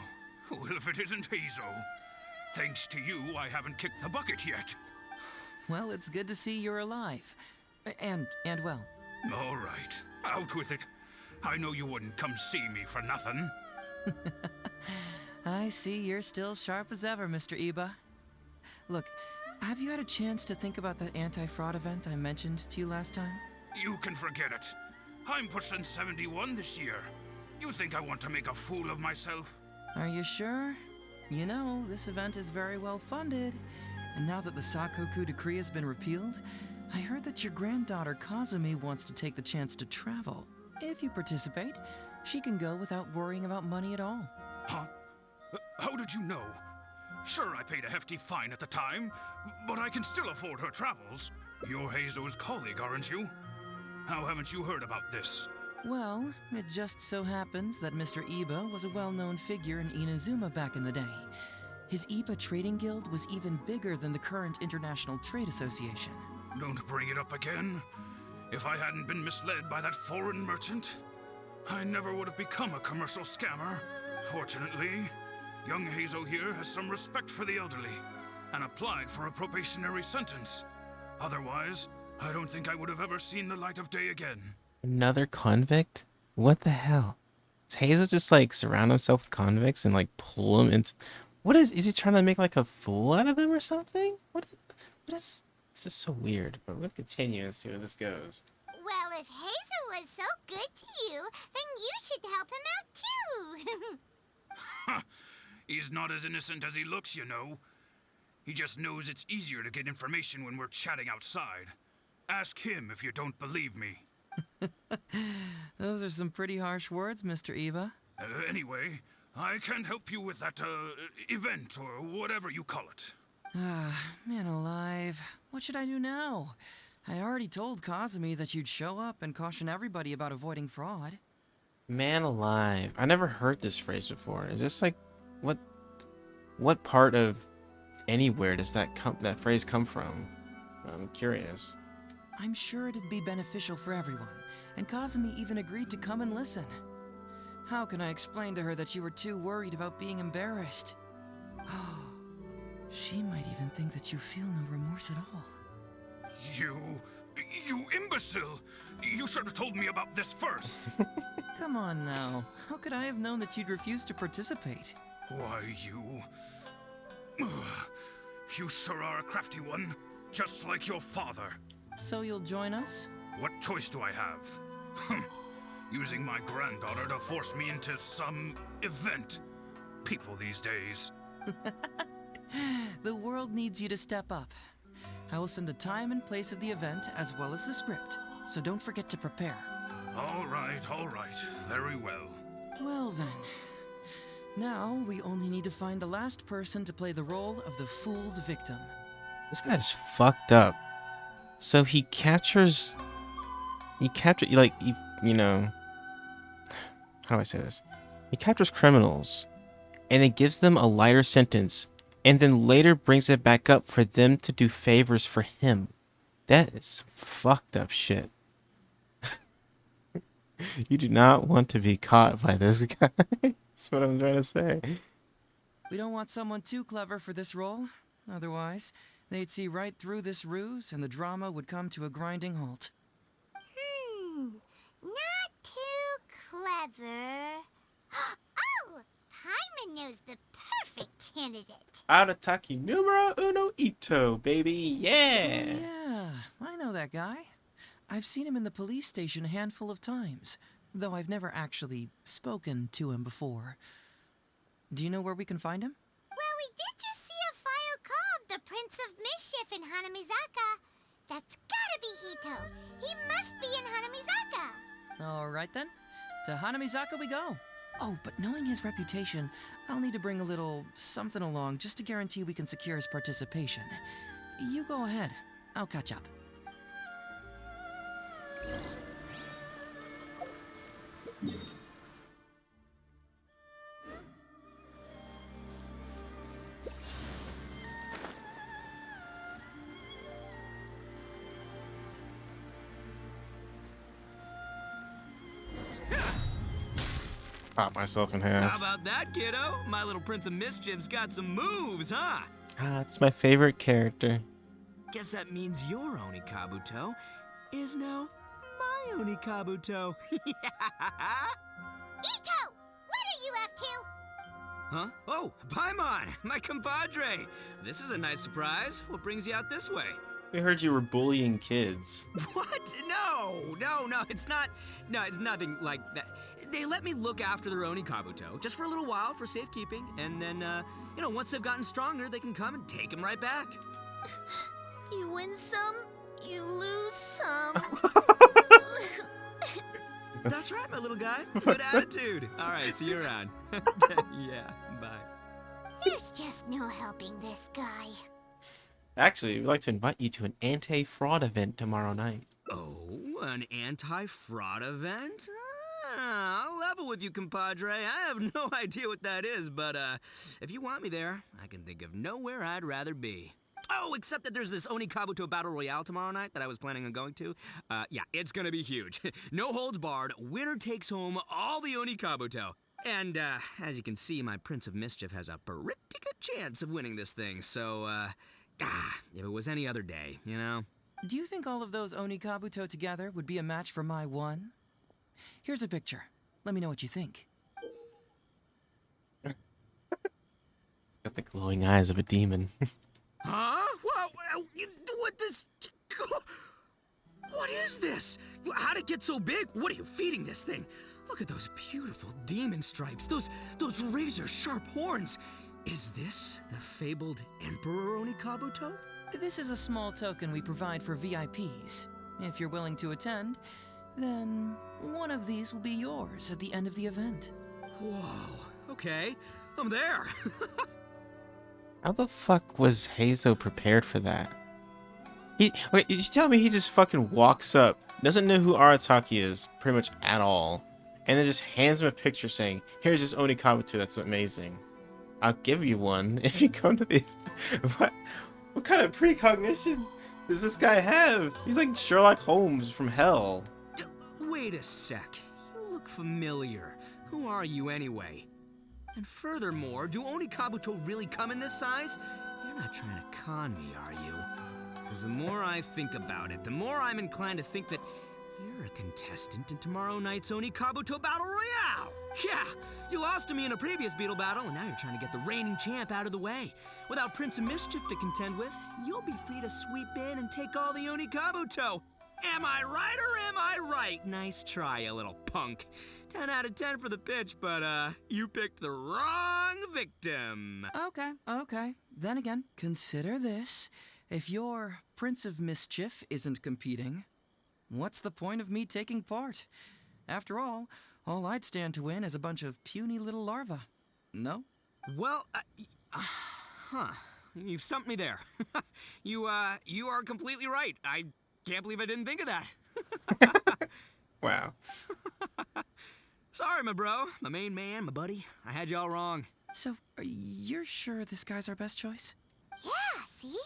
well, if it isn't Hazo. Thanks to you, I haven't kicked the bucket yet. Well, it's good to see you're alive. And well. All right, out with it. I know you wouldn't come see me for nothing. I see you're still sharp as ever, Mr. Iba. Look, have you had a chance to think about that anti-fraud event I mentioned to you last time? You can forget it. I'm pushing 71 this year. You think I want to make a fool of myself? Are you sure? You know, this event is very well funded. And now that the Sakoku decree has been repealed, I heard that your granddaughter Kazumi wants to take the chance to travel. If you participate, she can go without worrying about money at all. Huh? How did you know? Sure, I paid a hefty fine at the time, but I can still afford her travels. You're Hazo's colleague, aren't you? How haven't you heard about this? Well, it just so happens that Mr. Iba was a well-known figure in Inazuma back in the day. His Iba Trading Guild was even bigger than the current International Trade Association. Don't bring it up again. If I hadn't been misled by that foreign merchant, I never would have become a commercial scammer. Fortunately, young Hazo here has some respect for the elderly and applied for a probationary sentence. Otherwise, I don't think I would have ever seen the light of day again. Another convict? What the hell? Does Hazel just like surround himself with convicts and like pull them into... What is he trying to make like a fool out of them or something? What is... This is so weird, but we'll continue and see where this goes. Well, if Hazel was so good to you, then you should help him out too. He's not as innocent as he looks, you know. He just knows it's easier to get information when we're chatting outside. Ask him if you don't believe me. Those are some pretty harsh words, Mr. Iba. Anyway, I can't help you with that, event, or whatever you call it. Ah, man alive. What should I do now? I already told Kazumi that you'd show up and caution everybody about avoiding fraud. Man alive. I never heard this phrase before. Is this like... What part of anywhere does that phrase come from? I'm curious. I'm sure it'd be beneficial for everyone, and Kazumi even agreed to come and listen. How can I explain to her that you were too worried about being embarrassed? She might even think that you feel no remorse at all. You imbecile! You should have told me about this first! Come on now. How could I have known that you'd refuse to participate? Why, you... You sure are a crafty one, just like your father. So you'll join us? What choice do I have? Using my granddaughter to force me into some event. People these days. The world needs you to step up. I will send the time and place of the event as well as the script, so don't forget to prepare. All right, very well. Well then, now we only need to find the last person to play the role of the fooled victim. This guy's fucked up. So he captures... you know... How do I say this? He captures criminals, and then gives them a lighter sentence, and then later brings it back up for them to do favors for him. That is fucked up shit. You do not want to be caught by this guy. That's what I'm trying to say. We don't want someone too clever for this role. Otherwise, they'd see right through this ruse and the drama would come to a grinding halt. Not too clever. Oh! Paimon knows the perfect candidate. Arataki numero uno Ito, baby. Yeah. Yeah, I know that guy. I've seen him in the police station a handful of times, though I've never actually spoken to him before. Do you know where we can find him? Well, we did just see a file called the Prince of Mischief in Hanamizaka. That's gotta be Ito. He must be in Hanamizaka. All right then. To Hanamizaka we go. Oh, but knowing his reputation, I'll need to bring a little something along just to guarantee we can secure his participation. You go ahead. I'll catch up. Pop myself in half. How about that, kiddo? My little Prince of Mischief's got some moves, huh? Ah, it's my favorite character. Guess that means your Oni Kabuto is now my Oni Kabuto. Ito! What are you up to? Huh? Oh, Paimon, my compadre. This is a nice surprise. What brings you out this way? We heard you were bullying kids. What? No, it's not. No, it's nothing like that. They let me look after their Oni Kabuto just for a little while for safekeeping, and then, once they've gotten stronger, they can come and take him right back. You win some, you lose some. That's right, my little guy. Good attitude. All right, see you around. Yeah, bye. There's just no helping this guy. Actually, we'd like to invite you to an anti-fraud event tomorrow night. Oh, an anti-fraud event? I'll level with you, compadre. I have no idea what that is, but if you want me there, I can think of nowhere I'd rather be. Oh, except that there's this Oni Kabuto Battle Royale tomorrow night that I was planning on going to. Yeah, it's gonna be huge. No holds barred, winner takes home all the Oni Kabuto. And as you can see, my Prince of Mischief has a pretty good chance of winning this thing, so if it was any other day, you know? Do you think all of those Oni Kabuto together would be a match for my one? Here's a picture. Let me know what you think. It's got the glowing eyes of a demon. Huh? What this? What is this? How'd it get so big? What are you feeding this thing? Look at those beautiful demon stripes. Those razor-sharp horns. Is this the fabled Emperor Oni Kabuto? This is a small token we provide for VIPs. If you're willing to attend, then one of these will be yours at the end of the event. Whoa, okay, I'm there. How the fuck was Heizo prepared for that? Wait, did you tell me he just fucking walks up, doesn't know who Arataki is pretty much at all, and then just hands him a picture saying, here's this Oni Kabuto that's amazing. I'll give you one if you come to the... What kind of precognition does this guy have? He's like Sherlock Holmes from hell. Wait a sec. You look familiar. Who are you anyway? And furthermore, do Oni Kabuto really come in this size? You're not trying to con me, are you? Because the more I think about it, the more I'm inclined to think that you're a contestant in tomorrow night's Oni Kabuto Battle Royale! Yeah, you lost to me in a previous Beetle battle, and now you're trying to get the reigning champ out of the way. Without Prince of Mischief to contend with, you'll be free to sweep in and take all the Oni Kabuto. Am I right or am I right? Nice try, you little punk. 10 out of 10 for the pitch, but you picked the wrong victim. Okay. Then again, consider this. If your Prince of Mischief isn't competing, what's the point of me taking part? After all I'd stand to win is a bunch of puny little larvae. No? Well, you've stumped me there. You are completely right. I can't believe I didn't think of that. Wow. Sorry, my bro, my main man, my buddy. I had you all wrong. So, you're sure this guy's our best choice? Yeah, see?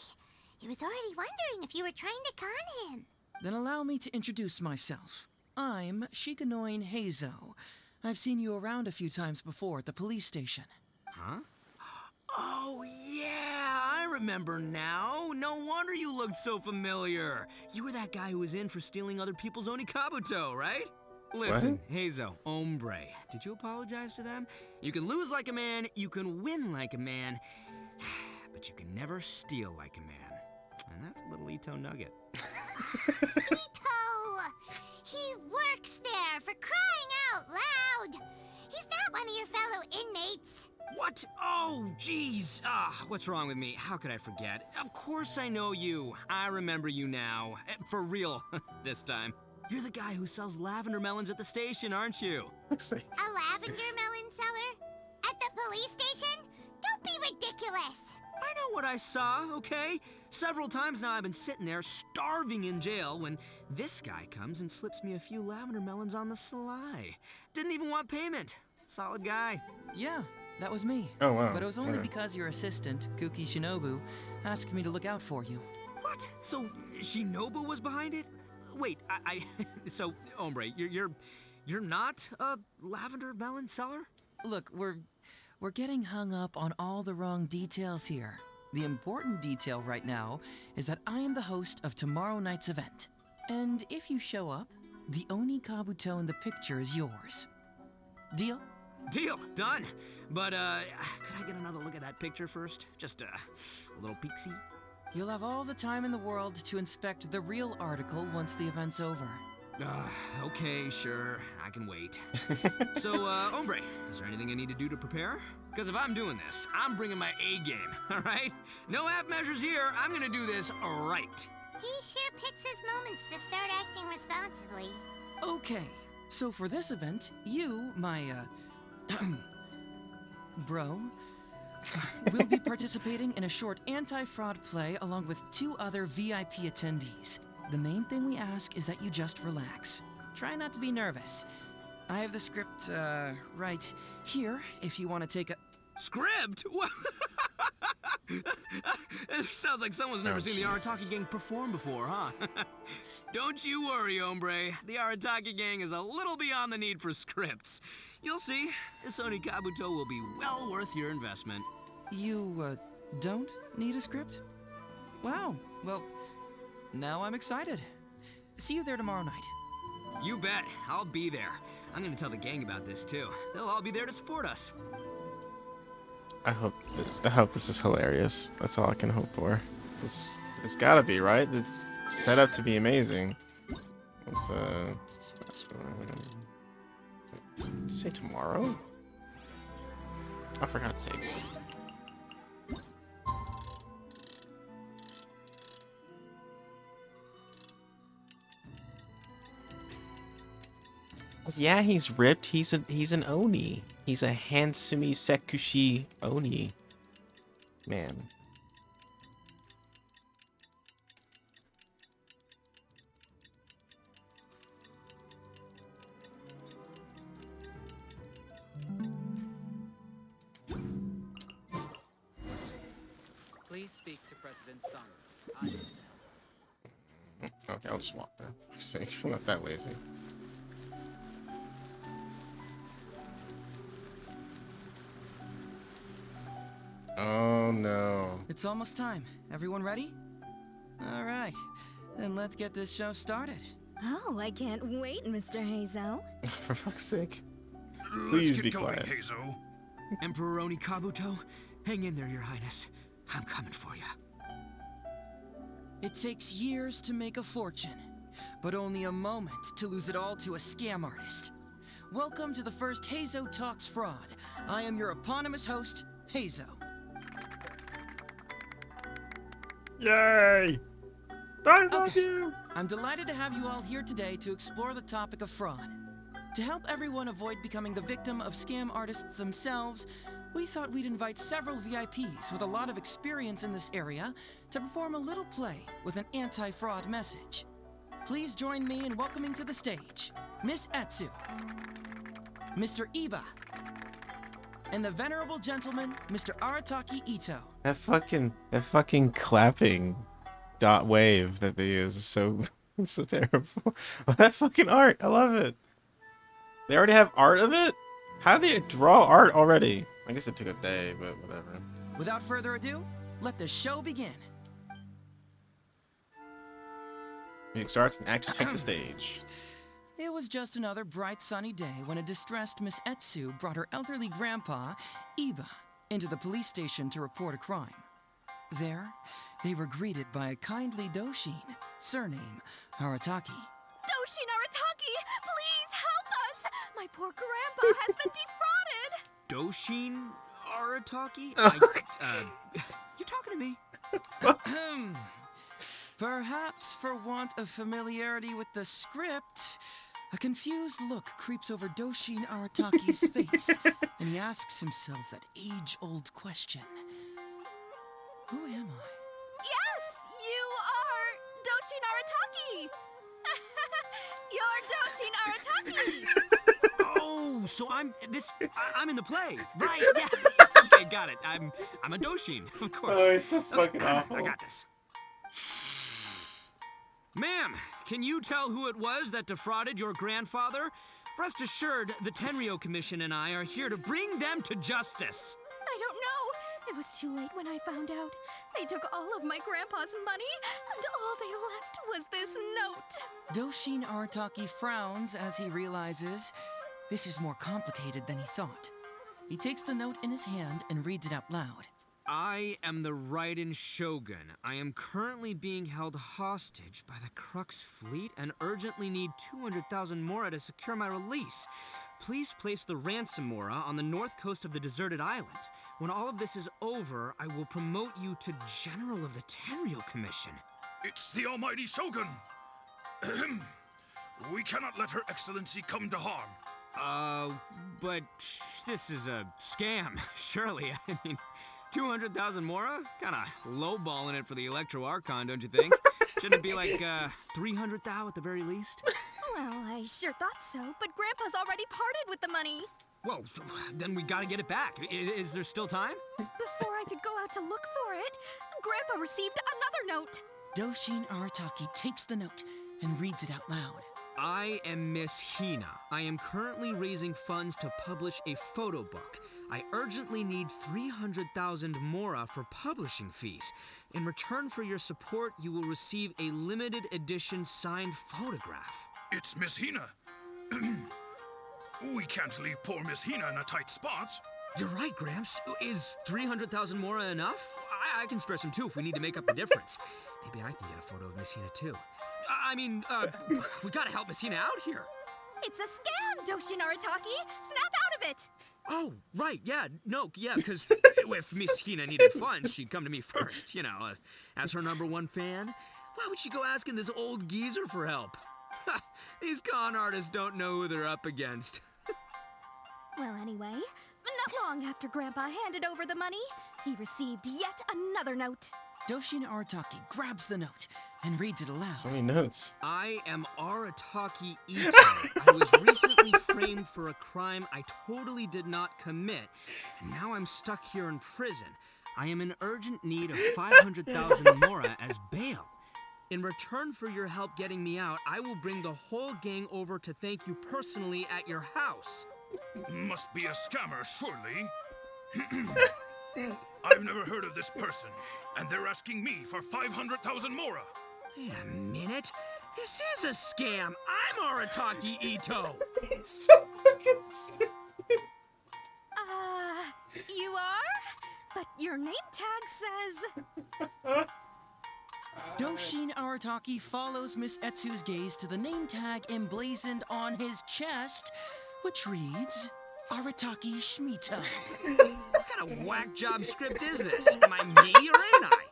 He was already wondering if you were trying to con him. Then allow me to introduce myself. I'm Shikanoin Heizo. I've seen you around a few times before at the police station. Huh? Oh, yeah, I remember now. No wonder you looked so familiar. You were that guy who was in for stealing other people's Onikabuto, right? Listen, Heizo, hombre, did you apologize to them? You can lose like a man, you can win like a man, but you can never steal like a man. And that's a little Ito nugget. Ito! He works there, for crying out loud! He's not one of your fellow inmates. What? Oh, jeez. What's wrong with me? How could I forget? Of course I know you. I remember you now. For real, this time. You're the guy who sells lavender melons at the station, aren't you? A lavender melon seller? At the police station? Don't be ridiculous! I know what I saw, okay? Several times now I've been sitting there starving in jail when this guy comes and slips me a few lavender melons on the sly. Didn't even want payment. Solid guy. Yeah, that was me. Oh, wow. But it was only Okay. because your assistant, Kuki Shinobu, asked me to look out for you. What? So Shinobu was behind it? Wait, so hombre, you're not a lavender melon seller? Look, we're getting hung up on all the wrong details here. The important detail right now is that I am the host of tomorrow night's event. And if you show up, the Oni Kabuto in the picture is yours. Deal? Deal, done. But could I get another look at that picture first? Just a little peek-see? You'll have all the time in the world to inspect the real article once the event's over. Okay, sure. I can wait. So, hombre, is there anything I need to do to prepare? Because if I'm doing this, I'm bringing my A game, all right? No half measures here. I'm gonna do this right. He sure picks his moments to start acting responsibly. Okay, so for this event, you, my, bro, will be participating in a short anti-fraud play along with 2 other VIP attendees. The main thing we ask is that you just relax. Try not to be nervous. I have the script, right here, if you want to take a... Script? It sounds like someone's never seen the Arataki Gang perform before, huh? Don't you worry, hombre. The Arataki Gang is a little beyond the need for scripts. You'll see, this Oni Kabuto will be well worth your investment. You, don't need a script? Wow, well, now I'm excited. See you there tomorrow night. You bet. I'll be there. I'm gonna tell the gang about this, too. They'll all be there to support us. I hope this is hilarious. That's all I can hope for. It's gotta be, right? It's set up to be amazing. Let's fast forward. Did it say tomorrow? Oh, for God's sakes. Yeah, he's ripped. He's an Oni. He's a Hansumi Sekushi Oni. Man. Please speak to President Sung. I must help. Okay, I'll just walk there. For fuck's sake, I'm not that lazy. Oh no. It's almost time. Everyone ready? All right, then let's get this show started. Oh, I can't wait, Mr. Heizo. For fuck's sake. Let's Please get be going, quiet. Heizo. Emperor Oni Kabuto, hang in there, Your Highness. I'm coming for you. It takes years to make a fortune, but only a moment to lose it all to a scam artist. Welcome to the first Heizo Talks Fraud. I am your eponymous host, Heizo. Yay! I love you! I'm delighted to have you all here today to explore the topic of fraud. To help everyone avoid becoming the victim of scam artists themselves, we thought we'd invite several VIPs with a lot of experience in this area to perform a little play with an anti-fraud message. Please join me in welcoming to the stage Miss Etsu, Mr. Iba, and the venerable gentleman, Mr. Arataki Ito. That fucking clapping dot wave that they use is so terrible. That fucking art, I love it. They already have art of it? How do they draw art already? I guess it took a day, but whatever. Without further ado, let the show begin. Music starts and actors take the stage. It was just another bright sunny day when a distressed Miss Etsu brought her elderly grandpa, Iba, into the police station to report a crime. There, they were greeted by a kindly Doshin, surname Arataki. Doshin Arataki, please help us! My poor grandpa has been defrauded! Doshin Arataki? You talking to me? Perhaps for want of familiarity with the script, a confused look creeps over Doshin Arataki's face, and he asks himself that age-old question. Who am I? Yes, you are Doshin Arataki! You're Doshin Arataki! Oh, so I'm in the play. Right, yeah. Okay, got it. I'm a Doshin, of course. Oh, it's so fucking awful. I got this. Ma'am, can you tell who it was that defrauded your grandfather? Rest assured, the Tenryo Commission and I are here to bring them to justice. I don't know. It was too late when I found out. They took all of my grandpa's money, and all they left was this note. Doshin Arataki frowns as he realizes this is more complicated than he thought. He takes the note in his hand and reads it out loud. I am the Raiden Shogun. I am currently being held hostage by the Crux fleet and urgently need 200,000 mora to secure my release. Please place the ransom mora on the north coast of the deserted island. When all of this is over, I will promote you to General of the Tenryo Commission. It's the almighty Shogun. We cannot let Her Excellency come to harm. But this is a scam, surely. I mean, 200,000 mora? Kinda lowballing it for the Electro Archon, don't you think? Shouldn't it be like, 300 thou at the very least? Well, I sure thought so, but Grandpa's already parted with the money. Well, then we gotta get it back. Is there still time? Before I could go out to look for it, Grandpa received another note. Doshin Arataki takes the note and reads it out loud. I am Miss Hina. I am currently raising funds to publish a photo book. I urgently need 300,000 mora for publishing fees. In return for your support, you will receive a limited edition signed photograph. It's Miss Hina. We can't leave poor Miss Hina in a tight spot. You're right, Gramps. Is 300,000 mora enough? I can spare some too if we need to make up the difference. Maybe I can get a photo of Miss Hina too. We gotta help Miss Hina out here. It's a scam, Doshin Arataki! Snap out of it! Oh, right, yeah, because if Miss Hina needed funds, she'd come to me first, as her #1 fan. Why would she go asking this old geezer for help? These con artists don't know who they're up against. Well, anyway, not long after Grandpa handed over the money, he received yet another note. Doshin Arataki grabs the note and reads it aloud. So many notes. I am Arataki Ito. I was recently framed for a crime I totally did not commit, and now I'm stuck here in prison. I am in urgent need of 500,000 mora as bail. In return for your help getting me out, I will bring the whole gang over to thank you personally at your house. Must be a scammer, surely. I've never heard of this person, and they're asking me for 500,000 mora. Wait a minute. This is a scam. I'm Arataki Ito. So fucking stupid. You are? But your name tag says... Doshin Arataki follows Miss Etsu's gaze to the name tag emblazoned on his chest, which reads, Arataki Shmito. What kind of whack job script is this? Am I me or ain't I?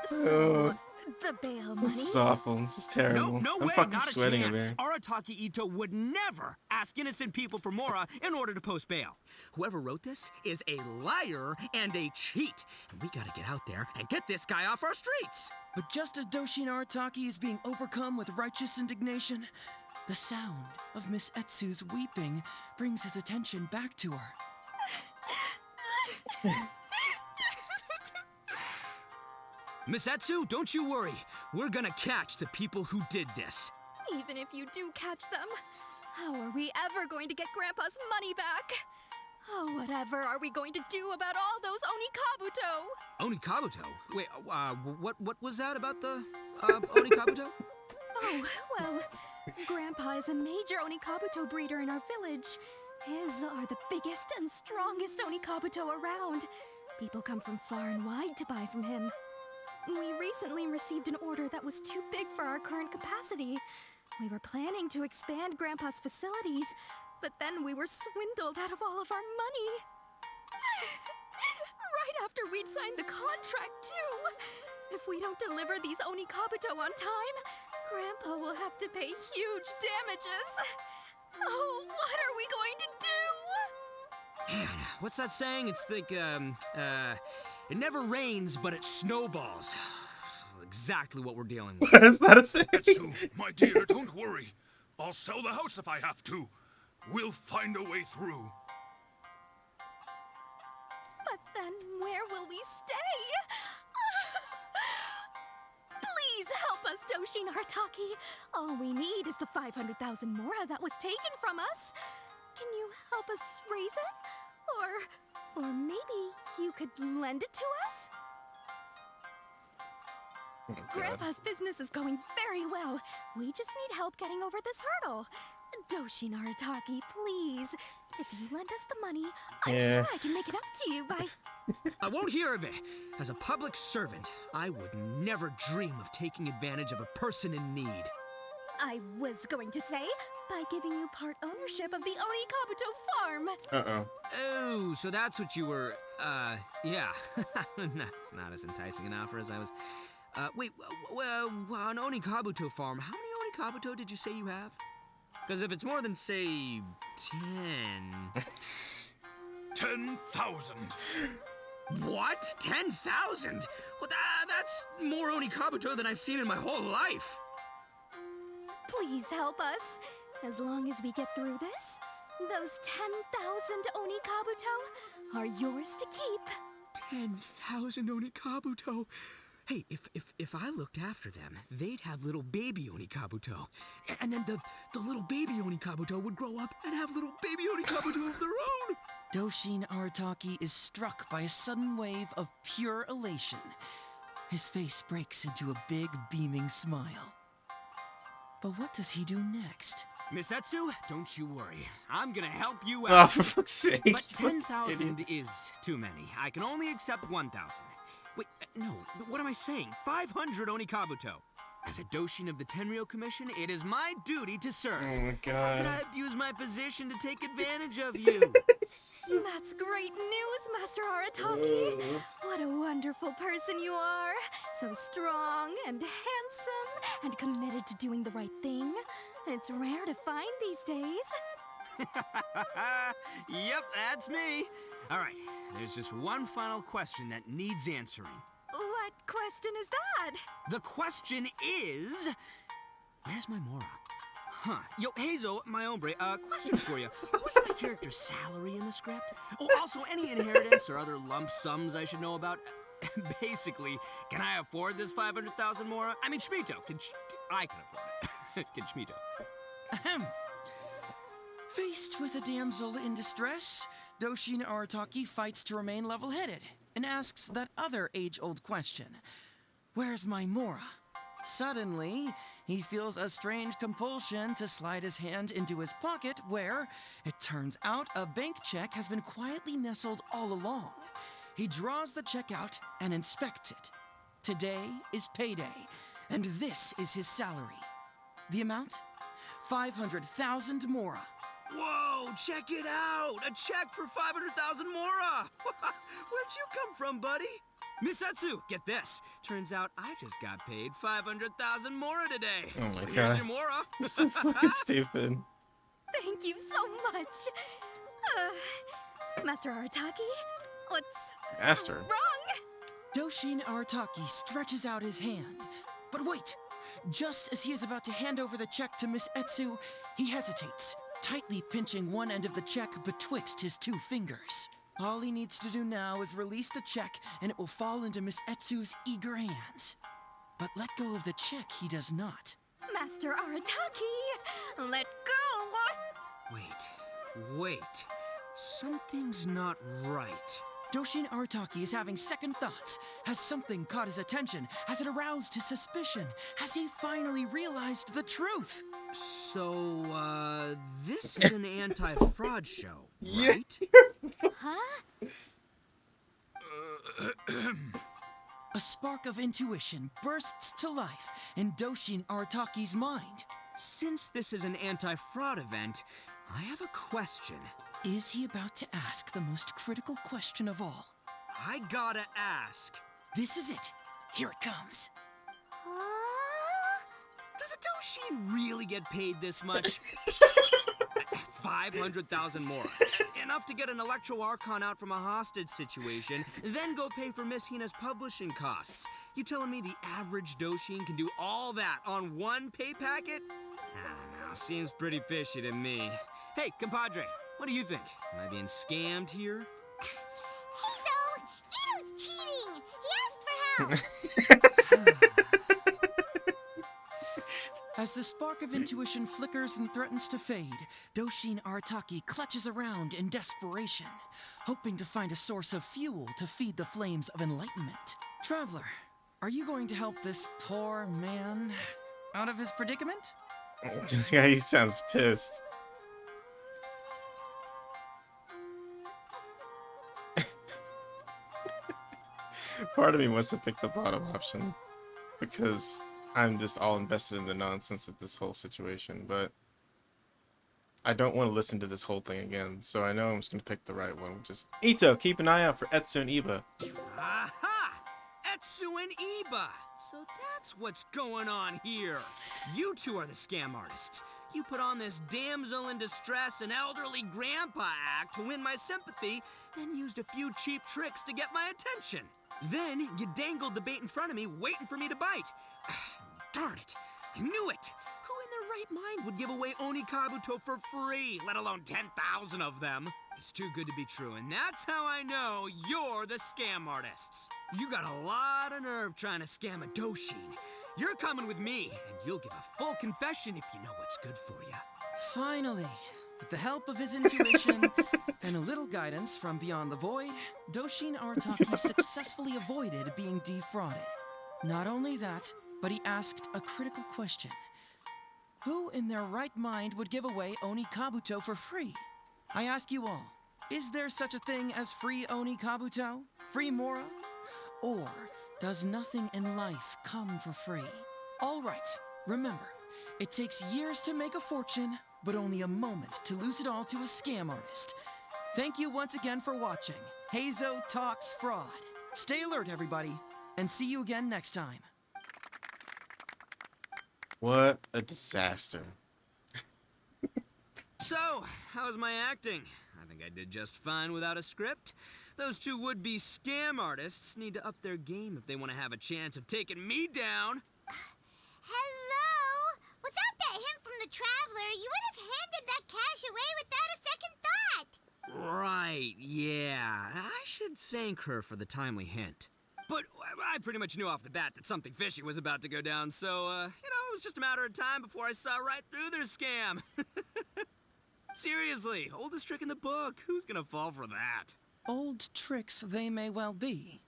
So, the bail money? This is awful. This is terrible. No I'm way, fucking not a sweating chance. over here. Arataki Ito would never ask innocent people for mora in order to post bail. Whoever wrote this is a liar and a cheat. And we gotta get out there and get this guy off our streets. But just as Doshin Arataki is being overcome with righteous indignation, the sound of Miss Etsu's weeping brings his attention back to her. Miss Etsu, don't you worry. We're gonna catch the people who did this. Even if you do catch them, how are we ever going to get Grandpa's money back? Oh, whatever are we going to do about all those Onikabuto? Onikabuto? Wait, what was that about the, Onikabuto? Oh, well, Grandpa is a major Onikabuto breeder in our village. His are the biggest and strongest Onikabuto around. People come from far and wide to buy from him. We recently received an order that was too big for our current capacity. We were planning to expand Grandpa's facilities, but then we were swindled out of all of our money. Right after we'd signed the contract, too. If we don't deliver these Onikabuto on time, Grandpa will have to pay huge damages. Oh, what are we going to do? Man, what's that saying? It's like, it never rains, but it snowballs. Exactly what we're dealing with. What is that a saying? Etsu, my dear, don't worry. I'll sell the house if I have to. We'll find a way through. But then where will we stay? Please help us, Doshin Artaki. All we need is the 500,000 mora that was taken from us. Can you help us raise it? Or maybe you could lend it to us? Oh, God. Grandpa's business is going very well. We just need help getting over this hurdle. Doshin Arataki, please. If you lend us the money, I'm sure I can make it up to you by... I won't hear of it. As a public servant, I would never dream of taking advantage of a person in need. I was going to say, by giving you part ownership of the Onikabuto farm. Uh-oh. Oh, so that's what you were, yeah. That's not as enticing an offer as I was... wait, well, on Onikabuto farm, how many Onikabuto did you say you have? Because if it's more than, say, 10... 10,000. What? 10,000? Well, that's more Onikabuto than I've seen in my whole life. Please help us. As long as we get through this, those 10,000 Onikabuto are yours to keep. 10,000 Onikabuto? Hey, if I looked after them, they'd have little baby Onikabuto. And then the little baby Onikabuto would grow up and have little baby Onikabuto of their own. Doshin Arataki is struck by a sudden wave of pure elation. His face breaks into a big, beaming smile. But what does he do next? Miss Etsu, don't you worry. I'm gonna help you Oh, out. for fuck's sake. But 10,000 is too many. I can only accept 1,000. Wait, no, what am I saying? 500 Onikabuto. As a Doshin of the Tenryou Commission, it is my duty to serve. Oh my God. How could I abuse my position to take advantage of you? That's great news, Master Arataki. What a wonderful person you are. So strong and handsome and committed to doing the right thing. It's rare to find these days. Yep, that's me. All right, there's just one final question that needs answering. What question is that? The question is... Where's my Mora? Huh. Yo, Hazel, my hombre, question for you. What's my character's salary in the script? Oh, also, any inheritance or other lump sums I should know about? Basically, can I afford this 500,000 Mora? I mean, Shmito. I can afford it. Can Shmito? Ahem. Faced with a damsel in distress, Doshin Arataki fights to remain level-headed and asks that other age-old question. Where's my Mora? Suddenly, he feels a strange compulsion to slide his hand into his pocket where, it turns out, a bank check has been quietly nestled all along. He draws the check out and inspects it. Today is payday, and this is his salary. The amount? 500,000 Mora. Whoa, check it out! A check for 500,000 Mora! Where'd you come from, buddy? Miss Etsu, get this. Turns out I just got paid 500,000 Mora today. Oh my Here's God. your Mora. So fucking stupid. Thank you so much. Master Arataki, what's Master. wrong? Doshin Arataki stretches out his hand. But wait! Just as he is about to hand over the check to Miss Etsu, he hesitates, tightly pinching one end of the check betwixt his two fingers. All he needs to do now is release the check, and it will fall into Miss Etsu's eager hands. But let go of the check he does not. Master Arataki, let go! Wait. Something's not right. Doshin Arataki is having second thoughts. Has something caught his attention? Has it aroused his suspicion? Has he finally realized the truth? So, this is an anti-fraud show, Yeah. right? Huh? A spark of intuition bursts to life in Doshin Arataki's mind. Since this is an anti-fraud event, I have a question. Is he about to ask the most critical question of all? I gotta ask. This is it. Here it comes. Does a Doshin really get paid this much? 500,000 more. Enough to get an Electro Archon out from a hostage situation, then go pay for Miss Hina's publishing costs. You telling me the average Doshin can do all that on one pay packet? I don't know, seems pretty fishy to me. Hey, compadre, what do you think? Am I being scammed here? Ito's cheating! He asked for help! As the spark of intuition flickers and threatens to fade, Doshin Arataki clutches around in desperation, hoping to find a source of fuel to feed the flames of enlightenment. Traveler, are you going to help this poor man out of his predicament? Yeah, he sounds pissed. Part of me wants to pick the bottom option because I'm just all invested in the nonsense of this whole situation, but I don't want to listen to this whole thing again, so I know I'm just going to pick the right one, which is Ito. Keep an eye out for Etsu and Iba. Aha! Etsu and Iba! So that's what's going on here. You two are the scam artists. You put on this damsel in distress and elderly grandpa act to win my sympathy, then used a few cheap tricks to get my attention. Then you dangled the bait in front of me, waiting for me to bite. Darn it! I knew it! Who in their right mind would give away Oni Kabuto for free, let alone 10,000 of them? It's too good to be true, and that's how I know you're the scam artists. You got a lot of nerve trying to scam a Doshin. You're coming with me, and you'll give a full confession if you know what's good for you. Finally, with the help of his intuition and a little guidance from beyond the void, Doshin Arataki successfully avoided being defrauded. Not only that, but he asked a critical question. Who in their right mind would give away Oni Kabuto for free? I ask you all, is there such a thing as free Oni Kabuto? Free Mora? Or does nothing in life come for free? All right, remember, it takes years to make a fortune, but only a moment to lose it all to a scam artist. Thank you once again for watching Heizo Talks Fraud. Stay alert, everybody, and see you again next time. What a disaster. So, how's my acting? I think I did just fine without a script. Those two would-be scam artists need to up their game if they want to have a chance of taking me down. Hello? Without that hint from the Traveler, you would have handed that cash away without a second thought. Right, yeah. I should thank her for the timely hint. But I pretty much knew off the bat that something fishy was about to go down, so, it was just a matter of time before I saw right through their scam. Seriously, oldest trick in the book. Who's gonna fall for that? Old tricks they may well be,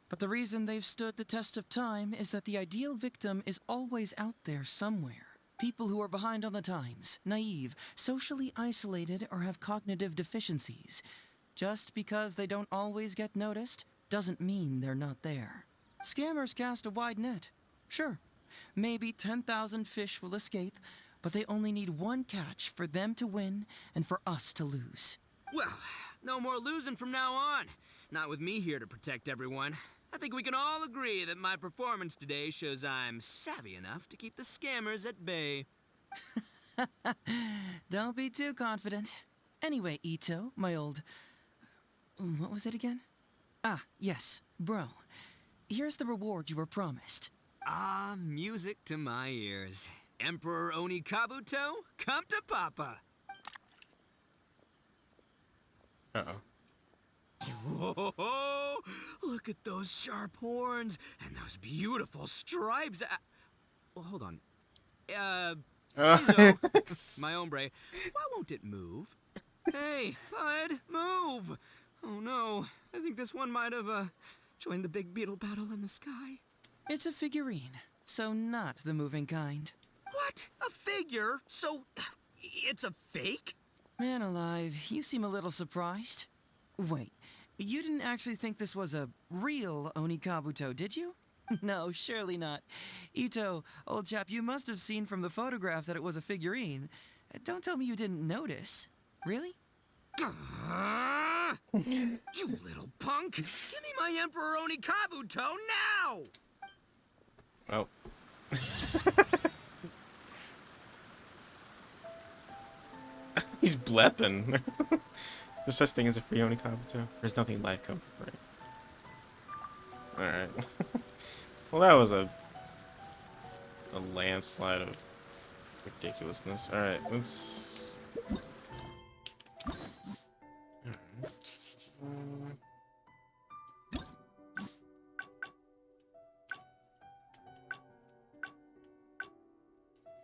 but the reason they've stood the test of time is that the ideal victim is always out there somewhere. People who are behind on the times, naive, socially isolated, or have cognitive deficiencies. Just because they don't always get noticed doesn't mean they're not there. Scammers cast a wide net. Sure, maybe 10,000 fish will escape, but they only need one catch for them to win and for us to lose. Well, no more losing from now on. Not with me here to protect everyone. I think we can all agree that my performance today shows I'm savvy enough to keep the scammers at bay. Don't be too confident. Anyway, Ito, my old... what was it again? Ah, yes, bro. Here's the reward you were promised. Ah, music to my ears. Emperor Oni Kabuto, come to Papa. Uh-oh. Whoa! Look at those sharp horns and those beautiful stripes. Well, hold on. Heizo, my hombre, why won't it move? Hey, bud, move! Oh no, I think this one might have, joined the big beetle battle in the sky. It's a figurine, so not the moving kind. What? A figure? So, it's a fake? Man alive, you seem a little surprised. Wait, you didn't actually think this was a real Onikabuto, did you? No, surely not. Ito, old chap, you must have seen from the photograph that it was a figurine. Don't tell me you didn't notice. Really? You little punk! Give me my Emperor Onikabuto now! Oh. He's blepping. There's such thing as a free Onikabuto. There's nothing in life come for free. Alright. Well, that was a landslide of ridiculousness. Alright, let's...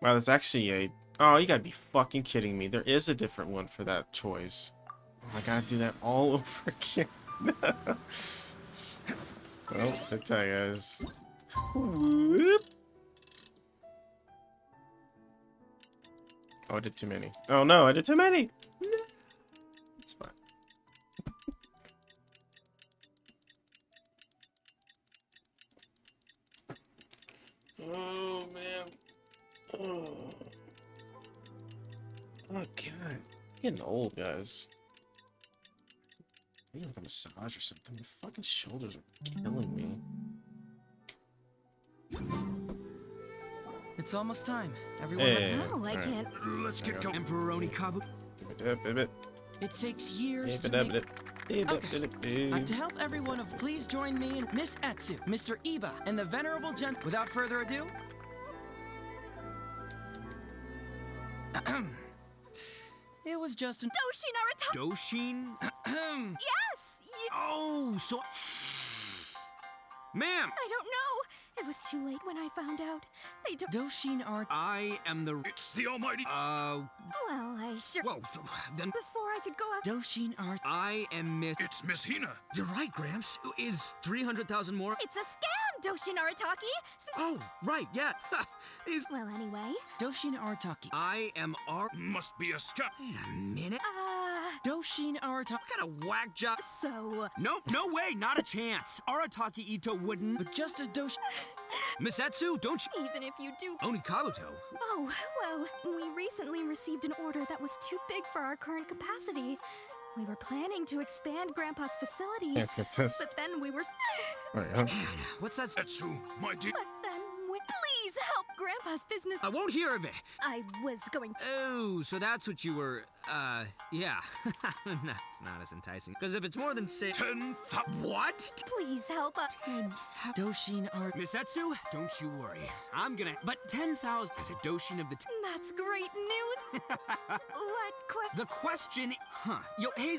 Wow, there's actually a... Oh, you gotta be fucking kidding me. There is a different one for that choice. Oh, I gotta do that all over again. Well, sit tight, guys. Whoop. Oh, I did too many. Oh no, I did too many! No. It's fine. Oh, man. Oh, God. I'm getting old, guys. I need like a massage or something. My fucking shoulders are killing me. It's almost time. Everyone. Hey, Oh, I can't. Let's get going. Emperor Onikabu. It takes years to make... Okay. To help everyone, please join me and Miss Etsu, Mr. Iba, and the venerable gent. Without further ado. It was just an... Doshin Arataki! Doshin? Yes! Oh, so... Ma'am! I don't know. It was too late when I found out. They don't... Doshin Art... I am the... It's the almighty... Well, I sure... Well, then... Before I could go out... Doshin Art... I am Miss... It's Miss Hina. You're right, Gramps. Is 300,000 more... It's a scam, Doshin Arataki! Oh, right, yeah. Is... Well, anyway... Doshin Arataki. I am our... Must be a scam. Wait a minute. Doshin Arataki. What kind of whack job... So... Nope, no way, not a chance. Arataki Ito wouldn't... But just as Doshin... Miss Etsu, don't you... Even if you do... Onikabuto? Oh, well, we recently received an order that was too big for our current capacity. We were planning to expand Grandpa's facilities. Let's get this. But then we were... There we go. Man, what's that... Etsu, my dear... But then we... Please help Grandpa's business... I won't hear of it. I was going... Oh, so that's what you were... yeah. That's not as enticing. Because if it's more than, say... 10,000... What? Please help us. 10,000... Doshin Art... Miss Etsu, don't you worry. I'm gonna... But 10,000 as a Doshin of the... That's great news. The question... Huh. Yo, hey...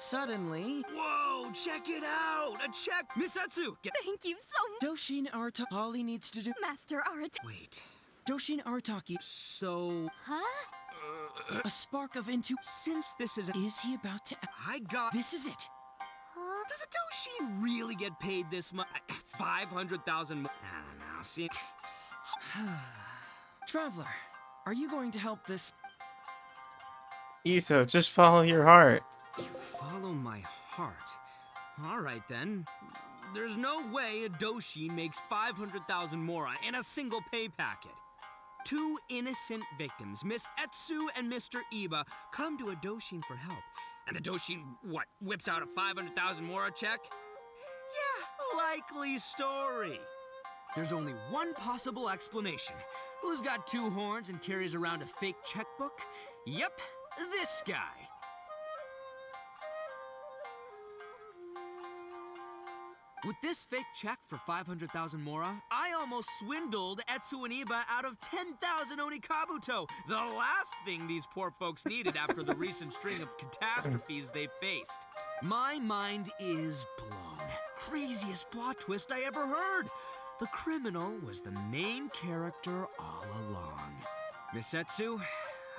Suddenly... Whoa, check it out! A check! Miss Etsu! Thank you so much. Doshin Arataki... All he needs to do... Master Arataki... Wait. Doshin Arataki... So... Huh? A spark of intu... Since this is... Is he about to... I got... This is it. Does a Doshin really get paid this much? 500,000 more? I don't know, see... Traveler, are you going to help this... Ito, just follow your heart. You follow my heart. All right, then. There's no way a Doshin makes 500,000 mora in a single pay packet. Two innocent victims, Miss Etsu and Mr. Iba, come to a Doshin for help. And the Doshin, what, whips out a 500,000 mora check? Yeah, likely story. There's only one possible explanation. Who's got two horns and carries around a fake checkbook? Yep, this guy. With this fake check for 500,000 mora, I almost swindled Etsu and Iba out of 10,000 Onikabuto, the last thing these poor folks needed after the recent string of catastrophes they faced. My mind is blown. Craziest plot twist I ever heard. The criminal was the main character all along. Miss Etsu,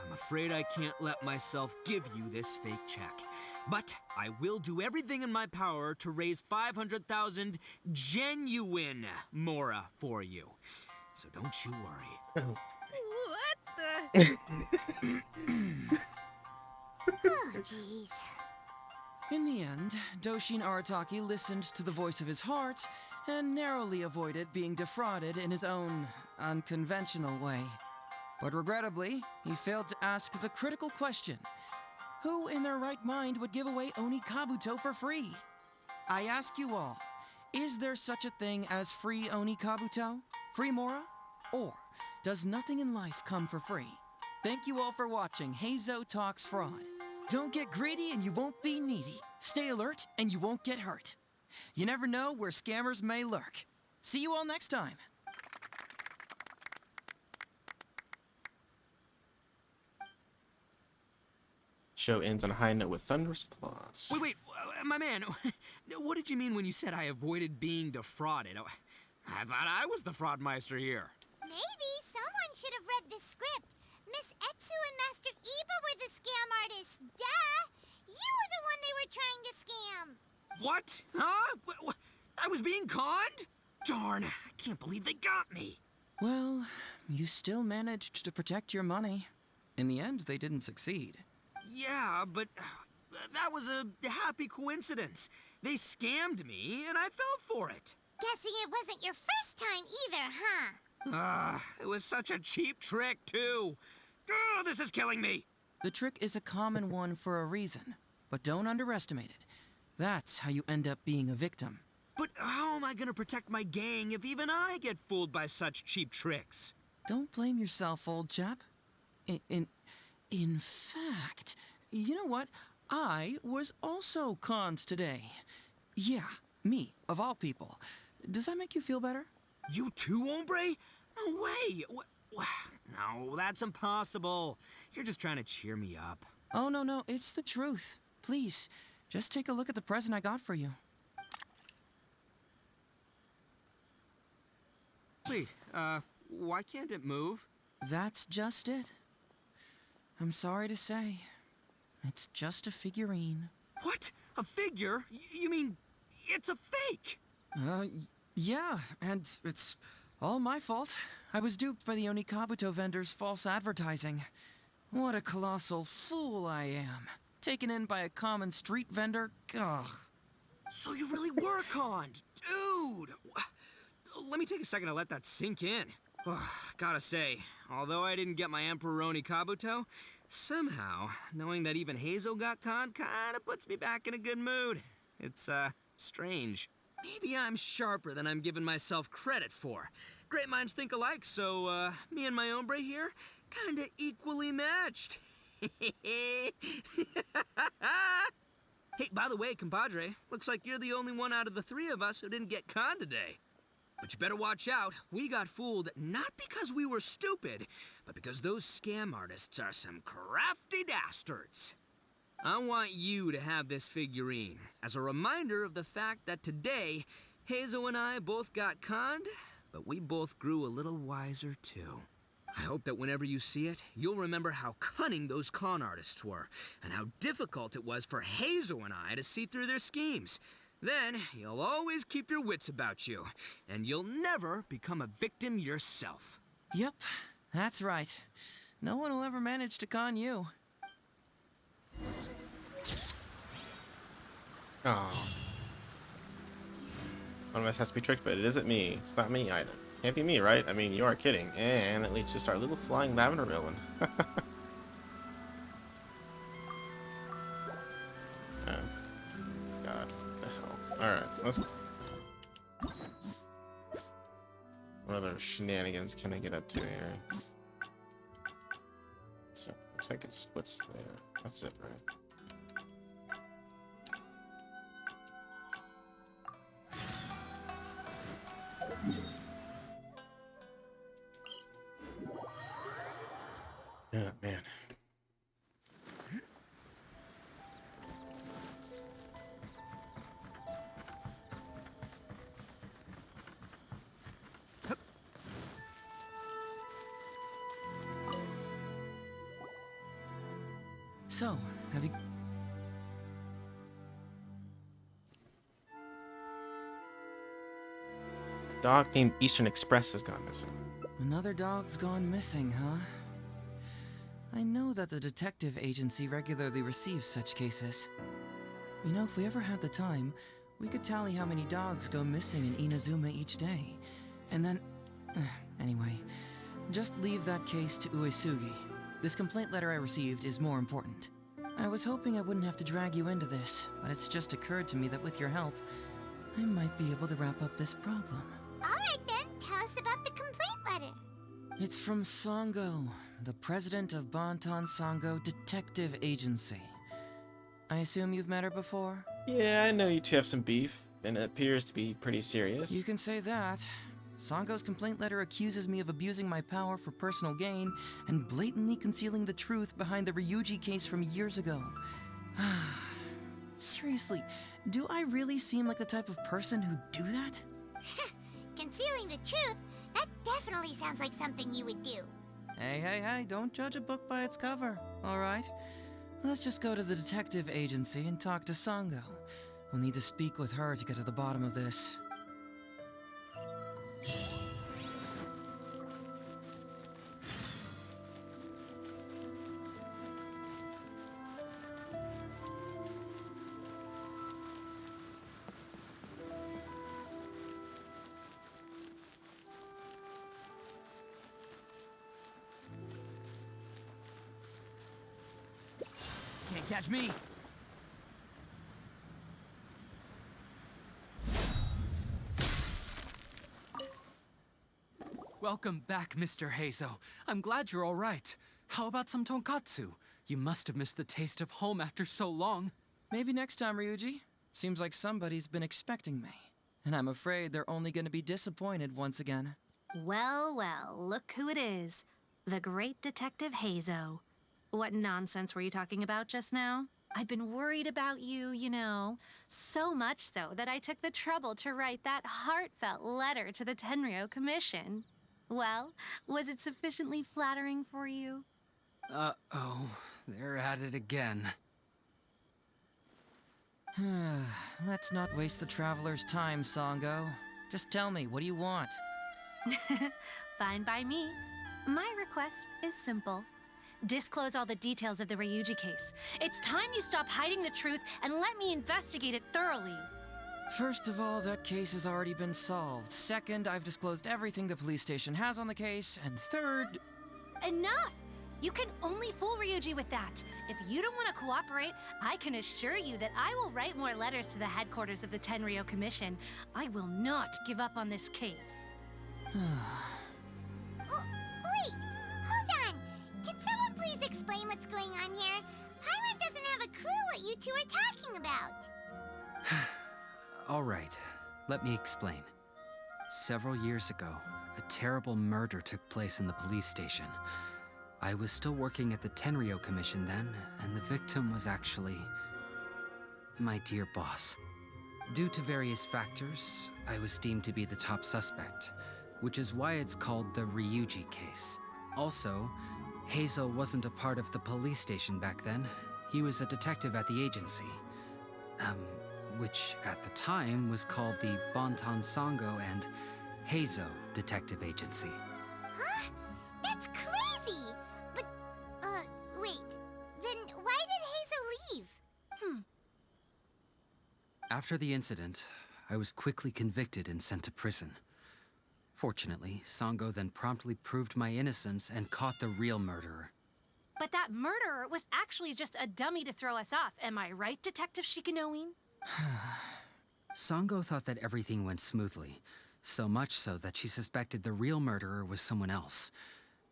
I'm afraid I can't let myself give you this fake check. But I will do everything in my power to raise 500,000 genuine Mora for you. So don't you worry. What the? Oh, jeez. In the end, Doshin Arataki listened to the voice of his heart and narrowly avoided being defrauded in his own unconventional way. But regrettably, he failed to ask the critical question: who in their right mind would give away Oni Kabuto for free? I ask you all, is there such a thing as free Oni Kabuto? Free Mora? Or does nothing in life come for free? Thank you all for watching Heizo Talks Fraud. Don't get greedy and you won't be needy. Stay alert and you won't get hurt. You never know where scammers may lurk. See you all next time. Show ends on a high note with thunderous applause. Wait, my man, what did you mean when you said I avoided being defrauded? I thought I was the fraudmeister here. Maybe someone should have read the script. Miss Etsu and Master Eva were the scam artists. Duh! You were the one they were trying to scam. What? Huh? What? I was being conned? Darn, I can't believe they got me. Well, you still managed to protect your money. In the end, they didn't succeed. Yeah, but that was a happy coincidence. They scammed me, and I fell for it. Guessing it wasn't your first time either, huh? It was such a cheap trick, too. Oh, this is killing me. The trick is a common one for a reason, but don't underestimate it. That's how you end up being a victim. But how am I gonna protect my gang if even I get fooled by such cheap tricks? Don't blame yourself, old chap. In fact, you know what? I was also conned today. Yeah, me, of all people. Does that make you feel better? You too, hombre? No way! No, that's impossible. You're just trying to cheer me up. Oh, no, it's the truth. Please, just take a look at the present I got for you. Wait, why can't it move? That's just it. I'm sorry to say, it's just a figurine. What? A figure? You mean it's a fake? Yeah, and it's all my fault. I was duped by the Onikabuto vendor's false advertising. What a colossal fool I am. Taken in by a common street vendor? Ugh. So you really were conned, dude! Let me take a second to let that sink in. Gotta say, although I didn't get my Emperor Onikabuto, somehow, knowing that even Hazel got conned kinda puts me back in a good mood. It's, strange. Maybe I'm sharper than I'm giving myself credit for. Great minds think alike, so, me and my hombre here, kinda equally matched. Hey, by the way, compadre, looks like you're the only one out of the three of us who didn't get conned today. But you better watch out. We got fooled not because we were stupid, but because those scam artists are some crafty dastards. I want you to have this figurine as a reminder of the fact that today, Hazel and I both got conned, but we both grew a little wiser too. I hope that whenever you see it, you'll remember how cunning those con artists were, and how difficult it was for Hazel and I to see through their schemes. Then, you'll always keep your wits about you, and you'll never become a victim yourself. Yep, that's right. No one will ever manage to con you. Oh. One of us has to be tricked, but it isn't me. It's not me either. Can't be me, right? I mean, you are kidding. And at least just our little flying lavender melon. God, what the hell. Alright, let's go. What other shenanigans can I get up to here? So, looks like it splits there. That's it, right? Yeah, man. So, have you... Dog named Eastern Express has gone missing. Another dog's gone missing, huh? I know that the detective agency regularly receives such cases. You know, if we ever had the time, we could tally how many dogs go missing in Inazuma each day. And then... anyway, just leave that case to Uesugi. This complaint letter I received is more important. I was hoping I wouldn't have to drag you into this, but it's just occurred to me that with your help, I might be able to wrap up this problem. Alright then, tell us about the complaint letter. It's from Sango, the president of Bantan Sango Detective Agency. I assume you've met her before? Yeah, I know you two have some beef, and it appears to be pretty serious. You can say that. Sango's complaint letter accuses me of abusing my power for personal gain and blatantly concealing the truth behind the Ryuji case from years ago. Seriously, do I really seem like the type of person who'd do that? Concealing the truth? That definitely sounds like something you would do. Hey, don't judge a book by its cover, alright? Let's just go to the detective agency and talk to Sango. We'll need to speak with her to get to the bottom of this. Can't catch me! Welcome back, Mr. Heizo. I'm glad you're all right. How about some tonkatsu? You must have missed the taste of home after so long. Maybe next time, Ryuji. Seems like somebody's been expecting me. And I'm afraid they're only gonna be disappointed once again. Well, well, look who it is. The great Detective Heizo. What nonsense were you talking about just now? I've been worried about you, you know. So much so that I took the trouble to write that heartfelt letter to the Tenryou Commission. Well, was it sufficiently flattering for you? Uh-oh, they're at it again. Let's not waste the traveler's time, Sango. Just tell me, what do you want? Fine by me. My request is simple. Disclose all the details of the Ryuji case. It's time you stop hiding the truth and let me investigate it thoroughly. First of all, that case has already been solved. Second, I've disclosed everything the police station has on the case. And third... Enough! You can only fool Ryuji with that. If you don't want to cooperate, I can assure you that I will write more letters to the headquarters of the Tenryou Commission. I will not give up on this case. Wait, hold on. Can someone please explain what's going on here? Paimon doesn't have a clue what you two are talking about. All right, let me explain. Several years ago, a terrible murder took place in the police station. I was still working at the Tenryou Commission then, and the victim was actually my dear boss. Due to various factors, I was deemed to be the top suspect, which is why it's called the Ryuji case. Also, Heizo wasn't a part of the police station back then. He was a detective at the agency. Which at the time was called the Bantan Sango and Heizo Detective Agency. Huh? That's crazy! But, wait. Then why did Heizo leave? After the incident, I was quickly convicted and sent to prison. Fortunately, Sango then promptly proved my innocence and caught the real murderer. But that murderer was actually just a dummy to throw us off. Am I right, Detective Shikanoin? Sango thought that everything went smoothly, so much so that she suspected the real murderer was someone else.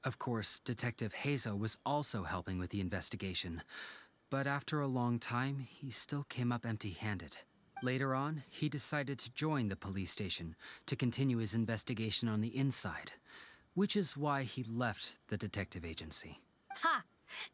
Of course, Detective Heizo was also helping with the investigation, but after a long time, he still came up empty-handed. Later on, he decided to join the police station to continue his investigation on the inside, which is why he left the detective agency. Ha!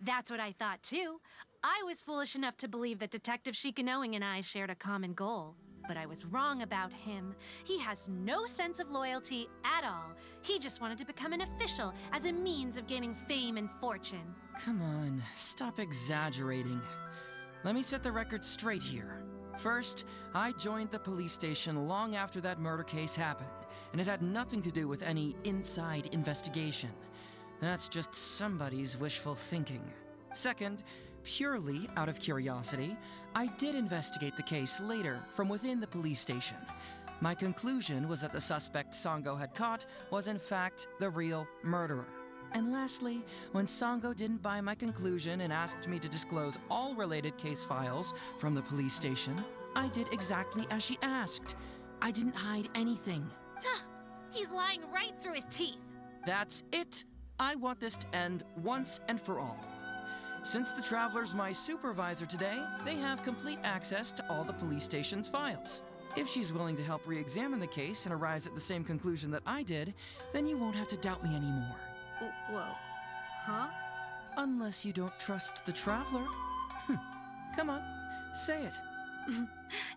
That's what I thought too. I was foolish enough to believe that Detective Shikanoin and I shared a common goal. But I was wrong about him. He has no sense of loyalty at all. He just wanted to become an official as a means of gaining fame and fortune. Come on, stop exaggerating. Let me set the record straight here. First, I joined the police station long after that murder case happened, and it had nothing to do with any inside investigation. That's just somebody's wishful thinking. Second, purely out of curiosity, I did investigate the case later from within the police station. My conclusion was that the suspect Sango had caught was in fact the real murderer. And lastly, when Sango didn't buy my conclusion and asked me to disclose all related case files from the police station, I did exactly as she asked. I didn't hide anything. He's lying right through his teeth. That's it. I want this to end once and for all. Since the Traveler's my supervisor today, they have complete access to all the police station's files. If she's willing to help re-examine the case and arrives at the same conclusion that I did, then you won't have to doubt me anymore. Whoa. Huh? Unless you don't trust the Traveler. Come on, say it.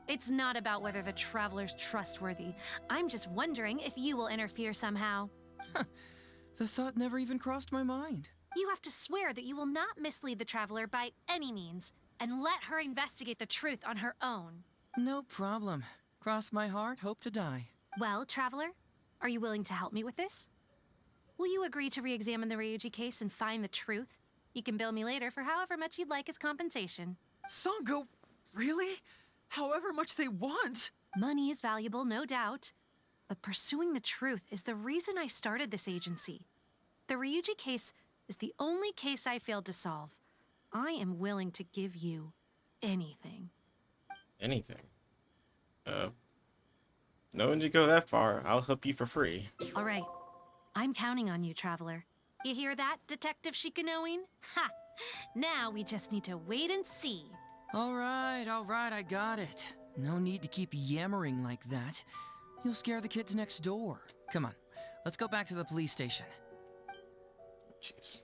It's not about whether the Traveler's trustworthy. I'm just wondering if you will interfere somehow. The thought never even crossed my mind. You have to swear that you will not mislead the Traveler by any means, and let her investigate the truth on her own. No problem. Cross my heart, hope to die. Well, Traveler, are you willing to help me with this? Will you agree to re-examine the Ryuji case and find the truth? You can bill me later for however much you'd like as compensation. Sango, really? However much they want? Money is valuable, no doubt. But pursuing the truth is the reason I started this agency. The Ryuji case is the only case I failed to solve. I am willing to give you anything. Anything? No one to go that far. I'll help you for free. All right. I'm counting on you, Traveler. You hear that, Detective Shikanoin? Ha! Now we just need to wait and see. All right, I got it. No need to keep yammering like that. You'll scare the kids next door. Come on, let's go back to the police station. Jeez.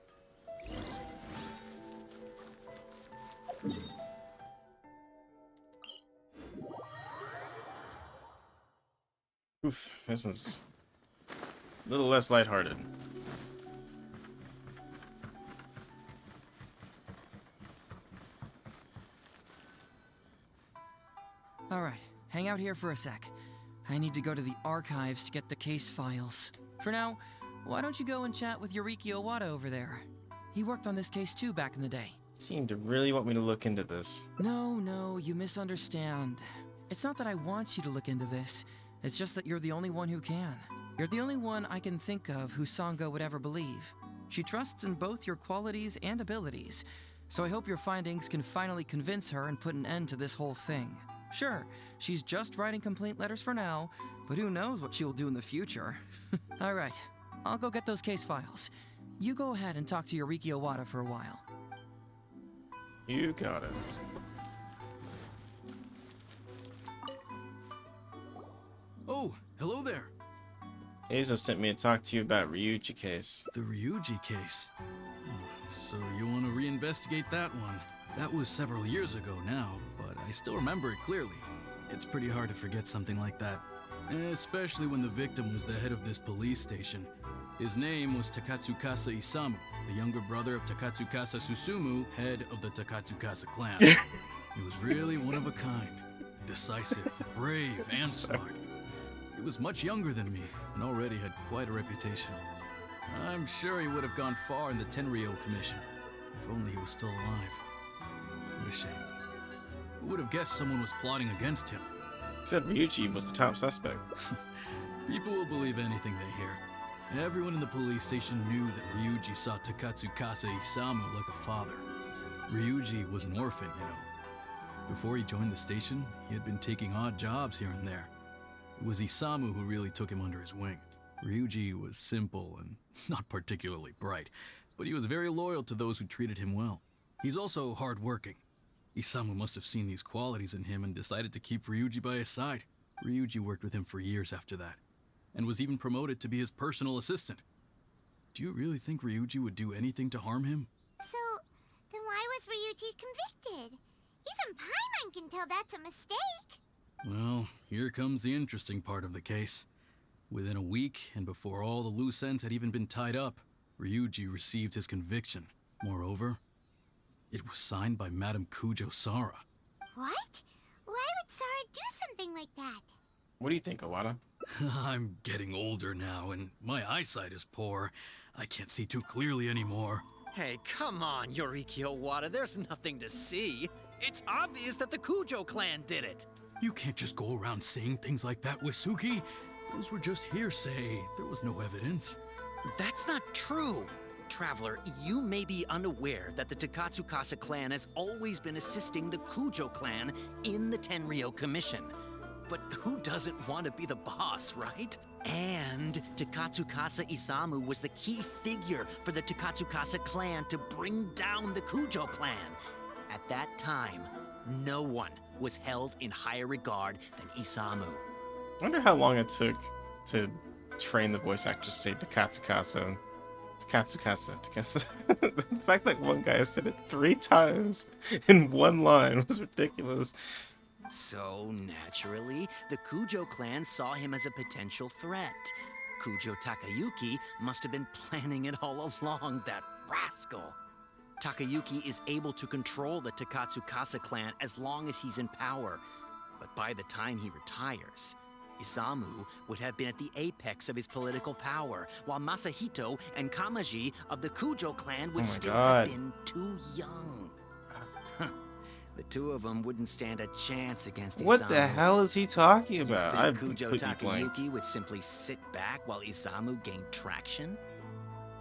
Oof, this is a little less lighthearted. All right, hang out here for a sec. I need to go to the archives to get the case files. For now, why don't you go and chat with Yoriki Owada over there? He worked on this case too back in the day. Seem to really want me to look into this. No, you misunderstand. It's not that I want you to look into this. It's just that you're the only one who can. You're the only one I can think of who Sango would ever believe. She trusts in both your qualities and abilities, so I hope your findings can finally convince her and put an end to this whole thing. Sure, she's just writing complaint letters for now, but who knows what she will do in the future. All right, I'll go get those case files. You go ahead and talk to Yoriki Owada for a while. You got it. Oh, hello there. Eizo sent me to talk to you about Ryuji case. The Ryuji case? So you want to reinvestigate that one? That was several years ago now, but I still remember it clearly. It's pretty hard to forget something like that. Especially when the victim was the head of this police station. His name was Takatsukasa Isamu, the younger brother of Takatsukasa Susumu, head of the Takatsukasa clan. He was really one of a kind. Decisive, brave, and smart. He was much younger than me, and already had quite a reputation. I'm sure he would have gone far in the Tenryou Commission, if only he was still alive. What a shame. Who would have guessed someone was plotting against him? He said Ryuji was the top suspect. People will believe anything they hear. Everyone in the police station knew that Ryuji saw Takatsukasa Isamu like a father. Ryuji was an orphan, you know. Before he joined the station, he had been taking odd jobs here and there. It was Isamu who really took him under his wing. Ryuji was simple and not particularly bright, but he was very loyal to those who treated him well. He's also hardworking. Isamu must have seen these qualities in him and decided to keep Ryuji by his side. Ryuji worked with him for years after that, and was even promoted to be his personal assistant. Do you really think Ryuji would do anything to harm him? So, then why was Ryuji convicted? Even Paimon can tell that's a mistake. Well, here comes the interesting part of the case. Within a week, and before all the loose ends had even been tied up, Ryuji received his conviction. Moreover, it was signed by Madame Kujo-Sara. What? Why would Sara do something like that? What do you think, Owada? I'm getting older now, and my eyesight is poor. I can't see too clearly anymore. Hey, come on, Yoriki Owada, there's nothing to see. It's obvious that the Kujo clan did it. You can't just go around saying things like that, Wisuki. Those were just hearsay. There was no evidence. That's not true. Traveler, you may be unaware that the Takatsukasa clan has always been assisting the Kujo clan in the Tenryou Commission. But who doesn't want to be the boss, right? And Takatsukasa Isamu was the key figure for the Takatsukasa clan to bring down the Kujo clan. At that time, no one was held in higher regard than Isamu. I wonder how long it took to train the voice actors to say Takatsukasa. Takatsukasa. The fact that one guy said it 3 times in one line was ridiculous. So, naturally, the Kujo clan saw him as a potential threat. Kujo Takayuki must have been planning it all along, that rascal. Takayuki is able to control the Takatsukasa clan as long as he's in power. But by the time he retires, Isamu would have been at the apex of his political power, while Masahito and Kamaji of the Kujo clan would still have been too young. The two of them wouldn't stand a chance against Isamu. What the hell is he talking about? You I'm think Kujo completely blanked. Takayuki would simply sit back while Isamu gained traction?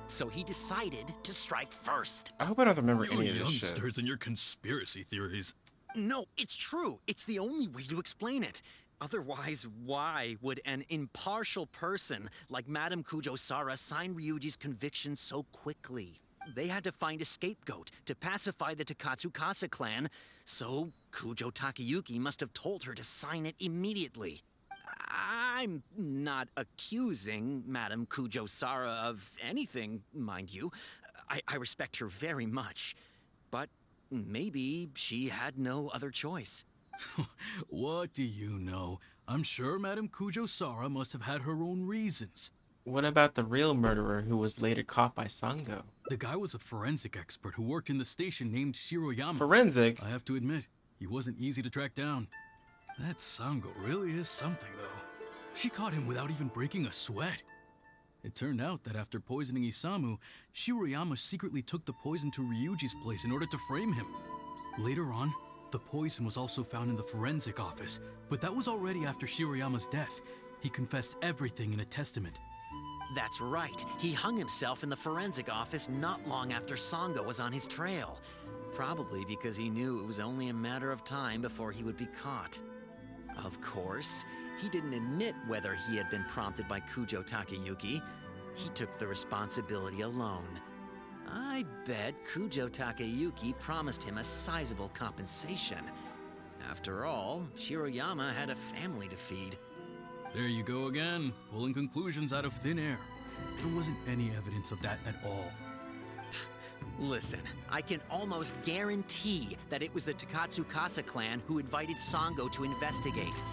So he decided to strike first. I hope I don't remember You any of this shit. youngsters and your conspiracy theories. No, it's true. It's the only way to explain it. Otherwise, why would an impartial person like Madame Kujo-Sara sign Ryuji's conviction so quickly? They had to find a scapegoat to pacify the Takatsukasa clan, so Kujo Takayuki must have told her to sign it immediately. I'm not accusing Madame Kujo-Sara of anything, mind you. I respect her very much. But maybe she had no other choice. What do you know? I'm sure Madame Kujo-Sara must have had her own reasons. What about the real murderer who was later caught by Sango? The guy was a forensic expert who worked in the station named Shiroyama. Forensic? I have to admit, he wasn't easy to track down. That Sango really is something, though. She caught him without even breaking a sweat. It turned out that after poisoning Isamu, Shiroyama secretly took the poison to Ryuji's place in order to frame him. Later on, the poison was also found in the forensic office, but that was already after Shiroyama's death. He confessed everything in a testament. That's right. He hung himself in the forensic office not long after Sango was on his trail. Probably because he knew it was only a matter of time before he would be caught. Of course, he didn't admit whether he had been prompted by Kujo Takayuki. He took the responsibility alone. I bet Kujo Takayuki promised him a sizable compensation. After all, Shiroyama had a family to feed. There you go again, pulling conclusions out of thin air. There wasn't any evidence of that at all. Listen, I can almost guarantee that it was the Takatsukasa clan who invited Sango to investigate.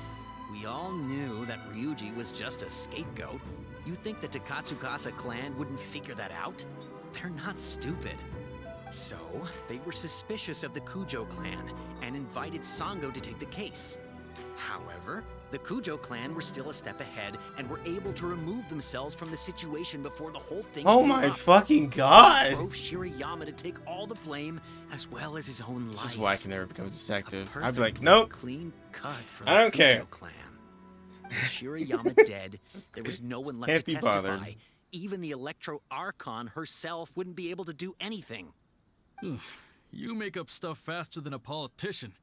We all knew that Ryuji was just a scapegoat. You think the Takatsukasa clan wouldn't figure that out? They're not stupid. So, they were suspicious of the Kujo clan and invited Sango to take the case. However, the Kujo clan were still a step ahead and were able to remove themselves from the situation before the whole thing Oh blew my up. fucking god! It drove Shiroyama to take all the blame as well as his own life. This is why I can never become a detective. A I'd be like, perfectly nope. Clean cut for I the don't care. Kujo clan. With Shiroyama dead, there was no one left Can't to be testify. bothered. Even the Electro Archon herself wouldn't be able to do anything. You make up stuff faster than a politician.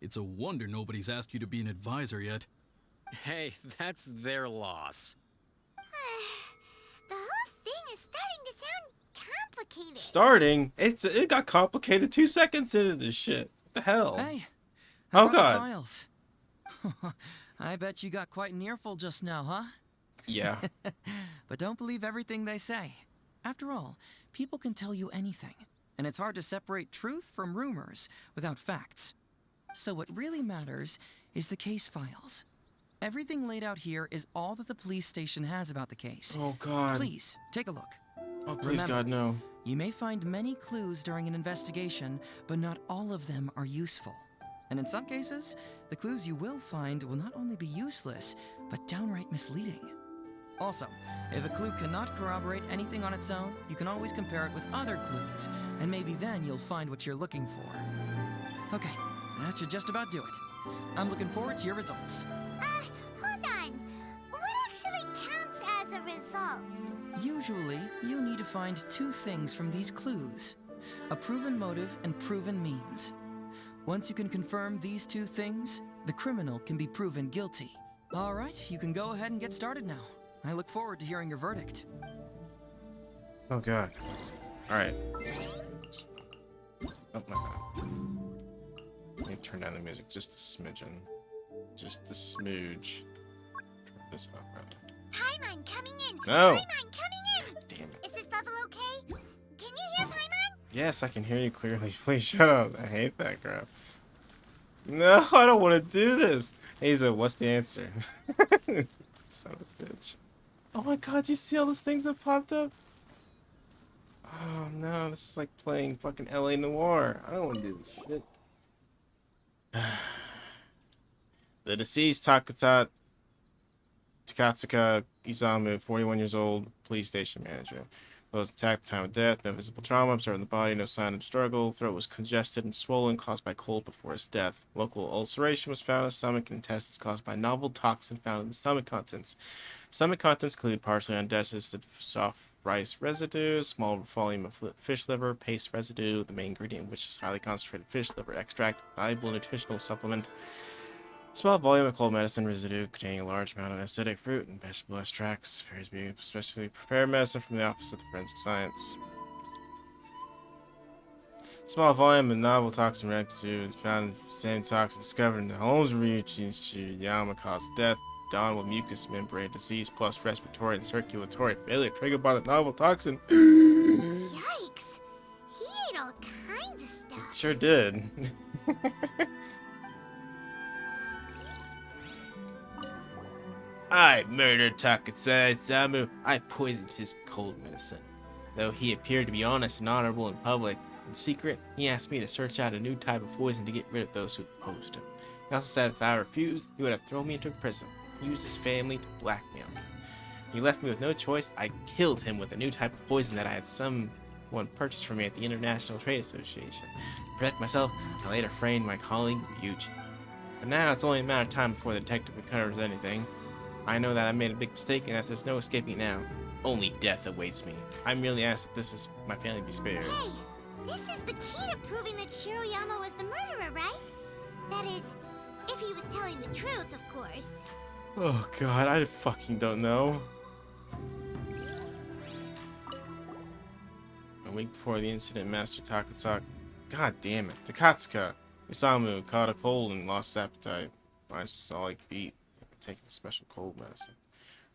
It's a wonder nobody's asked you to be an advisor yet. Hey, that's their loss. The whole thing is starting to sound complicated. Starting? It got complicated 2 seconds into this shit. What the hell? Hey. Oh how about the god. Files? I bet you got quite an earful just now, huh? Yeah. But don't believe everything they say. After all, people can tell you anything, and it's hard to separate truth from rumors without facts. So what really matters is the case files. Everything laid out here is all that the police station has about the case. Oh, God. Please, take a look. Oh, please, Remember, God, no. You may find many clues during an investigation, but not all of them are useful. And in some cases, the clues you will find will not only be useless, but downright misleading. Also, if a clue cannot corroborate anything on its own, you can always compare it with other clues, and maybe then you'll find what you're looking for. Okay, that should just about do it. I'm looking forward to your results. Hold on. What actually counts as a result? Usually, you need to find two things from these clues: a proven motive and proven means. Once you can confirm these two things, the criminal can be proven guilty. All right, you can go ahead and get started now. I look forward to hearing your verdict. Oh, God. All right. Oh, my God. Let me turn down the music just a smidgen. Just a smooge. Turn this up, right? Paimon coming in! No! Paimon coming in! Damn it. Is this level okay? Can you hear Paimon? Yes, I can hear you clearly. Please shut up. I hate that crap. No, I don't want to do this. Hazel, what's the answer? Son of a bitch. Oh my God, you see all those things that popped up? Oh no, this is like playing fucking LA Noire. I don't want to do this shit. The deceased Takatsuka Isamu, 41 years old, police station manager. Was attacked at the time of death. No visible trauma observed in the body. No sign of struggle. Throat was congested and swollen, caused by cold before his death. Local ulceration was found in the stomach and intestines caused by novel toxin found in the stomach contents. Stomach contents include partially undigested soft rice residue, small volume of fish liver, paste residue, the main ingredient which is highly concentrated fish liver extract, valuable nutritional supplement. Small volume of cold medicine residue containing a large amount of acidic fruit and vegetable extracts appears to be specially prepared medicine from the Office of the Forensic Science. Small volume of novel toxin residue is found in the same toxin discovered in the homes of Ryuichi Shirayama caused death, dawn with mucous membrane disease plus respiratory and circulatory failure triggered by the novel toxin. Yikes! He ate all kinds of stuff. Sure did. I murdered Takatsuka Isamu. I poisoned his cold medicine. Though he appeared to be honest and honorable in public, in secret, he asked me to search out a new type of poison to get rid of those who opposed him. He also said if I refused, he would have thrown me into prison. He used his family to blackmail me. He left me with no choice. I killed him with a new type of poison that I had someone purchased for me at the International Trade Association. To protect myself, I later framed my colleague Ryuji. But now it's only a matter of time before the detective recovers anything. I know that I made a big mistake and that there's no escaping now. Only death awaits me. I merely ask that this is my family be spared. Hey, this is the key to proving that Shiroyama was the murderer, right? That is, if he was telling the truth, of course. Oh God, I fucking don't know. A week before the incident, Master Takatsuka, God damn it, Takatsuka Isamu caught a cold and lost appetite. That's all he could eat. Taking special cold medicine.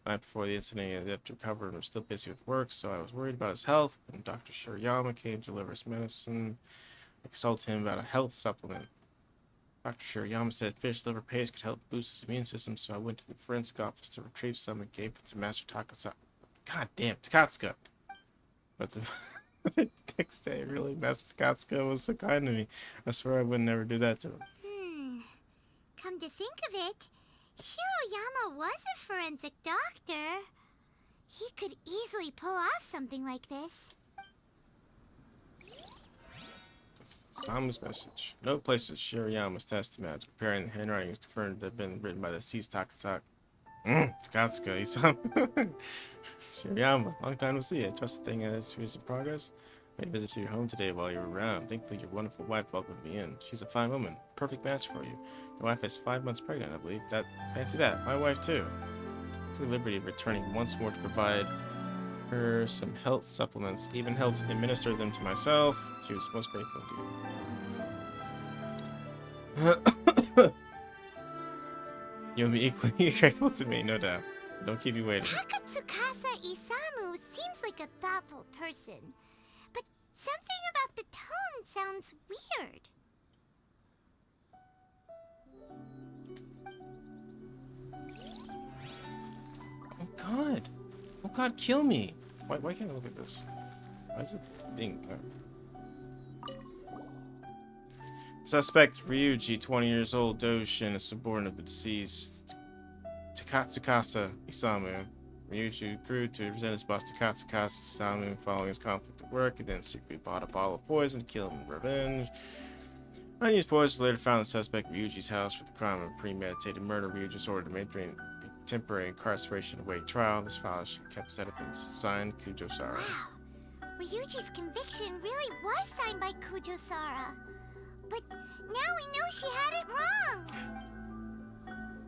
The night before the incident, he had to recover and was still busy with work, so I was worried about his health. And Dr. Shirayama came to deliver his medicine. I consulted him about a health supplement. Dr. Shirayama said fish liver paste could help boost his immune system, so I went to the forensic office to retrieve some and gave it to Master Takatsuka. God damn, Takatsuka! But the next day, really, Master Takatsuka was so kind to me. I swear I would never do that to him. Come to think of it, Shiroyama was a forensic doctor. He could easily pull off something like this. Isamu's message. No places Shirayama's testament comparing the handwriting was confirmed to have been written by the deceased Takatsuka. Takatsuka Isamu. Shirayama, long time no see. I trust the thing is in progress. I made a visit to your home today while you were around. Thankfully, your wonderful wife welcomed me in. She's a fine woman. Perfect match for you. Your wife is 5 months pregnant, I believe. Fancy that. My wife, too. I took the liberty of returning once more to provide her some health supplements. Even helped administer them to myself. She was most grateful indeed. You'll be equally grateful to me, no doubt. Don't keep you waiting. Takatsukasa Isamu seems like a thoughtful person, but something about the tone sounds weird. god. Oh god, kill me. Why can't I look at this? Why is it being... Suspect Ryuji, 20 years old, Doshin, a subordinate of the deceased Takatsukasa Isamu. Ryuji grew to resent his boss Takatsukasa Isamu following his conflict at work. He then secretly bought a bottle of poison to kill him in revenge. Unused poison was later found in the suspect Ryuji's house for the crime of premeditated murder. Ryuji was ordered to maintain temporary incarceration await trial. This file should be kept as evidence. Signed, Kujo-Sara. Wow. Ryuji's conviction really was signed by Kujo-Sara. But now we know she had it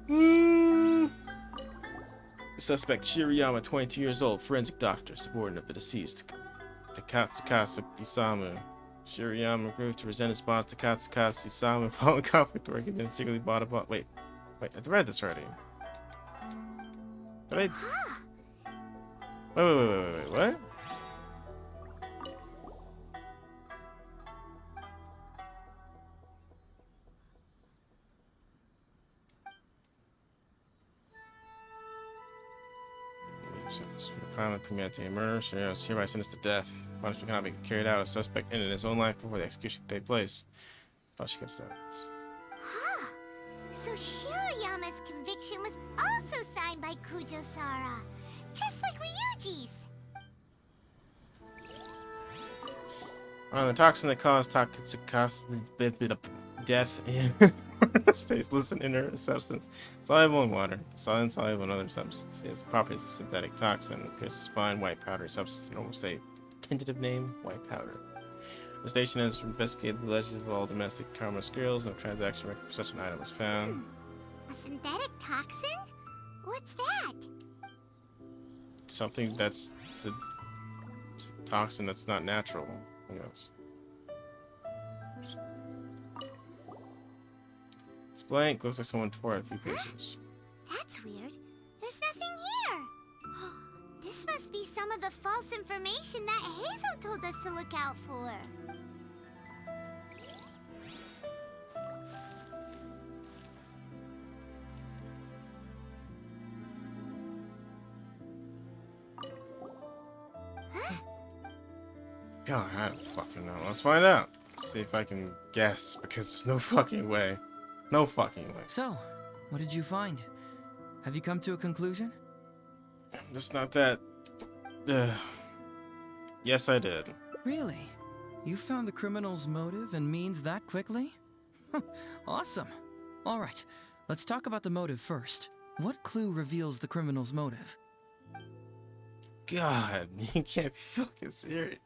wrong. The suspect Shirayama, 22 years old, forensic doctor, subordinate of the deceased Takatsukasa Isamu. Shirayama grew to resent his boss Takatsukasa Isamu following conflict work and then secretly bought a bottle. Wait, I read this already. But wait, what? For the crime of premeditated murder, Shirayama is hereby sentenced to death. Punishment cannot be carried out. A suspect ended his own life before the execution could take place. Oh, she kept evidence. Huh. So Shirayama's conviction was also signed by Kujo-Sara, just like Ryuji's. The toxin that caused Takatsukasa death stays listed in her substance. Soluble in water, insoluble in other substances. It has the properties of synthetic toxin. It appears as fine white powdery substance. You can almost say tentative name, white powder. The station has investigated the legend of all domestic commerce girls. No transaction record for such an item was found. A synthetic toxin? What's that? Something it's a toxin that's not natural. Who knows? It's blank. Looks like someone tore out a few pages. That's weird. There's nothing here. This must be some of the false information that Hazel told us to look out for. God, I don't fucking know. Let's find out. Let's see if I can guess, because there's no fucking way. No fucking way. So, what did you find? Have you come to a conclusion? Just not that... Yes, I did. Really? You found the criminal's motive and means that quickly? Awesome. Alright, let's talk about the motive first. What clue reveals the criminal's motive? God, you can't be fucking serious.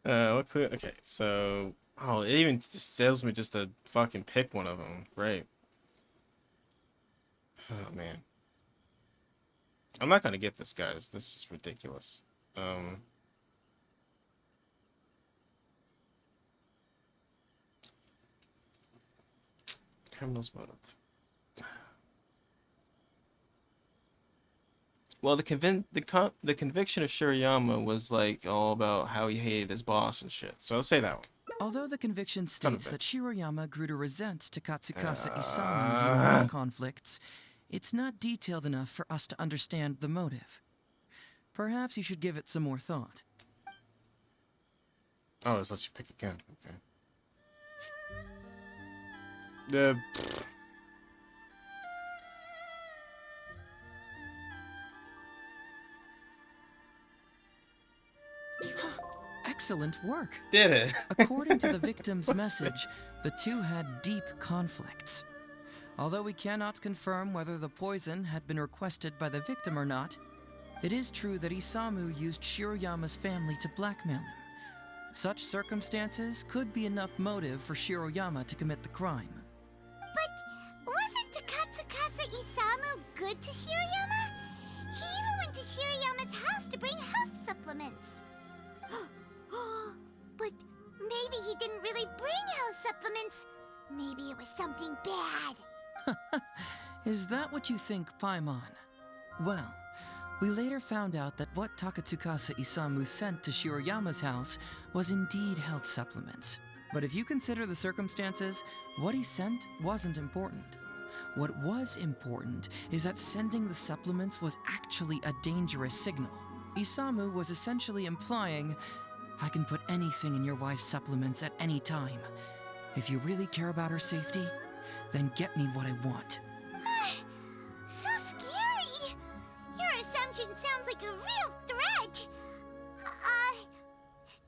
What clue? Okay, so... Oh, it even just tells me just to fucking pick one of them. Great. Oh, man. I'm not gonna get this, guys. This is ridiculous. Criminal's motive. Well, the conviction of Shirayama was like all about how he hated his boss and shit. So I'll say that one. Although the conviction states that Shirayama grew to resent Takatsukasa Isamu during conflicts, it's not detailed enough for us to understand the motive. Perhaps you should give it some more thought. Oh, it lets you pick again. Okay. Excellent work. Did it? According to the victim's message, the two had deep conflicts. Although we cannot confirm whether the poison had been requested by the victim or not, it is true that Isamu used Shiroyama's family to blackmail him. Such circumstances could be enough motive for Shiroyama to commit the crime. But wasn't Takatsukasa Isamu good to Shirayama? He even went to Shirayama's house to bring health supplements. But maybe he didn't really bring health supplements. Maybe it was something bad. Is that what you think, Paimon? Well, we later found out that what Takatsukasa Isamu sent to Shiroyama's house was indeed health supplements. But if you consider the circumstances, what he sent wasn't important. What was important is that sending the supplements was actually a dangerous signal. Isamu was essentially implying, I can put anything in your wife's supplements at any time. If you really care about her safety, then get me what I want. So scary! Your assumption sounds like a real threat!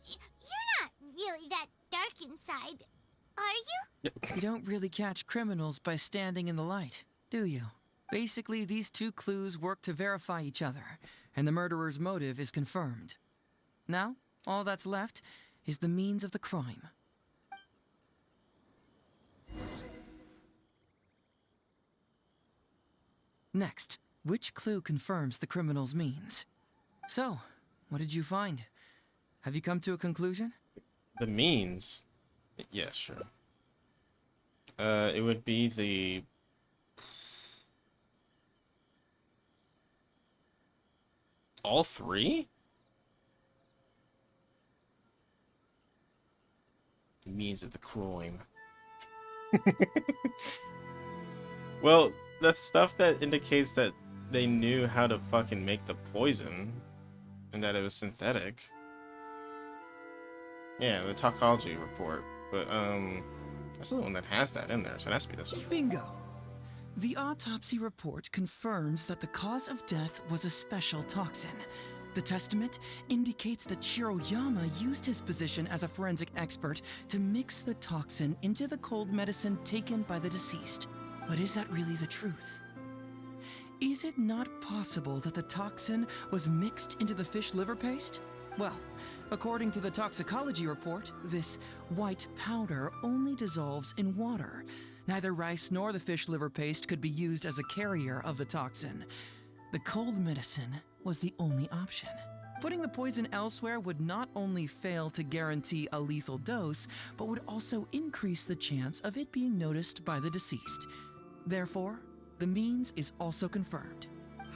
You're not really that dark inside, are you? You don't really catch criminals by standing in the light, do you? Basically, these two clues work to verify each other, and the murderer's motive is confirmed. Now, all that's left is the means of the crime. Next, which clue confirms the criminal's means? So, what did you find? Have you come to a conclusion? The means? Yeah, sure. It would be the... all three? The means of the crime. Well, that's stuff that indicates that they knew how to fucking make the poison and that it was synthetic. Yeah, the toxicology report. But, that's the one that has that in there, so it has to be this one. Bingo! The autopsy report confirms that the cause of death was a special toxin. The testament indicates that Shiroyama used his position as a forensic expert to mix the toxin into the cold medicine taken by the deceased. But is that really the truth? Is it not possible that the toxin was mixed into the fish liver paste? Well, according to the toxicology report, this white powder only dissolves in water. Neither rice nor the fish liver paste could be used as a carrier of the toxin. The cold medicine was the only option. Putting the poison elsewhere would not only fail to guarantee a lethal dose, but would also increase the chance of it being noticed by the deceased. Therefore, the means is also confirmed.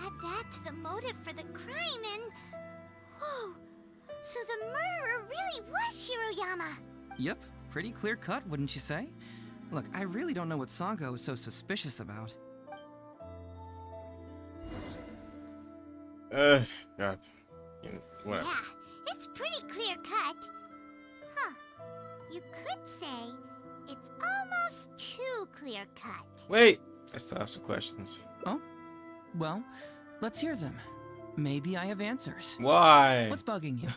Add that to the motive for the crime and... Whoa! So the murderer really was Shiroyama! Yep, pretty clear cut, wouldn't you say? Look, I really don't know what Sango is so suspicious about. God. Whatever. Yeah, it's pretty clear cut. Huh. You could say it's almost too clear cut. Wait! I still have some questions. Oh? Well, let's hear them. Maybe I have answers. Why? What's bugging you?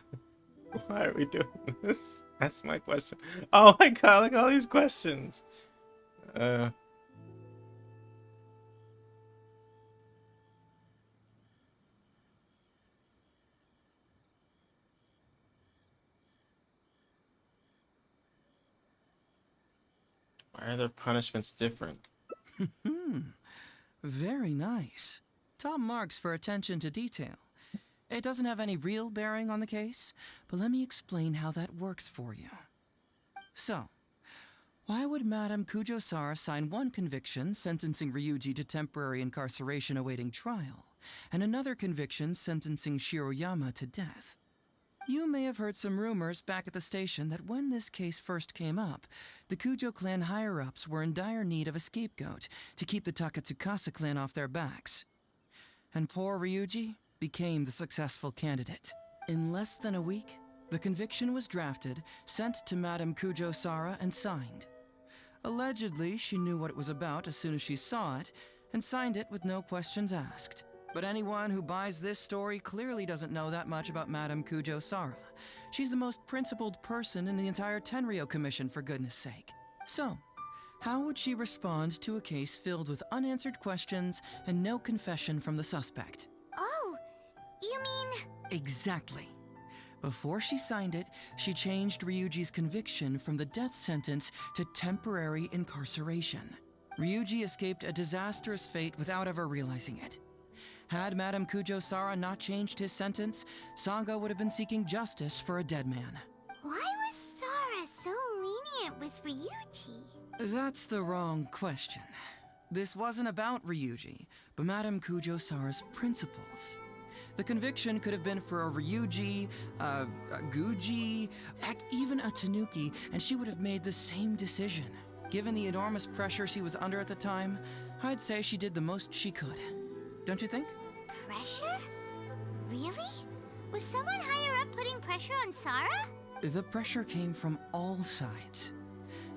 Why are we doing this? That's my question. Oh my god, look at all these questions. Why are their punishments different? Very nice. Top marks for attention to detail. It doesn't have any real bearing on the case, but let me explain how that works for you. So, why would Madame Kujo-Sara sign one conviction sentencing Ryuji to temporary incarceration awaiting trial, and another conviction sentencing Shiroyama to death? You may have heard some rumors back at the station that when this case first came up, the Kujo clan higher-ups were in dire need of a scapegoat to keep the Takatsukasa clan off their backs. And poor Ryuji became the successful candidate. In less than a week, the conviction was drafted, sent to Madame Kujo-Sara, and signed. Allegedly, she knew what it was about as soon as she saw it, and signed it with no questions asked. But anyone who buys this story clearly doesn't know that much about Madame Kujo-Sara. She's the most principled person in the entire Tenryo Commission, for goodness sake. So, how would she respond to a case filled with unanswered questions and no confession from the suspect? Oh, you mean... Exactly. Before she signed it, she changed Ryuji's conviction from the death sentence to temporary incarceration. Ryuji escaped a disastrous fate without ever realizing it. Had Madame Kujo-Sara not changed his sentence, Sango would have been seeking justice for a dead man. Why was Sara so lenient with Ryuji? That's the wrong question. This wasn't about Ryuji, but Madame Kujo-Sara's principles. The conviction could have been for a Ryuji, a Guji, heck, even a Tanuki, and she would have made the same decision. Given the enormous pressure she was under at the time, I'd say she did the most she could. Don't you think? Pressure? Really? Was someone higher up putting pressure on Sarah? The pressure came from all sides.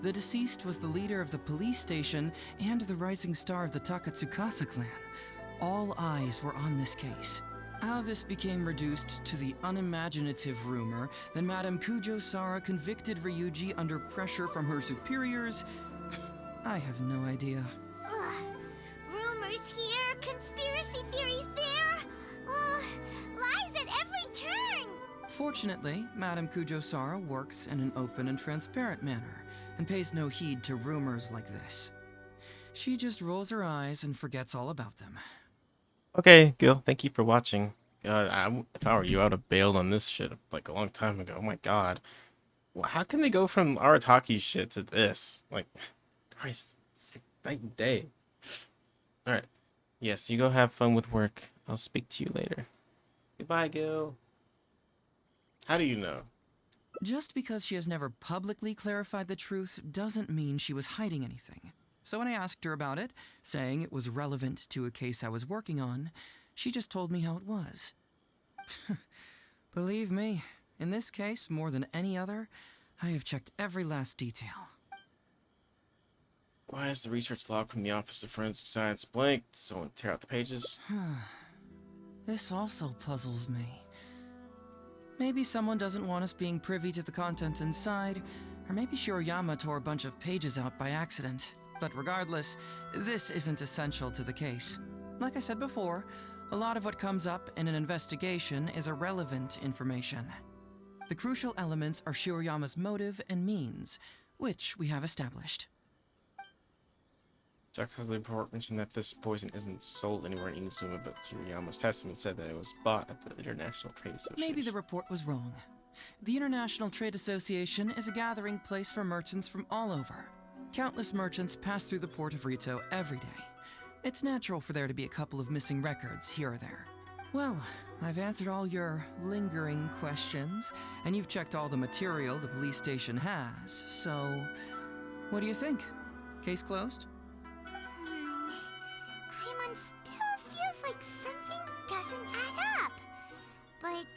The deceased was the leader of the police station and the rising star of the Takatsukasa clan. All eyes were on this case. How this became reduced to the unimaginative rumor that Madame Kujo-Sara convicted Ryuji under pressure from her superiors, I have no idea. Ugh. Rumors here, conspiracy theories there. Ugh. Lies at every turn. Fortunately, Madame Kujo-Sara works in an open and transparent manner and pays no heed to rumors like this. She just rolls her eyes and forgets all about them. Okay, Gil, thank you for watching. If I were you, I would have bailed on this shit like a long time ago. Oh my god. Well, how can they go from Arataki shit to this? Like, Christ, it's like night and day. Alright. Yes, you go have fun with work. I'll speak to you later. Goodbye, Gil. How do you know? Just because she has never publicly clarified the truth doesn't mean she was hiding anything. So when I asked her about it, saying it was relevant to a case I was working on, she just told me how it was. Believe me, in this case, more than any other, I have checked every last detail. Why is the research log from the Office of Forensic Science blank? Did someone tear out the pages? This also puzzles me. Maybe someone doesn't want us being privy to the content inside, or maybe Shirayama tore a bunch of pages out by accident. But regardless, this isn't essential to the case. Like I said before, a lot of what comes up in an investigation is irrelevant information. The crucial elements are Shirayama's motive and means, which we have established. The report mentioned that this poison isn't sold anywhere in Inazuma, but Shirayama's testament said that it was bought at the International Trade Association. Maybe the report was wrong. The International Trade Association is a gathering place for merchants from all over. Countless merchants pass through the port of Rito every day. It's natural for there to be a couple of missing records here or there. Well, I've answered all your lingering questions, and you've checked all the material the police station has, so what do you think? Case closed? Paimon still feels like something doesn't add up. But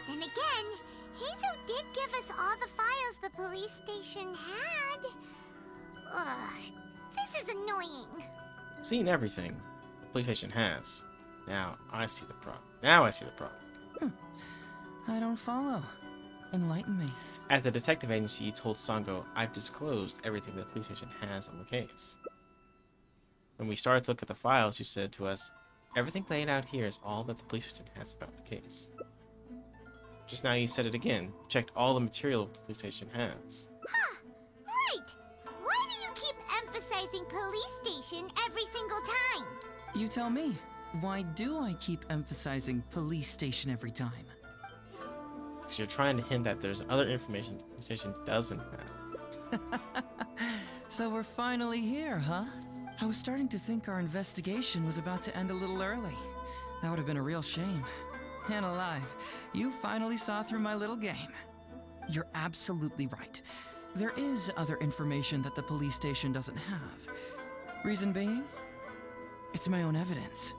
then again, Hazel did give us all the files the police station had. Ugh, this is annoying. Seen everything the police station has. Now I see the problem. I don't follow. Enlighten me. At the detective agency, you told Sango, I've disclosed everything the police station has on the case. When we started to look at the files, you said to us, everything laid out here is all that the police station has about the case. Just now you said it again. Checked all the material the police station has. Huh, right. Why do you keep emphasizing police station every single time? You tell me. Why do I keep emphasizing police station every time? Because you're trying to hint that there's other information the police station doesn't have. So we're finally here, huh? I was starting to think our investigation was about to end a little early. That would have been a real shame. And alive, you finally saw through my little game. You're absolutely right. There is other information that the police station doesn't have. Reason being? It's my own evidence.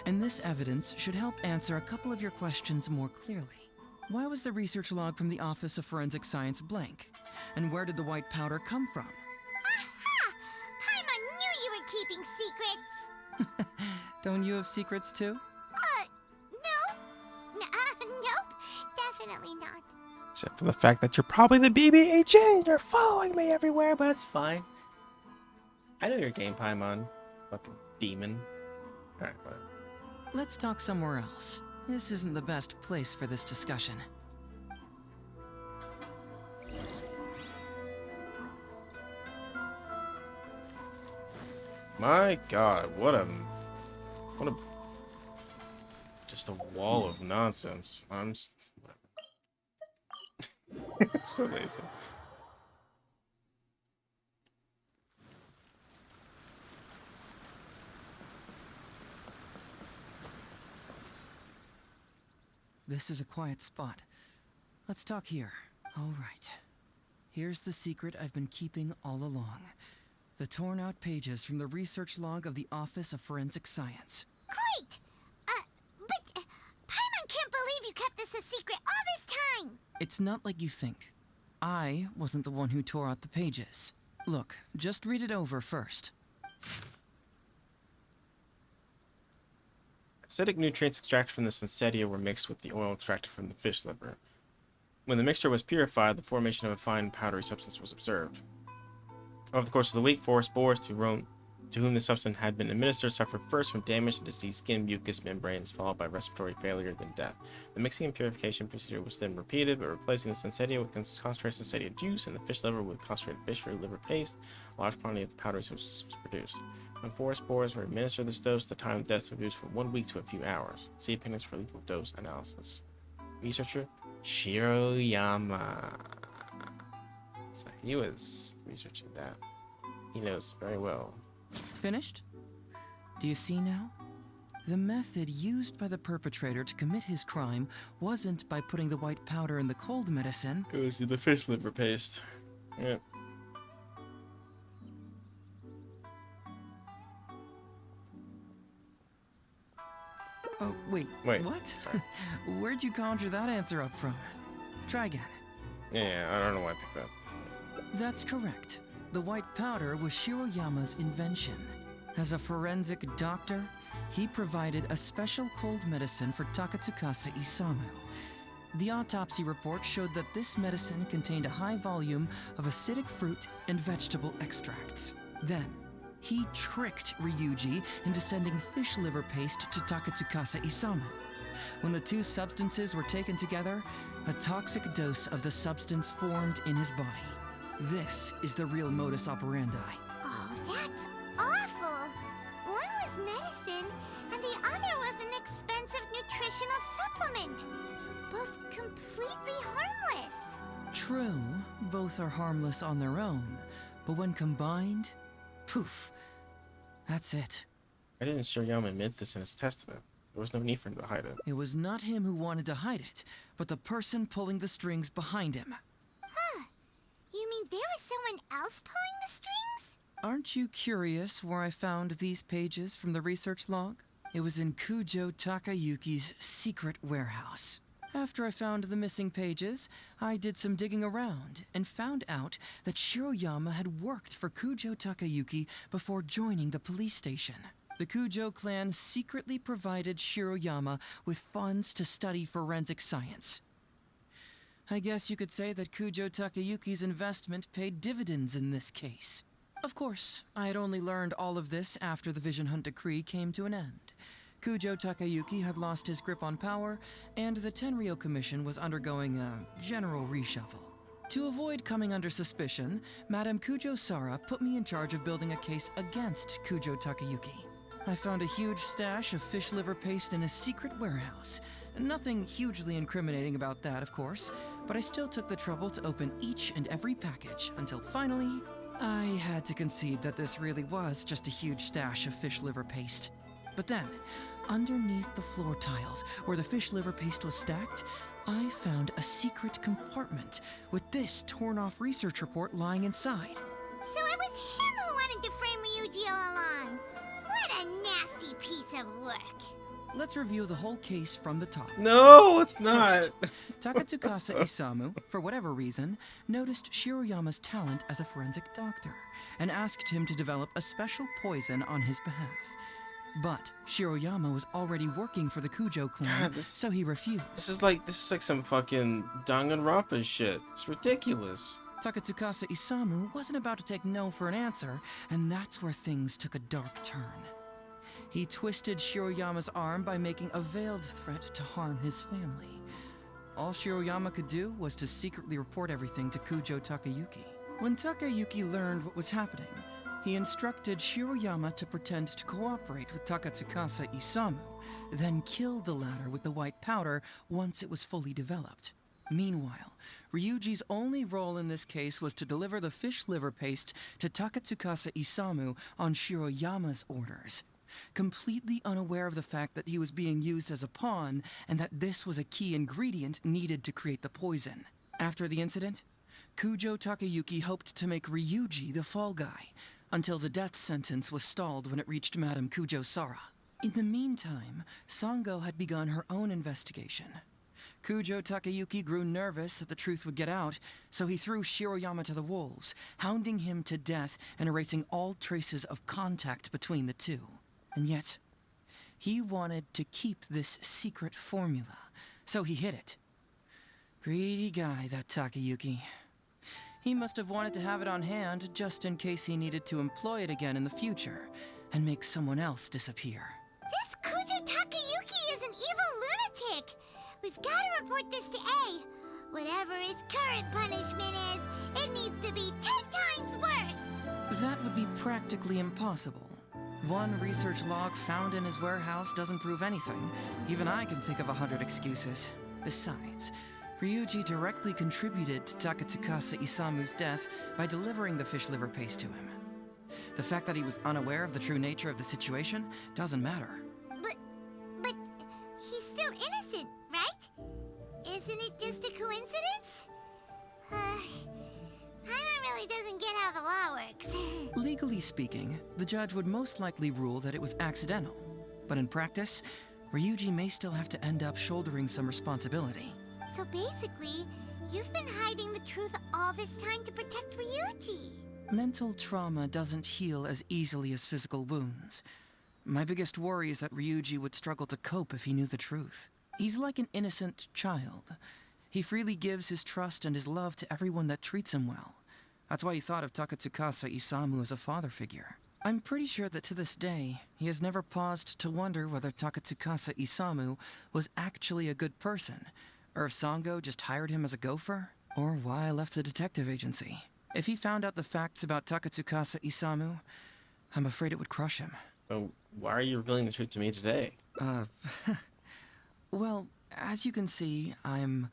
And this evidence should help answer a couple of your questions more clearly. Why was the research log from the Office of Forensic Science blank? And where did the white powder come from? Aha! Paimon knew you were keeping secrets! Don't you have secrets too? No. Nope. Definitely not. Except for the fact that you're probably the BB agent. You're following me everywhere, but it's fine. I know your game, Paimon. Fucking demon. Alright, whatever. Let's talk somewhere else. This isn't the best place for this discussion. My god, what a just a wall of nonsense. I'm just so lazy. This is a quiet spot. Let's talk here. All right. Here's the secret I've been keeping all along. The torn out pages from the research log of the Office of Forensic Science. Great! But Paimon can't believe you kept this a secret all this time! It's not like you think. I wasn't the one who tore out the pages. Look, just read it over first. Acidic nutrients extracted from the Sensetia were mixed with the oil extracted from the fish liver. When the mixture was purified, the formation of a fine powdery substance was observed. Over the course of the week, 4 spores to whom the substance had been administered suffered first from damage to diseased skin mucous membranes, followed by respiratory failure, then death. The mixing and purification procedure was then repeated, but replacing the Sensetia with concentrated Sensetia juice and the fish liver with concentrated fish or liver paste, a large quantity of the powdery substance was produced. When 4 spores were administered this dose, the time of death was reduced from 1 week to a few hours. See appendix for lethal dose analysis. Researcher Shiroyama. So he was researching that. He knows very well. Finished? Do you see now? The method used by the perpetrator to commit his crime wasn't by putting the white powder in the cold medicine. It was the fish liver paste. Yep. Oh, wait. What? Sorry. Where'd you conjure that answer up from? Try again. Yeah, I don't know why I picked that. That's correct. The white powder was Shiroyama's invention. As a forensic doctor, he provided a special cold medicine for Takatsukasa Isamu. The autopsy report showed that this medicine contained a high volume of acidic fruit and vegetable extracts. Then, he tricked Ryuji into sending fish liver paste to Takatsukasa Isamu. When the 2 substances were taken together, a toxic dose of the substance formed in his body. This is the real modus operandi. Oh, that's awful! One was medicine, and the other was an expensive nutritional supplement. Both completely harmless. True, both are harmless on their own, but when combined, poof, that's it. I didn't Shiroyama admit this in his testament. There was no need for him to hide it. It was not him who wanted to hide it, but the person pulling the strings behind him. Huh. You mean there was someone else pulling the strings? Aren't you curious where I found these pages from the research log? It was in Kujo Takayuki's secret warehouse. After I found the missing pages, I did some digging around and found out that Shiroyama had worked for Kujo Takayuki before joining the police station. The Kujo clan secretly provided Shiroyama with funds to study forensic science. I guess you could say that Kujo Takayuki's investment paid dividends in this case. Of course, I had only learned all of this after the Vision Hunt decree came to an end. Kujo Takayuki had lost his grip on power, and the Tenryou Commission was undergoing a general reshuffle. To avoid coming under suspicion, Madame Kujo Sara put me in charge of building a case against Kujo Takayuki. I found a huge stash of fish liver paste in a secret warehouse. Nothing hugely incriminating about that, of course, but I still took the trouble to open each and every package until finally, I had to concede that this really was just a huge stash of fish liver paste. But then, underneath the floor tiles, where the fish liver paste was stacked, I found a secret compartment with this torn-off research report lying inside. So it was him who wanted to frame Ryuji all along. What a nasty piece of work. Let's review the whole case from the top. No, it's not. First, Takatsukasa Isamu, for whatever reason, noticed Shiroyama's talent as a forensic doctor and asked him to develop a special poison on his behalf. But Shiroyama was already working for the Kujo clan, so he refused. This is like some fucking Danganronpa shit. It's ridiculous. Takatsukasa Isamu wasn't about to take no for an answer, and that's where things took a dark turn. He twisted Shiroyama's arm by making a veiled threat to harm his family. All Shiroyama could do was to secretly report everything to Kujo Takayuki. When Takayuki learned what was happening, he instructed Shiroyama to pretend to cooperate with Takatsukasa Isamu, then kill the latter with the white powder once it was fully developed. Meanwhile, Ryuji's only role in this case was to deliver the fish liver paste to Takatsukasa Isamu on Shiroyama's orders, completely unaware of the fact that he was being used as a pawn and that this was a key ingredient needed to create the poison. After the incident, Kujo Takayuki hoped to make Ryuji the fall guy, until the death sentence was stalled when it reached Madame Kujo-Sara. In the meantime, Sango had begun her own investigation. Kujo Takayuki grew nervous that the truth would get out, so he threw Shiroyama to the wolves, hounding him to death and erasing all traces of contact between the two. And yet, he wanted to keep this secret formula, so he hid it. Greedy guy, that Takayuki. He must have wanted to have it on hand just in case he needed to employ it again in the future and make someone else disappear. This Kujo Takayuki is an evil lunatic! We've got to report this to A. Whatever his current punishment is, it needs to be 10 times worse! That would be practically impossible. One research log found in his warehouse doesn't prove anything. Even I can think of 100 excuses. Besides, Ryuji directly contributed to Takatsukasa Isamu's death by delivering the fish liver paste to him. The fact that he was unaware of the true nature of the situation doesn't matter. But he's still innocent, right? Isn't it just a coincidence? Paimon really doesn't get how the law works. Legally speaking, the judge would most likely rule that it was accidental. But in practice, Ryuji may still have to end up shouldering some responsibility. So basically, you've been hiding the truth all this time to protect Ryuji. Mental trauma doesn't heal as easily as physical wounds. My biggest worry is that Ryuji would struggle to cope if he knew the truth. He's like an innocent child. He freely gives his trust and his love to everyone that treats him well. That's why he thought of Takatsukasa Isamu as a father figure. I'm pretty sure that to this day, he has never paused to wonder whether Takatsukasa Isamu was actually a good person, or if Sango just hired him as a gopher, or why I left the detective agency. If he found out the facts about Takatsukasa Isamu, I'm afraid it would crush him. Oh, why are you revealing the truth to me today? Well, as you can see, I'm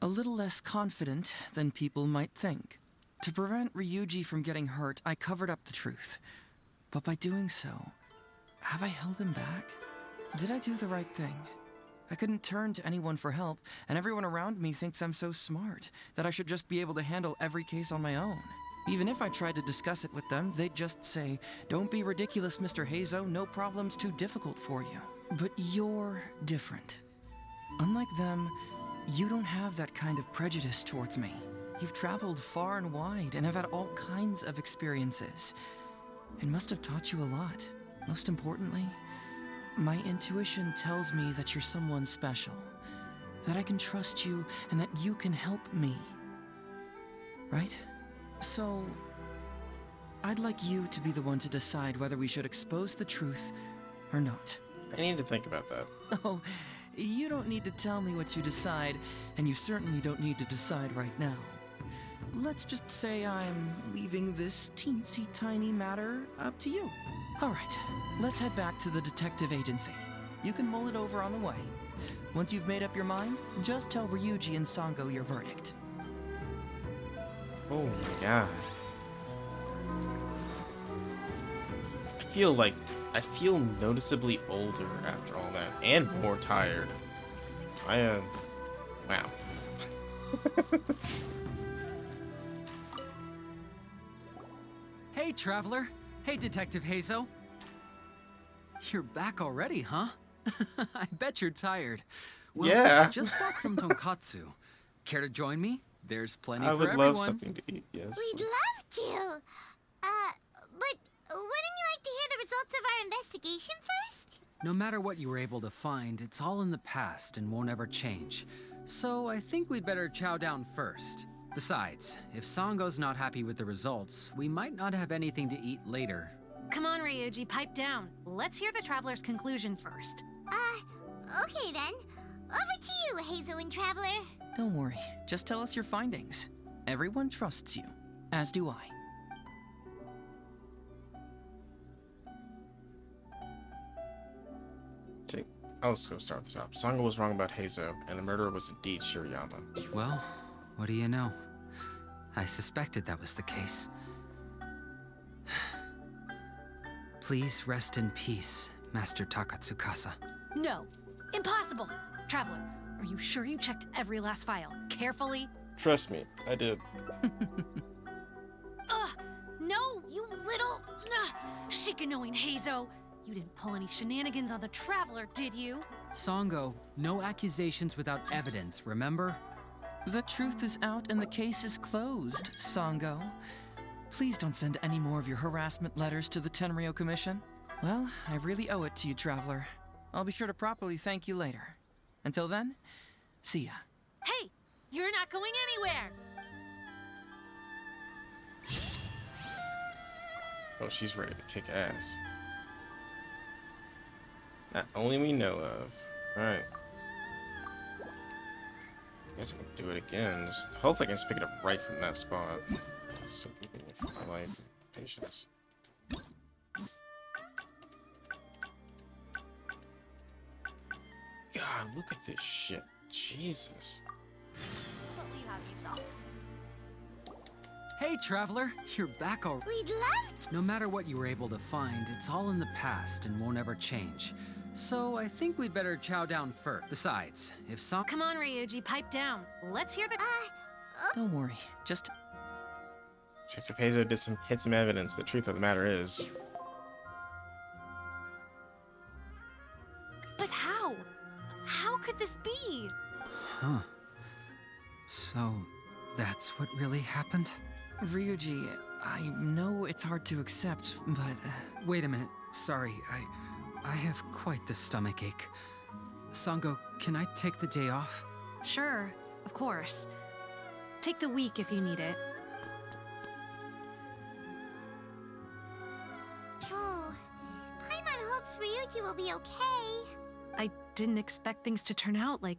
a little less confident than people might think. To prevent Ryuji from getting hurt, I covered up the truth. But by doing so, have I held him back? Did I do the right thing? I couldn't turn to anyone for help, and everyone around me thinks I'm so smart that I should just be able to handle every case on my own. Even if I tried to discuss it with them, they'd just say, "Don't be ridiculous, Mr. Heizo, no problem's too difficult for you." But you're different. Unlike them, you don't have that kind of prejudice towards me. You've traveled far and wide and have had all kinds of experiences. It must have taught you a lot. Most importantly, my intuition tells me that you're someone special, that I can trust you and that you can help me. Right? So, I'd like you to be the one to decide whether we should expose the truth or not. I need to think about that. Oh, you don't need to tell me what you decide, and you certainly don't need to decide right now. Let's just say I'm leaving this teensy tiny matter up to you. All right, let's head back to the detective agency. You can mull it over on the way. Once you've made up your mind, just tell Ryuji and Sango your verdict. Oh my god. I feel noticeably older after all that, and more tired. Wow. Hey, Traveler. Hey, Detective Heizo. You're back already, huh? I bet you're tired. Well, yeah. I just bought some tonkatsu. Care to join me? There's plenty for I would everyone. love something to eat, yes. We'd love to. But wouldn't you like to hear the results of our investigation first? No matter what you were able to find, it's all in the past and won't ever change. So I think we'd better chow down first. Besides, if Sango's not happy with the results, we might not have anything to eat later. Come on, Ryuji, pipe down. Let's hear the Traveler's conclusion first. Okay then. Over to you, Heizo and Traveler. Don't worry, just tell us your findings. Everyone trusts you, as do I. Let's go start at the top. Sango was wrong about Heizo, and the murderer was indeed Shiroyama. Well, what do you know? I suspected that was the case. Please rest in peace, Master Takatsukasa. No, impossible. Traveler, are you sure you checked every last file carefully? Trust me, I did. Ugh, no, you little... Shikanoing Heizo! You didn't pull any shenanigans on the Traveler, did you? Songo, no accusations without evidence, remember? The truth is out and the case is closed, Songo. Please don't send any more of your harassment letters to the Tenryo Commission. Well, I really owe it to you, Traveler. I'll be sure to properly thank you later. Until then, see ya. Hey! You're not going anywhere! Oh, she's ready to kick ass. That only we know of. Alright. Guess I can do it again. Just hopefully I can just pick it up right from that spot. So convenient for my life. Patience. God, look at this shit. Jesus. What will you have me solve? Hey, Traveler, you're back already. We'd left? No matter what you were able to find, it's all in the past and won't ever change. So I think we'd better chow down first. Besides, if some— Come on, Ryuji, pipe down. Let's hear the... Don't worry, just... Check if Heizo did hit some evidence. The truth of the matter is... But how? How could this be? Huh. So, that's what really happened? Ryuji, I know it's hard to accept, but... Wait a minute. Sorry, I have quite the stomach ache. Songo, can I take the day off? Sure, of course. Take the week if you need it. Oh, Paimon hopes Ryuji will be okay. I didn't expect things to turn out like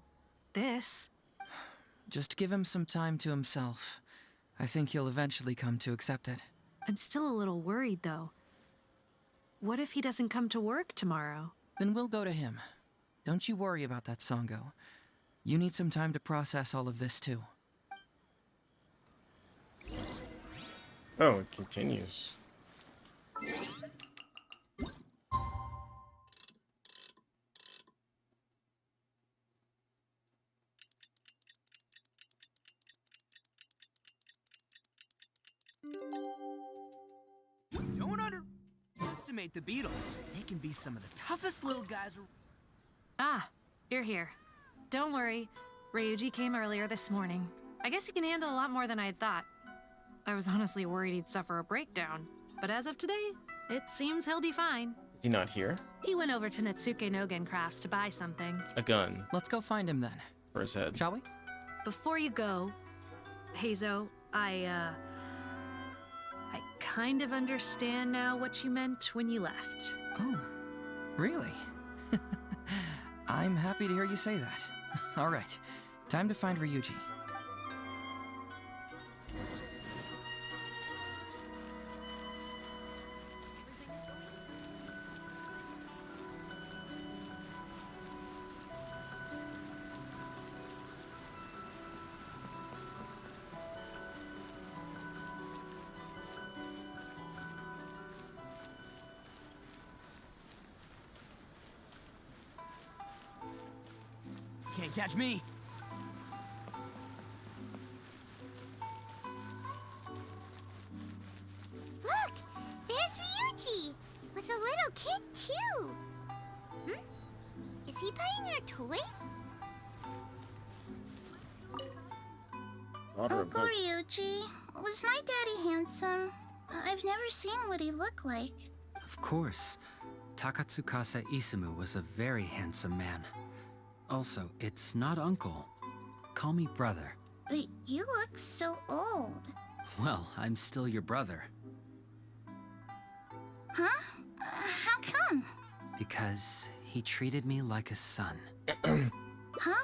this. Just give him some time to himself. I think he'll eventually come to accept it. I'm still a little worried, though. What if he doesn't come to work tomorrow? Then we'll go to him. Don't you worry about that, Songo. You need some time to process all of this, too. Oh, it continues. Don't underestimate the beetle. They can be some of the toughest little guys. Ah, you're here. Don't worry. Ryuji came earlier this morning. I guess he can handle a lot more than I had thought. I was honestly worried he'd suffer a breakdown. But as of today, it seems he'll be fine. Is he not here? He went over to Natsuke Nogen Crafts to buy something. A gun. Let's go find him then. For his head. Shall we? Before you go, Heizo, I kind of understand now what you meant when you left. Oh, really? I'm happy to hear you say that. All right, time to find Ryuji. Can't catch me. Look, there's Ryuji with a little kid too. Hmm? Is he buying our toys? Uncle Ryuji, was my daddy handsome? I've never seen what he looked like. Of course. Takatsukasa Isamu was a very handsome man. Also, it's not uncle. Call me brother. But you look so old. Well, I'm still your brother. Huh? How come? Because he treated me like a son. Huh?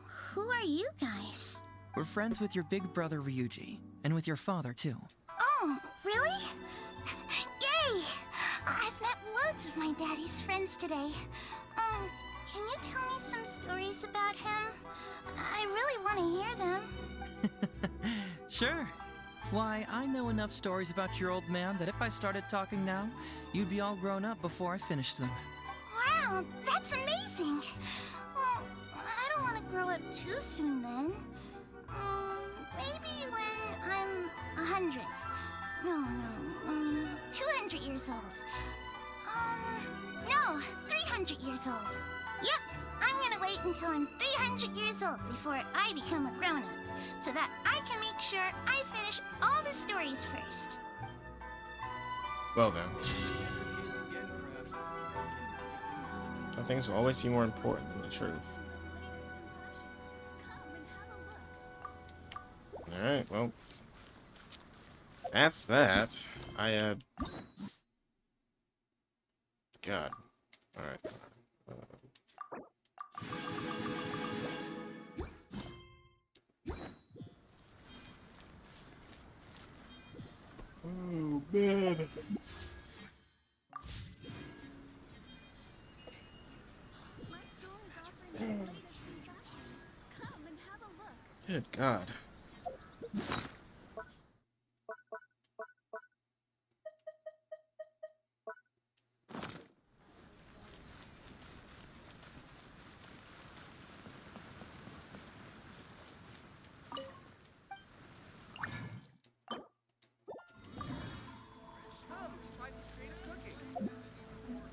Who are you guys? We're friends with your big brother Ryuji, and with your father too. Oh, really? Yay! I've met loads of my daddy's friends today. Can you tell me some stories about him? I really want to hear them. Sure. Why, I know enough stories about your old man that if I started talking now, you'd be all grown up before I finished them. Wow, that's amazing! Well, I don't want to grow up too soon then. Maybe when I'm 100. No, 200. 200 years old. No, 300 years old. Yep, I'm gonna wait until I'm 300 years old before I become a grown-up, so that I can make sure I finish all the stories first. Well then. Some things will always be more important than the truth. Alright, well. That's that. God. Alright. Oh, man. Good God.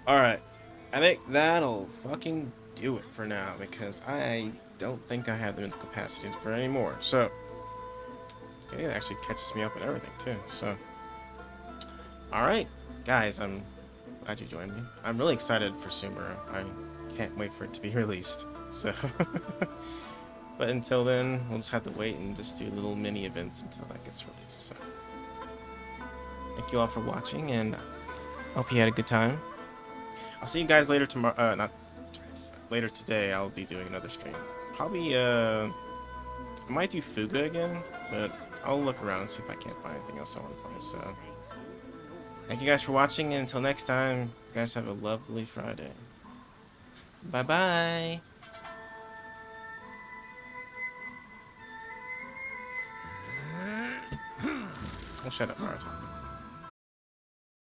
Alright. I think that'll fucking do it for now, because I don't think I have the mental capacity for any more. So, okay, it actually catches me up and everything, too. So, alright. Guys, I'm glad you joined me. I'm really excited for Sumeru. I can't wait for it to be released. So, but until then, we'll just have to wait and just do little mini events until that gets released. So, thank you all for watching, and hope you had a good time. I'll see you guys later tomorrow. Not later today. I'll be doing another stream. Probably, I might do Fuga again, but I'll look around and see if I can't find anything else I want to play. So, thank you guys for watching, and until next time, you guys have a lovely Friday. Bye bye. Oh, shut up, Naruto.